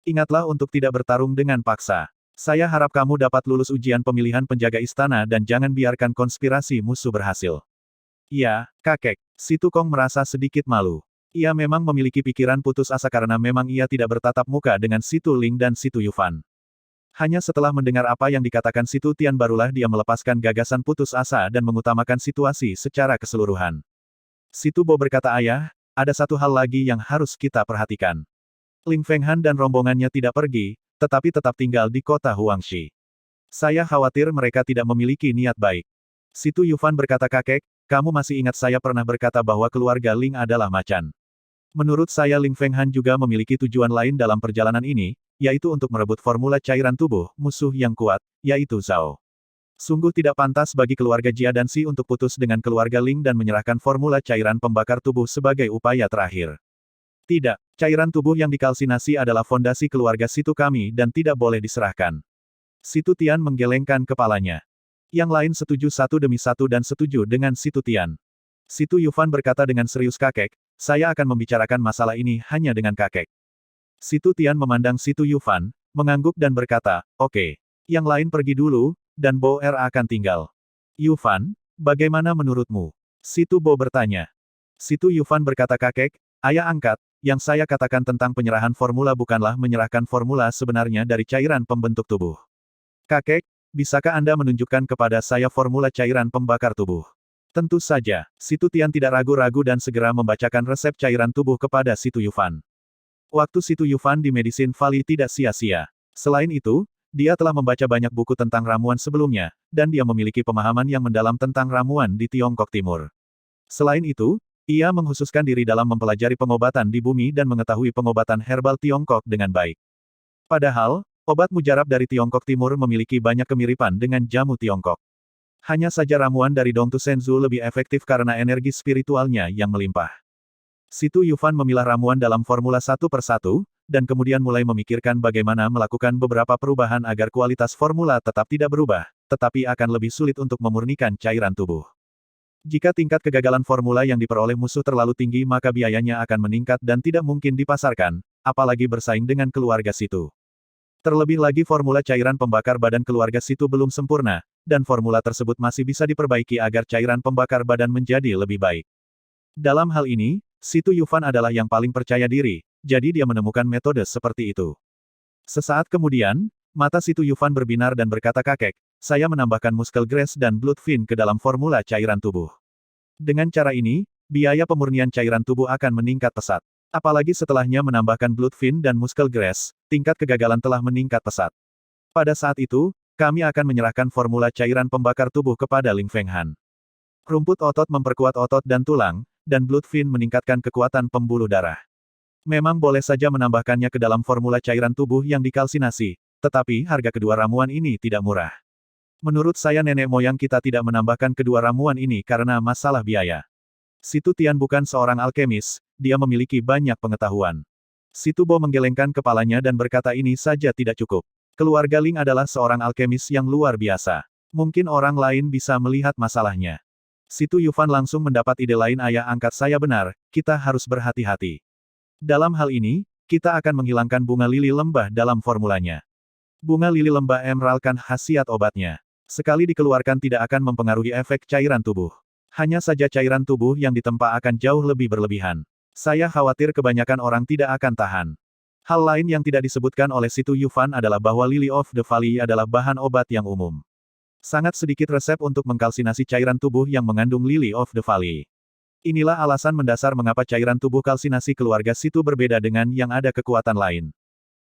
Ingatlah untuk tidak bertarung dengan paksa. Saya harap kamu dapat lulus ujian pemilihan penjaga istana dan jangan biarkan konspirasi musuh berhasil. Iya, kakek. Situ Kong merasa sedikit malu. Ia memang memiliki pikiran putus asa karena memang ia tidak bertatap muka dengan Situ Ling dan Situ Yufan. Hanya setelah mendengar apa yang dikatakan Situ Tian barulah dia melepaskan gagasan putus asa dan mengutamakan situasi secara keseluruhan. Situ Bo berkata ayah, ada satu hal lagi yang harus kita perhatikan. Ling Fenghan dan rombongannya tidak pergi, tetapi tetap tinggal di kota Huangshi. Saya khawatir mereka tidak memiliki niat baik. Situ Yufan berkata kakek, kamu masih ingat saya pernah berkata bahwa keluarga Ling adalah macan. Menurut saya Ling Fenghan juga memiliki tujuan lain dalam perjalanan ini, yaitu untuk merebut formula cairan tubuh musuh yang kuat, yaitu Zhao. Sungguh tidak pantas bagi keluarga Jia dan Si untuk putus dengan keluarga Ling dan menyerahkan formula cairan pembakar tubuh sebagai upaya terakhir. Tidak, cairan tubuh yang dikalsinasi adalah fondasi keluarga Situ kami dan tidak boleh diserahkan. Situ Tian menggelengkan kepalanya. Yang lain setuju satu demi satu dan setuju dengan Situ Tian. Situ Yufan berkata dengan serius kakek, saya akan membicarakan masalah ini hanya dengan kakek. Situ Tian memandang Situ Yufan, mengangguk dan berkata, oke. Yang lain pergi dulu, dan Bo Er akan tinggal. Yufan, bagaimana menurutmu? Situ Bo bertanya. Situ Yufan berkata kakek, ayah angkat, yang saya katakan tentang penyerahan formula bukanlah menyerahkan formula sebenarnya dari cairan pembentuk tubuh. Kakek, bisakah Anda menunjukkan kepada saya formula cairan pembakar tubuh? Tentu saja, Situ Tian tidak ragu-ragu dan segera membacakan resep cairan tubuh kepada Situ Yufan. Waktu Situ Yufan di Medicine Valley tidak sia-sia. Selain itu, dia telah membaca banyak buku tentang ramuan sebelumnya, dan dia memiliki pemahaman yang mendalam tentang ramuan di Tiongkok Timur. Selain itu, ia menghususkan diri dalam mempelajari pengobatan di bumi dan mengetahui pengobatan herbal Tiongkok dengan baik. Padahal, obat mujarab dari Tiongkok Timur memiliki banyak kemiripan dengan jamu Tiongkok. Hanya saja ramuan dari Dongtu Senzu lebih efektif karena energi spiritualnya yang melimpah. Situ Yufan memilah ramuan dalam formula satu per satu, dan kemudian mulai memikirkan bagaimana melakukan beberapa perubahan agar kualitas formula tetap tidak berubah, tetapi akan lebih sulit untuk memurnikan cairan tubuh. Jika tingkat kegagalan formula yang diperoleh musuh terlalu tinggi maka biayanya akan meningkat dan tidak mungkin dipasarkan, apalagi bersaing dengan keluarga Situ. Terlebih lagi formula cairan pembakar badan keluarga Situ belum sempurna, dan formula tersebut masih bisa diperbaiki agar cairan pembakar badan menjadi lebih baik. Dalam hal ini, Situ Yufan adalah yang paling percaya diri, jadi dia menemukan metode seperti itu. Sesaat kemudian, mata Situ Yufan berbinar dan berkata kakek, saya menambahkan muscle grass dan blood fin ke dalam formula cairan tubuh. Dengan cara ini, biaya pemurnian cairan tubuh akan meningkat pesat. Apalagi setelahnya menambahkan blood fin dan muscle grass, tingkat kegagalan telah meningkat pesat. Pada saat itu, kami akan menyerahkan formula cairan pembakar tubuh kepada Ling Fenghan. Rumput otot memperkuat otot dan tulang, dan blood fin meningkatkan kekuatan pembuluh darah. Memang boleh saja menambahkannya ke dalam formula cairan tubuh yang dikalsinasi, tetapi harga kedua ramuan ini tidak murah. Menurut saya nenek moyang kita tidak menambahkan kedua ramuan ini karena masalah biaya. Situ Tian bukan seorang alkemis, dia memiliki banyak pengetahuan. Situ Bo menggelengkan kepalanya dan berkata ini saja tidak cukup. Keluarga Ling adalah seorang alkemis yang luar biasa. Mungkin orang lain bisa melihat masalahnya. Situ Yufan langsung mendapat ide lain ayah angkat saya benar, kita harus berhati-hati. Dalam hal ini, kita akan menghilangkan bunga lili lembah dalam formulanya. Bunga lili lembah emeralkan khasiat obatnya. Sekali dikeluarkan tidak akan mempengaruhi efek cairan tubuh. Hanya saja cairan tubuh yang ditempa akan jauh lebih berlebihan. Saya khawatir kebanyakan orang tidak akan tahan. Hal lain yang tidak disebutkan oleh Situ Yufan adalah bahwa Lily of the Valley adalah bahan obat yang umum. Sangat sedikit resep untuk mengkalsinasi cairan tubuh yang mengandung Lily of the Valley. Inilah alasan mendasar mengapa cairan tubuh kalsinasi keluarga Situ berbeda dengan yang ada kekuatan lain.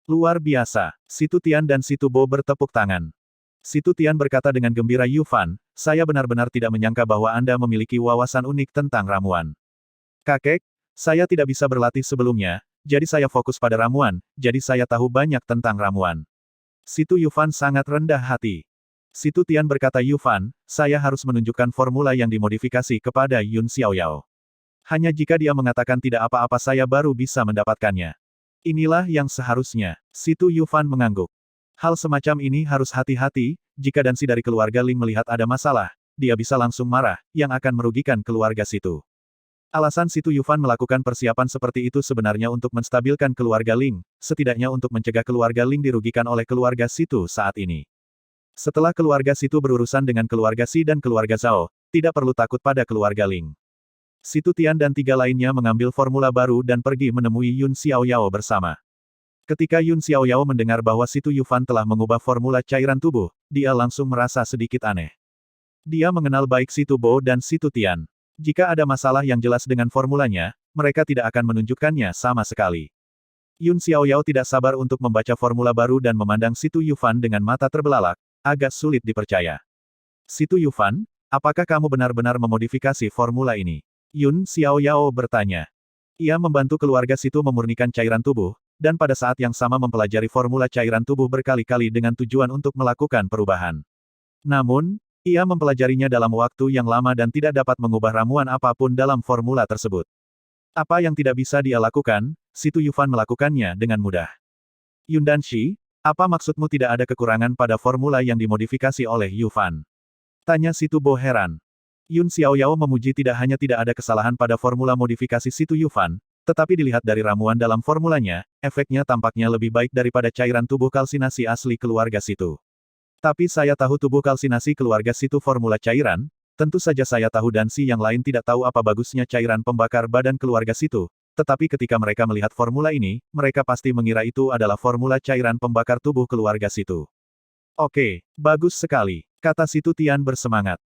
Luar biasa, Situ Tian dan Situ Bo bertepuk tangan. Situ Tian berkata dengan gembira Yufan, saya benar-benar tidak menyangka bahwa Anda memiliki wawasan unik tentang ramuan. Kakek, saya tidak bisa berlatih sebelumnya, jadi saya fokus pada ramuan, jadi saya tahu banyak tentang ramuan. Situ Yufan sangat rendah hati. Situ Tian berkata Yufan, saya harus menunjukkan formula yang dimodifikasi kepada Yun Xiaoyao. Hanya jika dia mengatakan tidak apa-apa saya baru bisa mendapatkannya. Inilah yang seharusnya. Situ Yufan mengangguk. Hal semacam ini harus hati-hati, jika Dansi dari keluarga Ling melihat ada masalah, dia bisa langsung marah, yang akan merugikan keluarga Situ. Alasan Situ Yufan melakukan persiapan seperti itu sebenarnya untuk menstabilkan keluarga Ling, setidaknya untuk mencegah keluarga Ling dirugikan oleh keluarga Situ saat ini. Setelah keluarga Situ berurusan dengan keluarga Si dan keluarga Zhao, tidak perlu takut pada keluarga Ling. Situ Tian dan tiga lainnya mengambil formula baru dan pergi menemui Yun Xiaoyao bersama. Ketika Yun Xiaoyao mendengar bahwa Situ Yufan telah mengubah formula cairan tubuh, dia langsung merasa sedikit aneh. Dia mengenal baik Situ Bo dan Situ Tian. Jika ada masalah yang jelas dengan formulanya, mereka tidak akan menunjukkannya sama sekali. Yun Xiaoyao tidak sabar untuk membaca formula baru dan memandang Situ Yufan dengan mata terbelalak, agak sulit dipercaya. Situ Yufan, apakah kamu benar-benar memodifikasi formula ini? Yun Xiaoyao bertanya. Ia membantu keluarga Situ memurnikan cairan tubuh, dan pada saat yang sama mempelajari formula cairan tubuh berkali-kali dengan tujuan untuk melakukan perubahan. Namun, ia mempelajarinya dalam waktu yang lama dan tidak dapat mengubah ramuan apapun dalam formula tersebut. Apa yang tidak bisa dia lakukan, Situ Yufan melakukannya dengan mudah. Yun Danshi, apa maksudmu tidak ada kekurangan pada formula yang dimodifikasi oleh Yufan? Tanya Situ Bo heran. Yun Xiaoyao memuji tidak hanya tidak ada kesalahan pada formula modifikasi Situ Yufan, tetapi dilihat dari ramuan dalam formulanya, efeknya tampaknya lebih baik daripada cairan tubuh kalsinasi asli keluarga Situ. Tapi saya tahu tubuh kalsinasi keluarga Situ formula cairan, tentu saja saya tahu dan si yang lain tidak tahu apa bagusnya cairan pembakar badan keluarga Situ, tetapi ketika mereka melihat formula ini, mereka pasti mengira itu adalah formula cairan pembakar tubuh keluarga Situ. Oke, bagus sekali, kata Situ Tian bersemangat.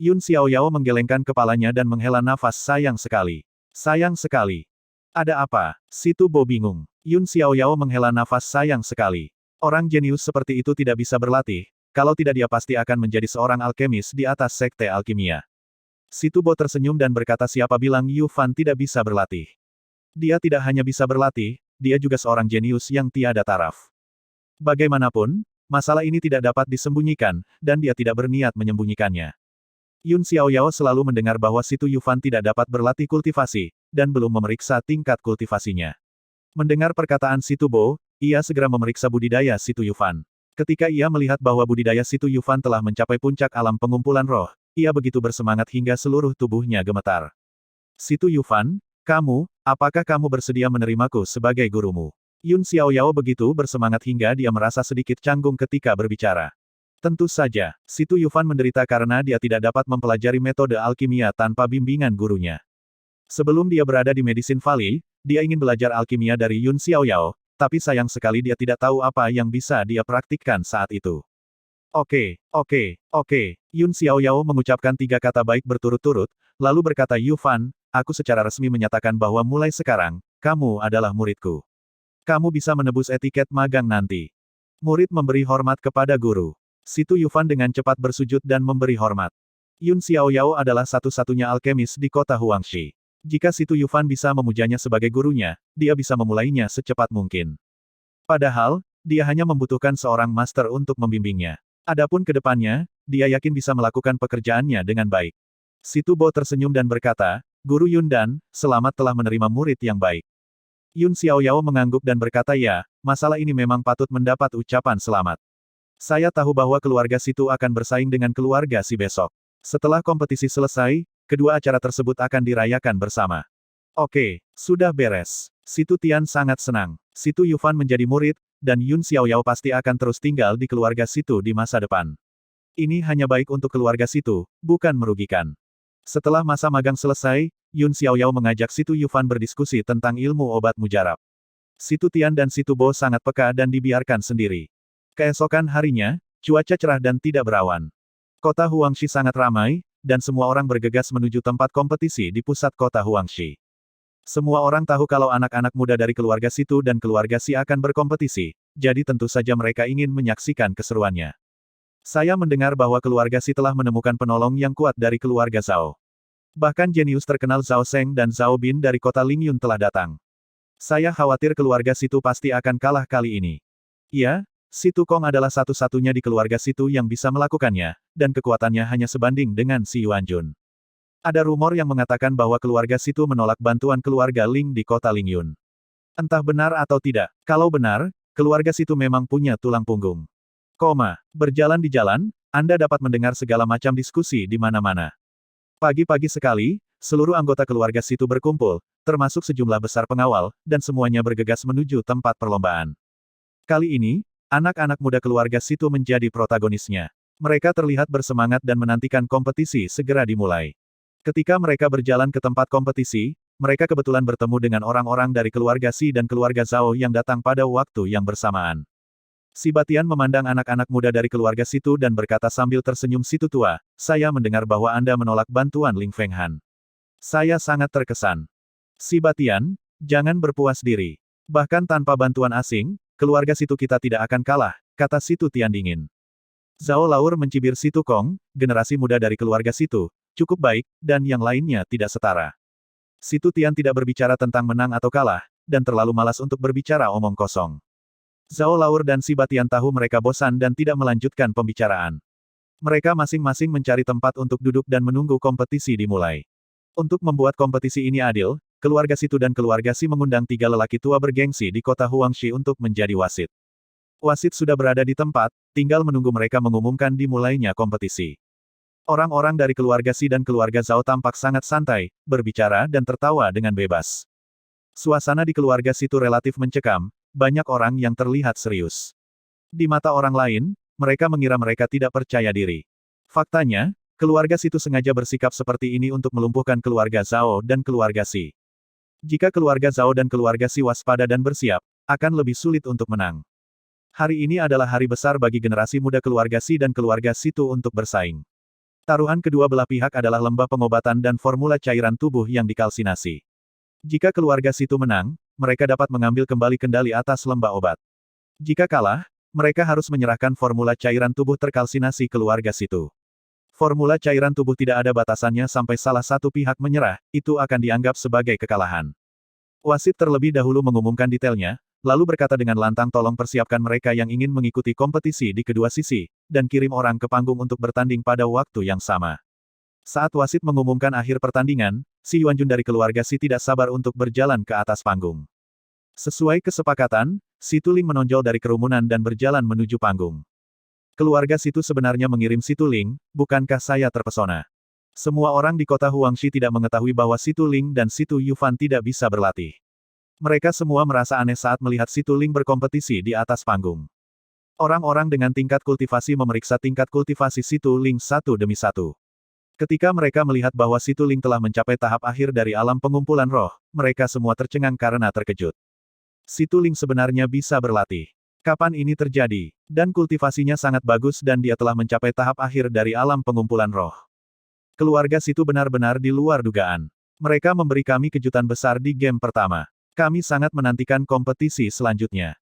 Yun Xiaoyao menggelengkan kepalanya dan menghela nafas sayang sekali. Sayang sekali. Ada apa? Situ Bo bingung. Yun Xiaoyao menghela nafas sayang sekali. Orang jenius seperti itu tidak bisa berlatih, kalau tidak dia pasti akan menjadi seorang alkemis di atas sekte alkimia. Situ Bo tersenyum dan berkata siapa bilang Yufan tidak bisa berlatih. Dia tidak hanya bisa berlatih, dia juga seorang jenius yang tiada taraf. Bagaimanapun, masalah ini tidak dapat disembunyikan, dan dia tidak berniat menyembunyikannya. Yun Xiaoyao selalu mendengar bahwa Situ Yufan tidak dapat berlatih kultivasi, dan belum memeriksa tingkat kultivasinya. Mendengar perkataan Situ Bo, ia segera memeriksa budidaya Situ Yufan. Ketika ia melihat bahwa budidaya Situ Yufan telah mencapai puncak alam pengumpulan roh, ia begitu bersemangat hingga seluruh tubuhnya gemetar. Situ Yufan, apakah kamu bersedia menerimaku sebagai gurumu? Yun Xiaoyao begitu bersemangat hingga dia merasa sedikit canggung ketika berbicara. Tentu saja, Situ Yufan menderita karena dia tidak dapat mempelajari metode alkimia tanpa bimbingan gurunya. Sebelum dia berada di Medicine Valley, dia ingin belajar alkimia dari Yun Xiaoyao, tapi sayang sekali dia tidak tahu apa yang bisa dia praktikkan saat itu. Oke. Yun Xiaoyao mengucapkan 3 kata baik berturut-turut, lalu berkata, Yufan, aku secara resmi menyatakan bahwa mulai sekarang, kamu adalah muridku. Kamu bisa menebus etiket magang nanti. Murid memberi hormat kepada guru. Situ Yufan dengan cepat bersujud dan memberi hormat. Yun Xiaoyao adalah satu-satunya alkemis di kota Huangshi. Jika Situ Yufan bisa memujanya sebagai gurunya, dia bisa memulainya secepat mungkin. Padahal, dia hanya membutuhkan seorang master untuk membimbingnya. Adapun ke depannya, dia yakin bisa melakukan pekerjaannya dengan baik. Situ Bo tersenyum dan berkata, Guru Yun Dan, selamat telah menerima murid yang baik. Yun Xiaoyao mengangguk dan berkata, ya, masalah ini memang patut mendapat ucapan selamat. Saya tahu bahwa keluarga Situ akan bersaing dengan keluarga Si besok. Setelah kompetisi selesai, kedua acara tersebut akan dirayakan bersama. Oke, sudah beres. Situ Tian sangat senang. Situ Yufan menjadi murid, dan Yun Xiaoyao pasti akan terus tinggal di keluarga Situ di masa depan. Ini hanya baik untuk keluarga Situ, bukan merugikan. Setelah masa magang selesai, Yun Xiaoyao mengajak Situ Yufan berdiskusi tentang ilmu obat mujarab. Situ Tian dan Situ Bo sangat peka dan dibiarkan sendiri. Keesokan harinya, cuaca cerah dan tidak berawan. Kota Huangshi sangat ramai, dan semua orang bergegas menuju tempat kompetisi di pusat kota Huangshi. Semua orang tahu kalau anak-anak muda dari keluarga Situ dan keluarga Si akan berkompetisi, jadi tentu saja mereka ingin menyaksikan keseruannya. Saya mendengar bahwa keluarga Si telah menemukan penolong yang kuat dari keluarga Zhao. Bahkan jenius terkenal Zhao Seng dan Zhao Bin dari kota Lingyun telah datang. Saya khawatir keluarga Situ pasti akan kalah kali ini. Ya, Situ Kong adalah satu-satunya di keluarga Situ yang bisa melakukannya, dan kekuatannya hanya sebanding dengan Si Yuanjun. Ada rumor yang mengatakan bahwa keluarga Situ menolak bantuan keluarga Ling di kota Lingyun. Entah benar atau tidak, kalau benar, keluarga Situ memang punya tulang punggung. Berjalan di jalan, Anda dapat mendengar segala macam diskusi di mana-mana. Pagi-pagi sekali, seluruh anggota keluarga Situ berkumpul, termasuk sejumlah besar pengawal, dan semuanya bergegas menuju tempat perlombaan. Kali ini, anak-anak muda keluarga Situ menjadi protagonisnya. Mereka terlihat bersemangat dan menantikan kompetisi segera dimulai. Ketika mereka berjalan ke tempat kompetisi, mereka kebetulan bertemu dengan orang-orang dari keluarga Si dan keluarga Zhao yang datang pada waktu yang bersamaan. Si Batian memandang anak-anak muda dari keluarga Situ dan berkata sambil tersenyum, Situ tua, saya mendengar bahwa Anda menolak bantuan Ling Fenghan. Saya sangat terkesan. Si Batian, jangan berpuas diri. Bahkan tanpa bantuan asing, keluarga Situ kita tidak akan kalah, kata Situ Tian dingin. Zhao Laur mencibir Situ Kong, generasi muda dari keluarga Situ, cukup baik, dan yang lainnya tidak setara. Situ Tian tidak berbicara tentang menang atau kalah, dan terlalu malas untuk berbicara omong kosong. Zhao Laur dan Si Batian tahu mereka bosan dan tidak melanjutkan pembicaraan. Mereka masing-masing mencari tempat untuk duduk dan menunggu kompetisi dimulai. Untuk membuat kompetisi ini adil, keluarga Situ dan keluarga Si mengundang 3 lelaki tua bergengsi di kota Huangshi untuk menjadi wasit. Wasit sudah berada di tempat, tinggal menunggu mereka mengumumkan dimulainya kompetisi. Orang-orang dari keluarga Si dan keluarga Zhao tampak sangat santai, berbicara dan tertawa dengan bebas. Suasana di keluarga Situ relatif mencekam, banyak orang yang terlihat serius. Di mata orang lain, mereka mengira mereka tidak percaya diri. Faktanya, keluarga Situ sengaja bersikap seperti ini untuk melumpuhkan keluarga Zhao dan keluarga Si. Jika keluarga Zhao dan keluarga Si waspada dan bersiap, akan lebih sulit untuk menang. Hari ini adalah hari besar bagi generasi muda keluarga Si dan keluarga Situ untuk bersaing. Taruhan kedua belah pihak adalah lembah pengobatan dan formula cairan tubuh yang dikalsinasi. Jika keluarga Situ menang, mereka dapat mengambil kembali kendali atas lembah obat. Jika kalah, mereka harus menyerahkan formula cairan tubuh terkalsinasi keluarga Situ. Formula cairan tubuh tidak ada batasannya sampai salah satu pihak menyerah, itu akan dianggap sebagai kekalahan. Wasit terlebih dahulu mengumumkan detailnya, lalu berkata dengan lantang, tolong persiapkan mereka yang ingin mengikuti kompetisi di kedua sisi, dan kirim orang ke panggung untuk bertanding pada waktu yang sama. Saat wasit mengumumkan akhir pertandingan, si Yuanjun dari keluarga Si tidak sabar untuk berjalan ke atas panggung. Sesuai kesepakatan, Si Tuling menonjol dari kerumunan dan berjalan menuju panggung. Keluarga Situ sebenarnya mengirim Si Tuling, bukankah saya terpesona? Semua orang di kota Huangshi tidak mengetahui bahwa Si Tuling dan Situ Yufan tidak bisa berlatih. Mereka semua merasa aneh saat melihat Si Tuling berkompetisi di atas panggung. Orang-orang dengan tingkat kultivasi memeriksa tingkat kultivasi Si Tuling satu demi satu. Ketika mereka melihat bahwa Si Tuling telah mencapai tahap akhir dari alam pengumpulan roh, mereka semua tercengang karena terkejut. Si Tuling sebenarnya bisa berlatih. Kapan ini terjadi? Dan kultivasinya sangat bagus dan dia telah mencapai tahap akhir dari alam pengumpulan roh. Keluarga Situ benar-benar di luar dugaan. Mereka memberi kami kejutan besar di game pertama. Kami sangat menantikan kompetisi selanjutnya.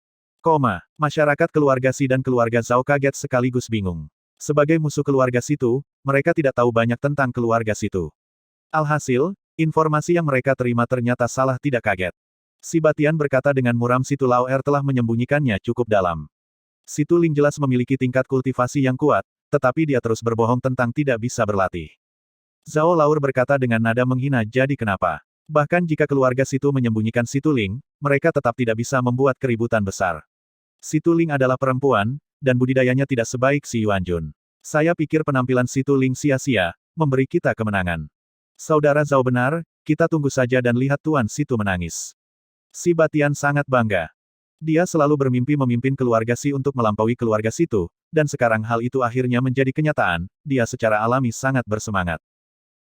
Masyarakat keluarga Si dan keluarga Zhao kaget sekaligus bingung. Sebagai musuh keluarga Situ, mereka tidak tahu banyak tentang keluarga Situ. Alhasil, informasi yang mereka terima ternyata salah tidak kaget. Si Batian berkata dengan muram Situ Lao Er telah menyembunyikannya cukup dalam. Situ Ling jelas memiliki tingkat kultivasi yang kuat, tetapi dia terus berbohong tentang tidak bisa berlatih. Zhao Laur berkata dengan nada menghina, jadi kenapa? Bahkan jika keluarga Situ menyembunyikan Situ Ling, mereka tetap tidak bisa membuat keributan besar. Situ Ling adalah perempuan, dan budidayanya tidak sebaik si Yuanjun. Saya pikir penampilan Situ Ling sia-sia, memberi kita kemenangan. Saudara Zhao benar, kita tunggu saja dan lihat Tuan Situ menangis. Si Batian sangat bangga. Dia selalu bermimpi memimpin keluarga Si untuk melampaui keluarga Situ, dan sekarang hal itu akhirnya menjadi kenyataan, dia secara alami sangat bersemangat.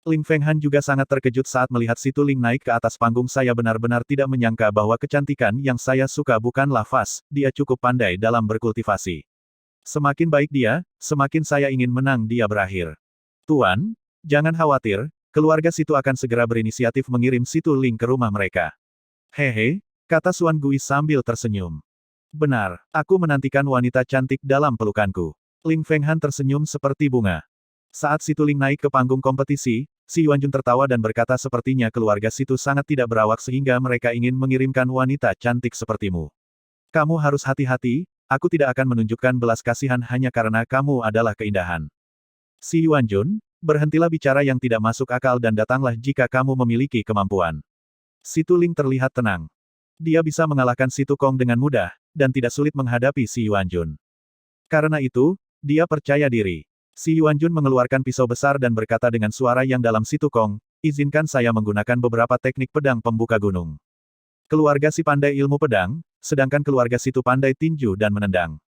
Ling Fenghan juga sangat terkejut saat melihat Si Tuling naik ke atas panggung. Saya benar-benar tidak menyangka bahwa kecantikan yang saya suka bukanlah Fas, dia cukup pandai dalam berkultivasi. Semakin baik dia, semakin saya ingin menang dia berakhir. Tuan, jangan khawatir, keluarga Situ akan segera berinisiatif mengirim Si Tuling ke rumah mereka. Hehe, kata Suan Gui sambil tersenyum. Benar, aku menantikan wanita cantik dalam pelukanku. Ling Fenghan tersenyum seperti bunga. Saat Si Tuling naik ke panggung kompetisi, Si Yuanjun tertawa dan berkata sepertinya keluarga Situ sangat tidak berawak sehingga mereka ingin mengirimkan wanita cantik sepertimu. Kamu harus hati-hati, aku tidak akan menunjukkan belas kasihan hanya karena kamu adalah keindahan. Si Yuanjun, berhentilah bicara yang tidak masuk akal dan datanglah jika kamu memiliki kemampuan. Si Tuling terlihat tenang. Dia bisa mengalahkan Si Tukong dengan mudah, dan tidak sulit menghadapi Si Yuanjun. Karena itu, dia percaya diri. Si Yuanjun mengeluarkan pisau besar dan berkata dengan suara yang dalam, Si Tukong, izinkan saya menggunakan beberapa teknik pedang pembuka gunung. Keluarga Si pandai ilmu pedang, sedangkan keluarga Situ pandai tinju dan menendang.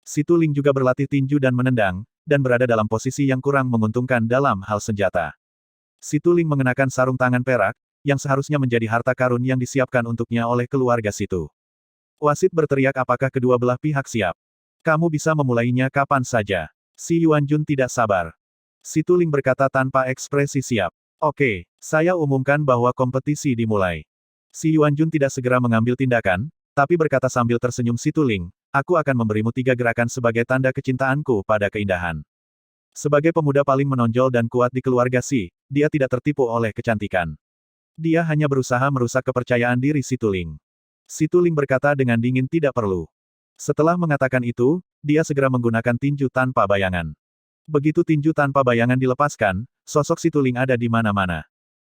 Si Tuling juga berlatih tinju dan menendang, dan berada dalam posisi yang kurang menguntungkan dalam hal senjata. Si Tuling mengenakan sarung tangan perak, yang seharusnya menjadi harta karun yang disiapkan untuknya oleh keluarga Situ. Wasit berteriak apakah kedua belah pihak siap. Kamu bisa memulainya kapan saja. Si Yuanjun tidak sabar. Si Tuling berkata tanpa ekspresi siap. Oke, saya umumkan bahwa kompetisi dimulai. Si Yuanjun tidak segera mengambil tindakan, tapi berkata sambil tersenyum, Si Tuling, aku akan memberimu 3 gerakan sebagai tanda kecintaanku pada keindahan. Sebagai pemuda paling menonjol dan kuat di keluarga Si, dia tidak tertipu oleh kecantikan. Dia hanya berusaha merusak kepercayaan diri Si Tuling. Si Tuling berkata dengan dingin, tidak perlu. Setelah mengatakan itu, dia segera menggunakan tinju tanpa bayangan. Begitu tinju tanpa bayangan dilepaskan, sosok Si Tuling ada di mana-mana.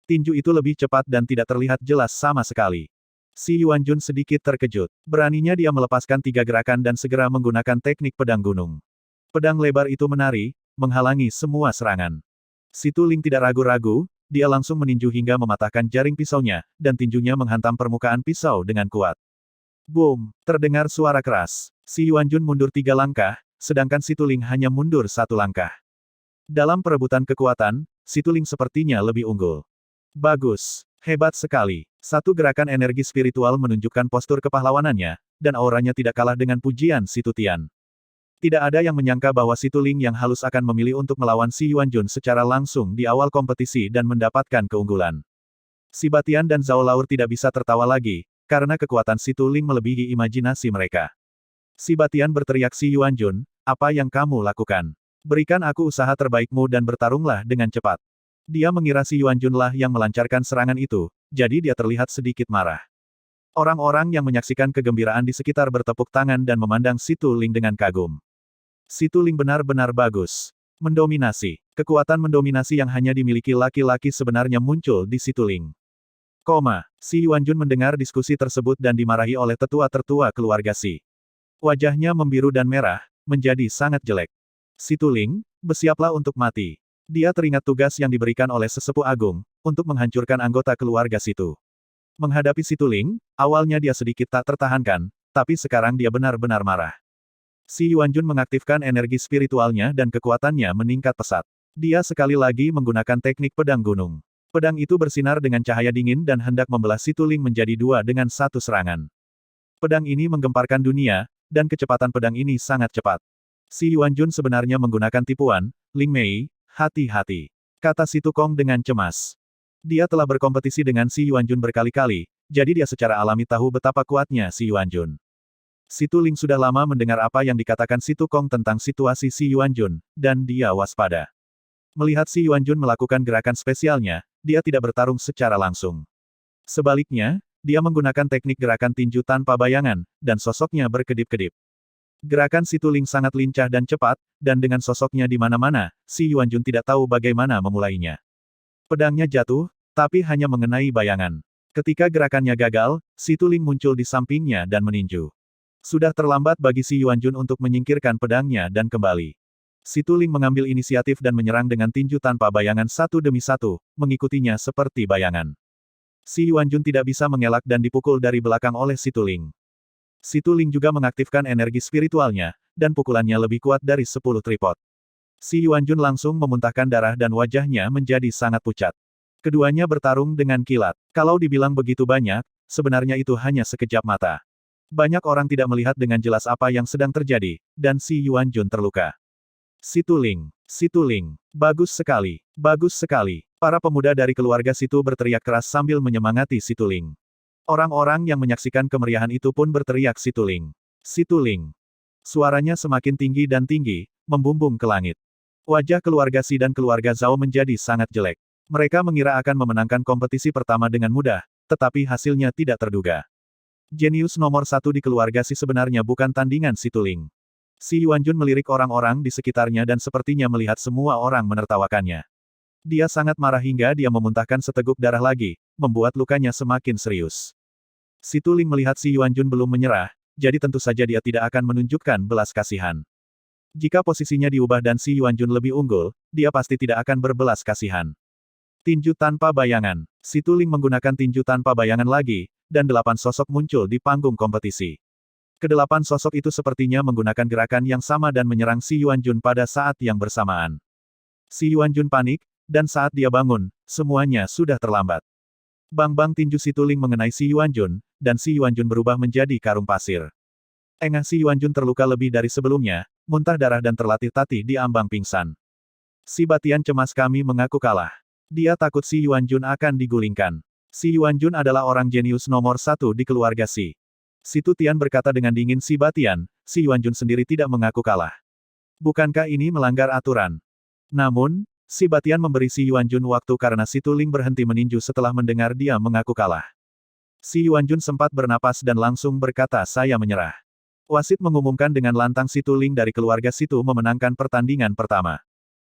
Tinju itu lebih cepat dan tidak terlihat jelas sama sekali. Si Yuanjun sedikit terkejut. Beraninya dia melepaskan 3 gerakan dan segera menggunakan teknik pedang gunung. Pedang lebar itu menari, menghalangi semua serangan. Si Tuling tidak ragu-ragu, dia langsung meninju hingga mematahkan jaring pisaunya, dan tinjunya menghantam permukaan pisau dengan kuat. Boom! Terdengar suara keras. Si Yuanjun mundur 3 langkah, sedangkan Si Tuling hanya mundur 1 langkah. Dalam perebutan kekuatan, Si Tuling sepertinya lebih unggul. Bagus! Hebat sekali! Satu gerakan energi spiritual menunjukkan postur kepahlawanannya, dan auranya tidak kalah dengan pujian Si Tutian. Tidak ada yang menyangka bahwa Si Tuling yang halus akan memilih untuk melawan Si Yuanjun secara langsung di awal kompetisi dan mendapatkan keunggulan. Si Batian dan Zhao Laur tidak bisa tertawa lagi, karena kekuatan Si Tuling melebihi imajinasi mereka. Si Batian berteriak, Si Yuanjun, apa yang kamu lakukan? Berikan aku usaha terbaikmu dan bertarunglah dengan cepat. Dia mengira Si Yuanjun lah yang melancarkan serangan itu, jadi dia terlihat sedikit marah. Orang-orang yang menyaksikan kegembiraan di sekitar bertepuk tangan dan memandang Si Tuling dengan kagum. Si Tuling benar-benar bagus. Mendominasi. Kekuatan mendominasi yang hanya dimiliki laki-laki sebenarnya muncul di Situling. Si Yuanjun mendengar diskusi tersebut dan dimarahi oleh tetua-tertua keluarga Si. Wajahnya membiru dan merah, menjadi sangat jelek. Situling, bersiaplah untuk mati. Dia teringat tugas yang diberikan oleh sesepuh agung, untuk menghancurkan anggota keluarga Situ. Menghadapi Situling, awalnya dia sedikit tak tertahankan, tapi sekarang dia benar-benar marah. Si Yuanjun mengaktifkan energi spiritualnya dan kekuatannya meningkat pesat. Dia sekali lagi menggunakan teknik pedang gunung. Pedang itu bersinar dengan cahaya dingin dan hendak membelah Situling menjadi dua dengan satu serangan. Pedang ini menggemparkan dunia, dan kecepatan pedang ini sangat cepat. Si Yuanjun sebenarnya menggunakan tipuan, Ling Mei, hati-hati. Kata Si Tukong dengan cemas. Dia telah berkompetisi dengan Si Yuanjun berkali-kali, jadi dia secara alami tahu betapa kuatnya Si Yuanjun. Si Tuling sudah lama mendengar apa yang dikatakan Si Tukong tentang situasi Si Yuanjun, dan dia waspada. Melihat Si Yuanjun melakukan gerakan spesialnya, dia tidak bertarung secara langsung. Sebaliknya, dia menggunakan teknik gerakan tinju tanpa bayangan, dan sosoknya berkedip-kedip. Gerakan Si Tuling sangat lincah dan cepat, dan dengan sosoknya di mana-mana, Si Yuanjun tidak tahu bagaimana memulainya. Pedangnya jatuh, tapi hanya mengenai bayangan. Ketika gerakannya gagal, Si Tuling muncul di sampingnya dan meninju. Sudah terlambat bagi Si Yuanjun untuk menyingkirkan pedangnya dan kembali. Si Tuling mengambil inisiatif dan menyerang dengan tinju tanpa bayangan satu demi satu, mengikutinya seperti bayangan. Si Yuanjun tidak bisa mengelak dan dipukul dari belakang oleh Si Tuling. Si Tuling juga mengaktifkan energi spiritualnya, dan pukulannya lebih kuat dari 10 tripod. Si Yuanjun langsung memuntahkan darah dan wajahnya menjadi sangat pucat. Keduanya bertarung dengan kilat. Kalau dibilang begitu banyak, sebenarnya itu hanya sekejap mata. Banyak orang tidak melihat dengan jelas apa yang sedang terjadi, dan Si Yuanjun terluka. Si Tuling, bagus sekali, bagus sekali. Para pemuda dari keluarga Situ berteriak keras sambil menyemangati Si Tuling. Orang-orang yang menyaksikan kemeriahan itu pun berteriak Si Tuling. Si Tuling. Suaranya semakin tinggi dan tinggi, membumbung ke langit. Wajah keluarga Si dan keluarga Zhao menjadi sangat jelek. Mereka mengira akan memenangkan kompetisi pertama dengan mudah, tetapi hasilnya tidak terduga. Jenius nomor satu di keluarga Si sebenarnya bukan tandingan Si Tuling. Si Yuanjun melirik orang-orang di sekitarnya dan sepertinya melihat semua orang menertawakannya. Dia sangat marah hingga dia memuntahkan seteguk darah lagi, membuat lukanya semakin serius. Si Tuling melihat Si Yuanjun belum menyerah, jadi tentu saja dia tidak akan menunjukkan belas kasihan. Jika posisinya diubah dan Si Yuanjun lebih unggul, dia pasti tidak akan berbelas kasihan. Tinju tanpa bayangan. Si Tuling menggunakan tinju tanpa bayangan lagi, dan 8 sosok muncul di panggung kompetisi. Kedelapan sosok itu sepertinya menggunakan gerakan yang sama dan menyerang Si Yuanjun pada saat yang bersamaan. Si Yuanjun panik, dan saat dia bangun, semuanya sudah terlambat. Bang-bang tinju Si Tuling mengenai Si Yuanjun, dan Si Yuanjun berubah menjadi karung pasir. Engah Si Yuanjun terluka lebih dari sebelumnya, muntah darah dan terlatih-tatih di ambang pingsan. Si Batian cemas kami mengaku kalah. Dia takut Si Yuanjun akan digulingkan. Si Yuanjun adalah orang jenius nomor satu di keluarga Si. Si Tutian berkata dengan dingin. Si Batian, Si Yuanjun sendiri tidak mengaku kalah. Bukankah ini melanggar aturan? Namun, Si Batian memberi Si Yuanjun waktu karena Si Tuling berhenti meninju setelah mendengar dia mengaku kalah. Si Yuanjun sempat bernapas dan langsung berkata saya menyerah. Wasit mengumumkan dengan lantang Si Tuling dari keluarga Situ memenangkan pertandingan pertama.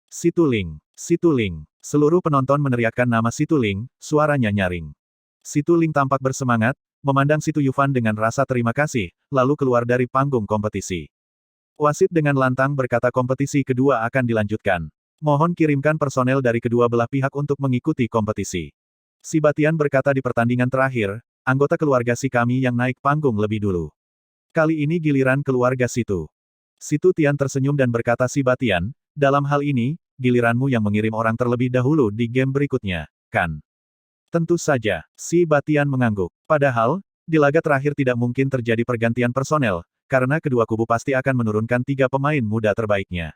Si Tuling, Si Tuling. Seluruh penonton meneriakkan nama Si Tuling, suaranya nyaring. Si Tuling tampak bersemangat, memandang Si Tuyufan dengan rasa terima kasih, lalu keluar dari panggung kompetisi. Wasit dengan lantang berkata kompetisi kedua akan dilanjutkan. Mohon kirimkan personel dari kedua belah pihak untuk mengikuti kompetisi. Si Batian berkata di pertandingan terakhir, anggota keluarga Si kami yang naik panggung lebih dulu. Kali ini giliran keluarga Situ. Si Tutian tersenyum dan berkata Si Batian, dalam hal ini, giliranmu yang mengirim orang terlebih dahulu di game berikutnya, kan? Tentu saja, Si Batian mengangguk. Padahal, di laga terakhir tidak mungkin terjadi pergantian personel, karena kedua kubu pasti akan menurunkan 3 pemain muda terbaiknya.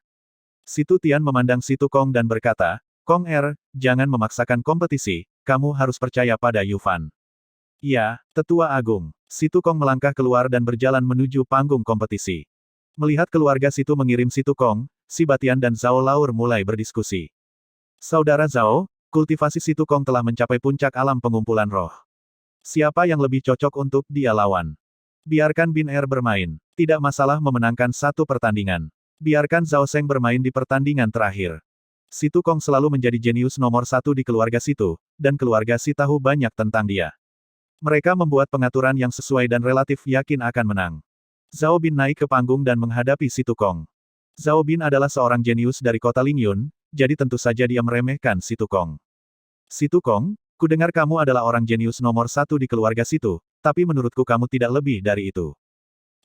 Si Tutian memandang Si Tukong dan berkata, Kong jangan memaksakan kompetisi, kamu harus percaya pada Yufan. Ya, Tetua Agung. Si Tukong melangkah keluar dan berjalan menuju panggung kompetisi. Melihat keluarga Situ mengirim Si Tukong, Si Batian dan Zhao Laur mulai berdiskusi. Saudara Zhao, kultivasi Si Tukong telah mencapai puncak alam pengumpulan roh. Siapa yang lebih cocok untuk dia lawan? Biarkan Bin bermain. Tidak masalah memenangkan satu pertandingan. Biarkan Zhao Seng bermain di pertandingan terakhir. Situ Kong selalu menjadi jenius nomor satu di keluarga Situ, dan keluarga Si tahu banyak tentang dia. Mereka membuat pengaturan yang sesuai dan relatif yakin akan menang. Zhao Bin naik ke panggung dan menghadapi Situ Kong. Zhao Bin adalah seorang jenius dari kota Lingyun, jadi tentu saja dia meremehkan Situ Kong. Situ Kong, ku dengar kamu adalah orang jenius nomor satu di keluarga Situ, tapi menurutku kamu tidak lebih dari itu.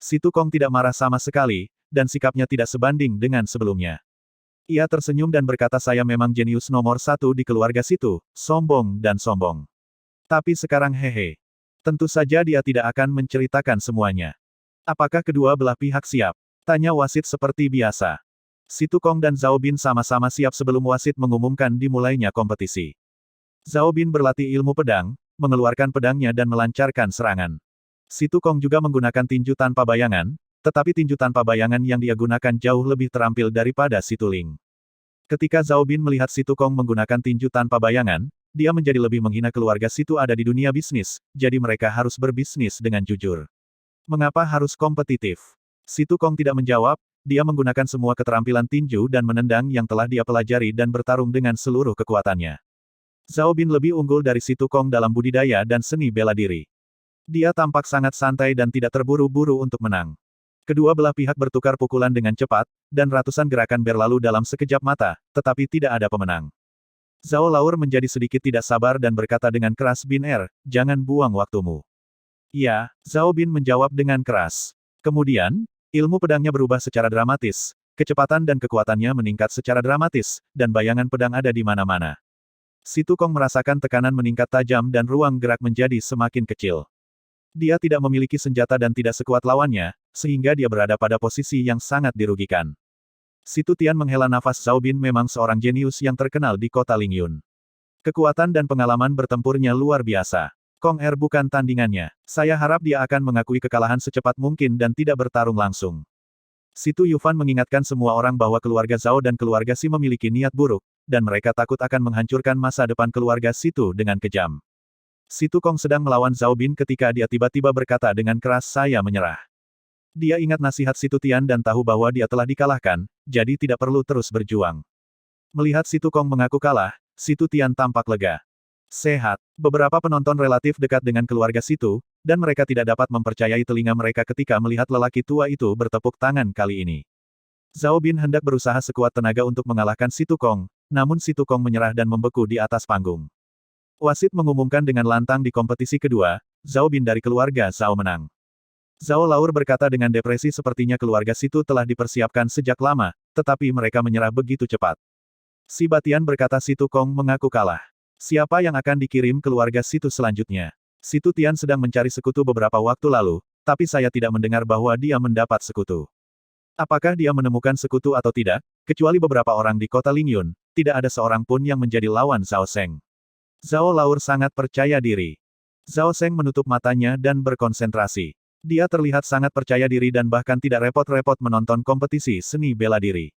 Situ Kong tidak marah sama sekali, dan sikapnya tidak sebanding dengan sebelumnya. Ia tersenyum dan berkata saya memang jenius nomor satu di keluarga Situ, sombong dan sombong. Tapi sekarang hehe. Tentu saja dia tidak akan menceritakan semuanya. Apakah kedua belah pihak siap? Tanya wasit seperti biasa. Situ Kong dan Zhao Bin sama-sama siap sebelum wasit mengumumkan dimulainya kompetisi. Zhao Bin berlatih ilmu pedang, mengeluarkan pedangnya dan melancarkan serangan. Situ Kong juga menggunakan tinju tanpa bayangan, tetapi tinju tanpa bayangan yang dia gunakan jauh lebih terampil daripada Situ Ling. Ketika Zhao Bin melihat Situ Kong menggunakan tinju tanpa bayangan, dia menjadi lebih menghina keluarga Situ ada di dunia bisnis, jadi mereka harus berbisnis dengan jujur. Mengapa harus kompetitif? Situ Kong tidak menjawab, dia menggunakan semua keterampilan tinju dan menendang yang telah dia pelajari dan bertarung dengan seluruh kekuatannya. Zhao Bin lebih unggul dari Situ Kong dalam budidaya dan seni bela diri. Dia tampak sangat santai dan tidak terburu-buru untuk menang. Kedua belah pihak bertukar pukulan dengan cepat, dan ratusan gerakan berlalu dalam sekejap mata, tetapi tidak ada pemenang. Zhao Laur menjadi sedikit tidak sabar dan berkata dengan keras Bin jangan buang waktumu. Ya, Zhao Bin menjawab dengan keras. Kemudian, ilmu pedangnya berubah secara dramatis, kecepatan dan kekuatannya meningkat secara dramatis, dan bayangan pedang ada di mana-mana. Situ Kong merasakan tekanan meningkat tajam dan ruang gerak menjadi semakin kecil. Dia tidak memiliki senjata dan tidak sekuat lawannya, sehingga dia berada pada posisi yang sangat dirugikan. Situ Tian menghela nafas Zhao Bin memang seorang jenius yang terkenal di kota Lingyun. Kekuatan dan pengalaman bertempurnya luar biasa. Kong bukan tandingannya. Saya harap dia akan mengakui kekalahan secepat mungkin dan tidak bertarung langsung. Situ Yufan mengingatkan semua orang bahwa keluarga Zhao dan keluarga Si memiliki niat buruk, dan mereka takut akan menghancurkan masa depan keluarga Situ dengan kejam. Situ Kong sedang melawan Zhao Bin ketika dia tiba-tiba berkata dengan keras saya menyerah. Dia ingat nasihat Situ Tian dan tahu bahwa dia telah dikalahkan, jadi tidak perlu terus berjuang. Melihat Situ Kong mengaku kalah, Situ Tian tampak lega. Sehat, beberapa penonton relatif dekat dengan keluarga Situ, dan mereka tidak dapat mempercayai telinga mereka ketika melihat lelaki tua itu bertepuk tangan kali ini. Zhao Bin hendak berusaha sekuat tenaga untuk mengalahkan Situ Kong, namun Situ Kong menyerah dan membeku di atas panggung. Wasit mengumumkan dengan lantang di kompetisi kedua, Zhao Bin dari keluarga Zhao menang. Zhao Laur berkata dengan depresi sepertinya keluarga Situ telah dipersiapkan sejak lama, tetapi mereka menyerah begitu cepat. Si Batian berkata Situ Kong mengaku kalah. Siapa yang akan dikirim keluarga Situ selanjutnya? Situ Tian sedang mencari sekutu beberapa waktu lalu, tapi saya tidak mendengar bahwa dia mendapat sekutu. Apakah dia menemukan sekutu atau tidak, kecuali beberapa orang di kota Lingyun, tidak ada seorang pun yang menjadi lawan Zhao Seng. Zhao Laur sangat percaya diri. Zhao Seng menutup matanya dan berkonsentrasi. Dia terlihat sangat percaya diri dan bahkan tidak repot-repot menonton kompetisi seni bela diri.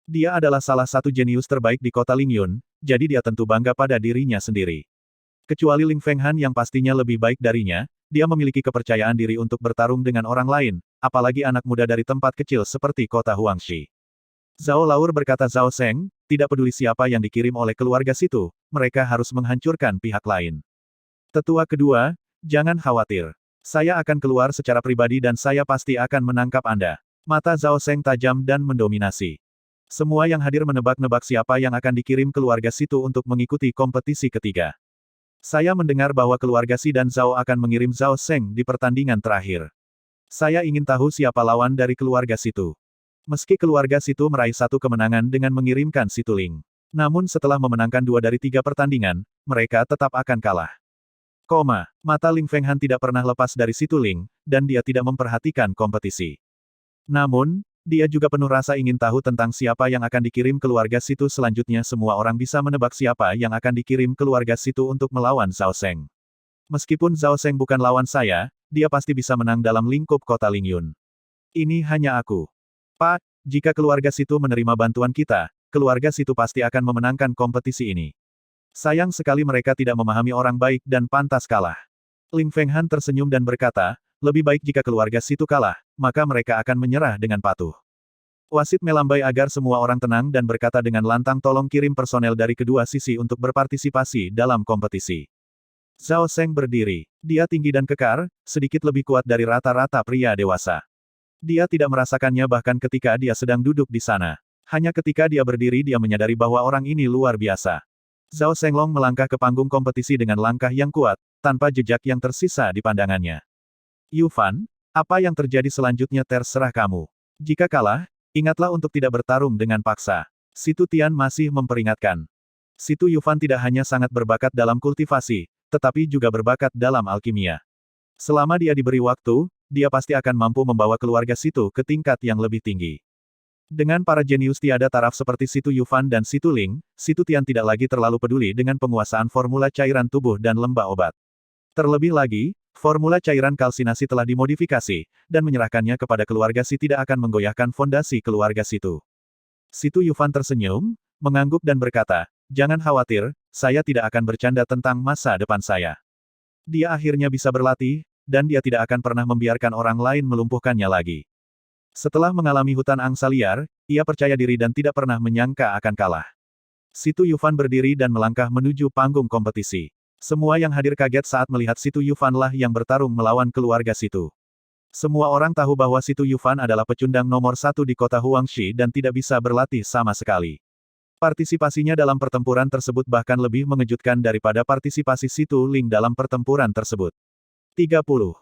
Dia adalah salah satu jenius terbaik di kota Lingyun, jadi dia tentu bangga pada dirinya sendiri. Kecuali Ling Fenghan yang pastinya lebih baik darinya, dia memiliki kepercayaan diri untuk bertarung dengan orang lain, apalagi anak muda dari tempat kecil seperti kota Huangshi. Zhao Laur berkata Zhao Seng, tidak peduli siapa yang dikirim oleh keluarga Situ, mereka harus menghancurkan pihak lain. Tetua kedua, jangan khawatir. Saya akan keluar secara pribadi dan saya pasti akan menangkap Anda. Mata Zhao Seng tajam dan mendominasi. Semua yang hadir menebak-nebak siapa yang akan dikirim keluarga Situ untuk mengikuti kompetisi ketiga. Saya mendengar bahwa keluarga Si dan Zhao akan mengirim Zhao Seng di pertandingan terakhir. Saya ingin tahu siapa lawan dari keluarga Situ. Meski keluarga Situ meraih satu kemenangan dengan mengirimkan Situ Ling. Namun setelah memenangkan 2 dari 3 pertandingan, mereka tetap akan kalah. Mata Ling Fenghan tidak pernah lepas dari Situ Ling, dan dia tidak memperhatikan kompetisi. Namun, dia juga penuh rasa ingin tahu tentang siapa yang akan dikirim keluarga Situ selanjutnya. Semua orang bisa menebak siapa yang akan dikirim keluarga Situ untuk melawan Zhao Seng. Meskipun Zhao Seng bukan lawan saya, dia pasti bisa menang dalam lingkup kota Lingyun. Ini hanya aku. Pak, jika keluarga Situ menerima bantuan kita, keluarga Situ pasti akan memenangkan kompetisi ini. Sayang sekali mereka tidak memahami orang baik dan pantas kalah. Ling Fenghan tersenyum dan berkata, lebih baik jika keluarga Situ kalah, maka mereka akan menyerah dengan patuh. Wasit melambai agar semua orang tenang dan berkata dengan lantang tolong kirim personel dari kedua sisi untuk berpartisipasi dalam kompetisi. Zhao Seng berdiri. Dia tinggi dan kekar, sedikit lebih kuat dari rata-rata pria dewasa. Dia tidak merasakannya bahkan ketika dia sedang duduk di sana. Hanya ketika dia berdiri dia menyadari bahwa orang ini luar biasa. Zhao Senglong melangkah ke panggung kompetisi dengan langkah yang kuat, tanpa jejak yang tersisa di pandangannya. Yufan, apa yang terjadi selanjutnya terserah kamu. Jika kalah, ingatlah untuk tidak bertarung dengan paksa. Situ Tian masih memperingatkan. Situ Yufan tidak hanya sangat berbakat dalam kultivasi, tetapi juga berbakat dalam alkimia. Selama dia diberi waktu, dia pasti akan mampu membawa keluarga Situ ke tingkat yang lebih tinggi. Dengan para jenius tiada taraf seperti Situ Yufan dan Situ Ling, Situ Tian tidak lagi terlalu peduli dengan penguasaan formula cairan tubuh dan lembah obat. Terlebih lagi, formula cairan kalsinasi telah dimodifikasi, dan menyerahkannya kepada keluarga Si tidak akan menggoyahkan fondasi keluarga Situ. Situ Yufan tersenyum, mengangguk dan berkata, jangan khawatir, saya tidak akan bercanda tentang masa depan saya. Dia akhirnya bisa berlatih, dan dia tidak akan pernah membiarkan orang lain melumpuhkannya lagi. Setelah mengalami hutan angsa liar, ia percaya diri dan tidak pernah menyangka akan kalah. Situ Yufan berdiri dan melangkah menuju panggung kompetisi. Semua yang hadir kaget saat melihat Situ Yufan lah yang bertarung melawan keluarga Situ. Semua orang tahu bahwa Situ Yufan adalah pecundang nomor 1 di kota Huangshi dan tidak bisa berlatih sama sekali. Partisipasinya dalam pertempuran tersebut bahkan lebih mengejutkan daripada partisipasi Situ Ling dalam pertempuran tersebut. 30.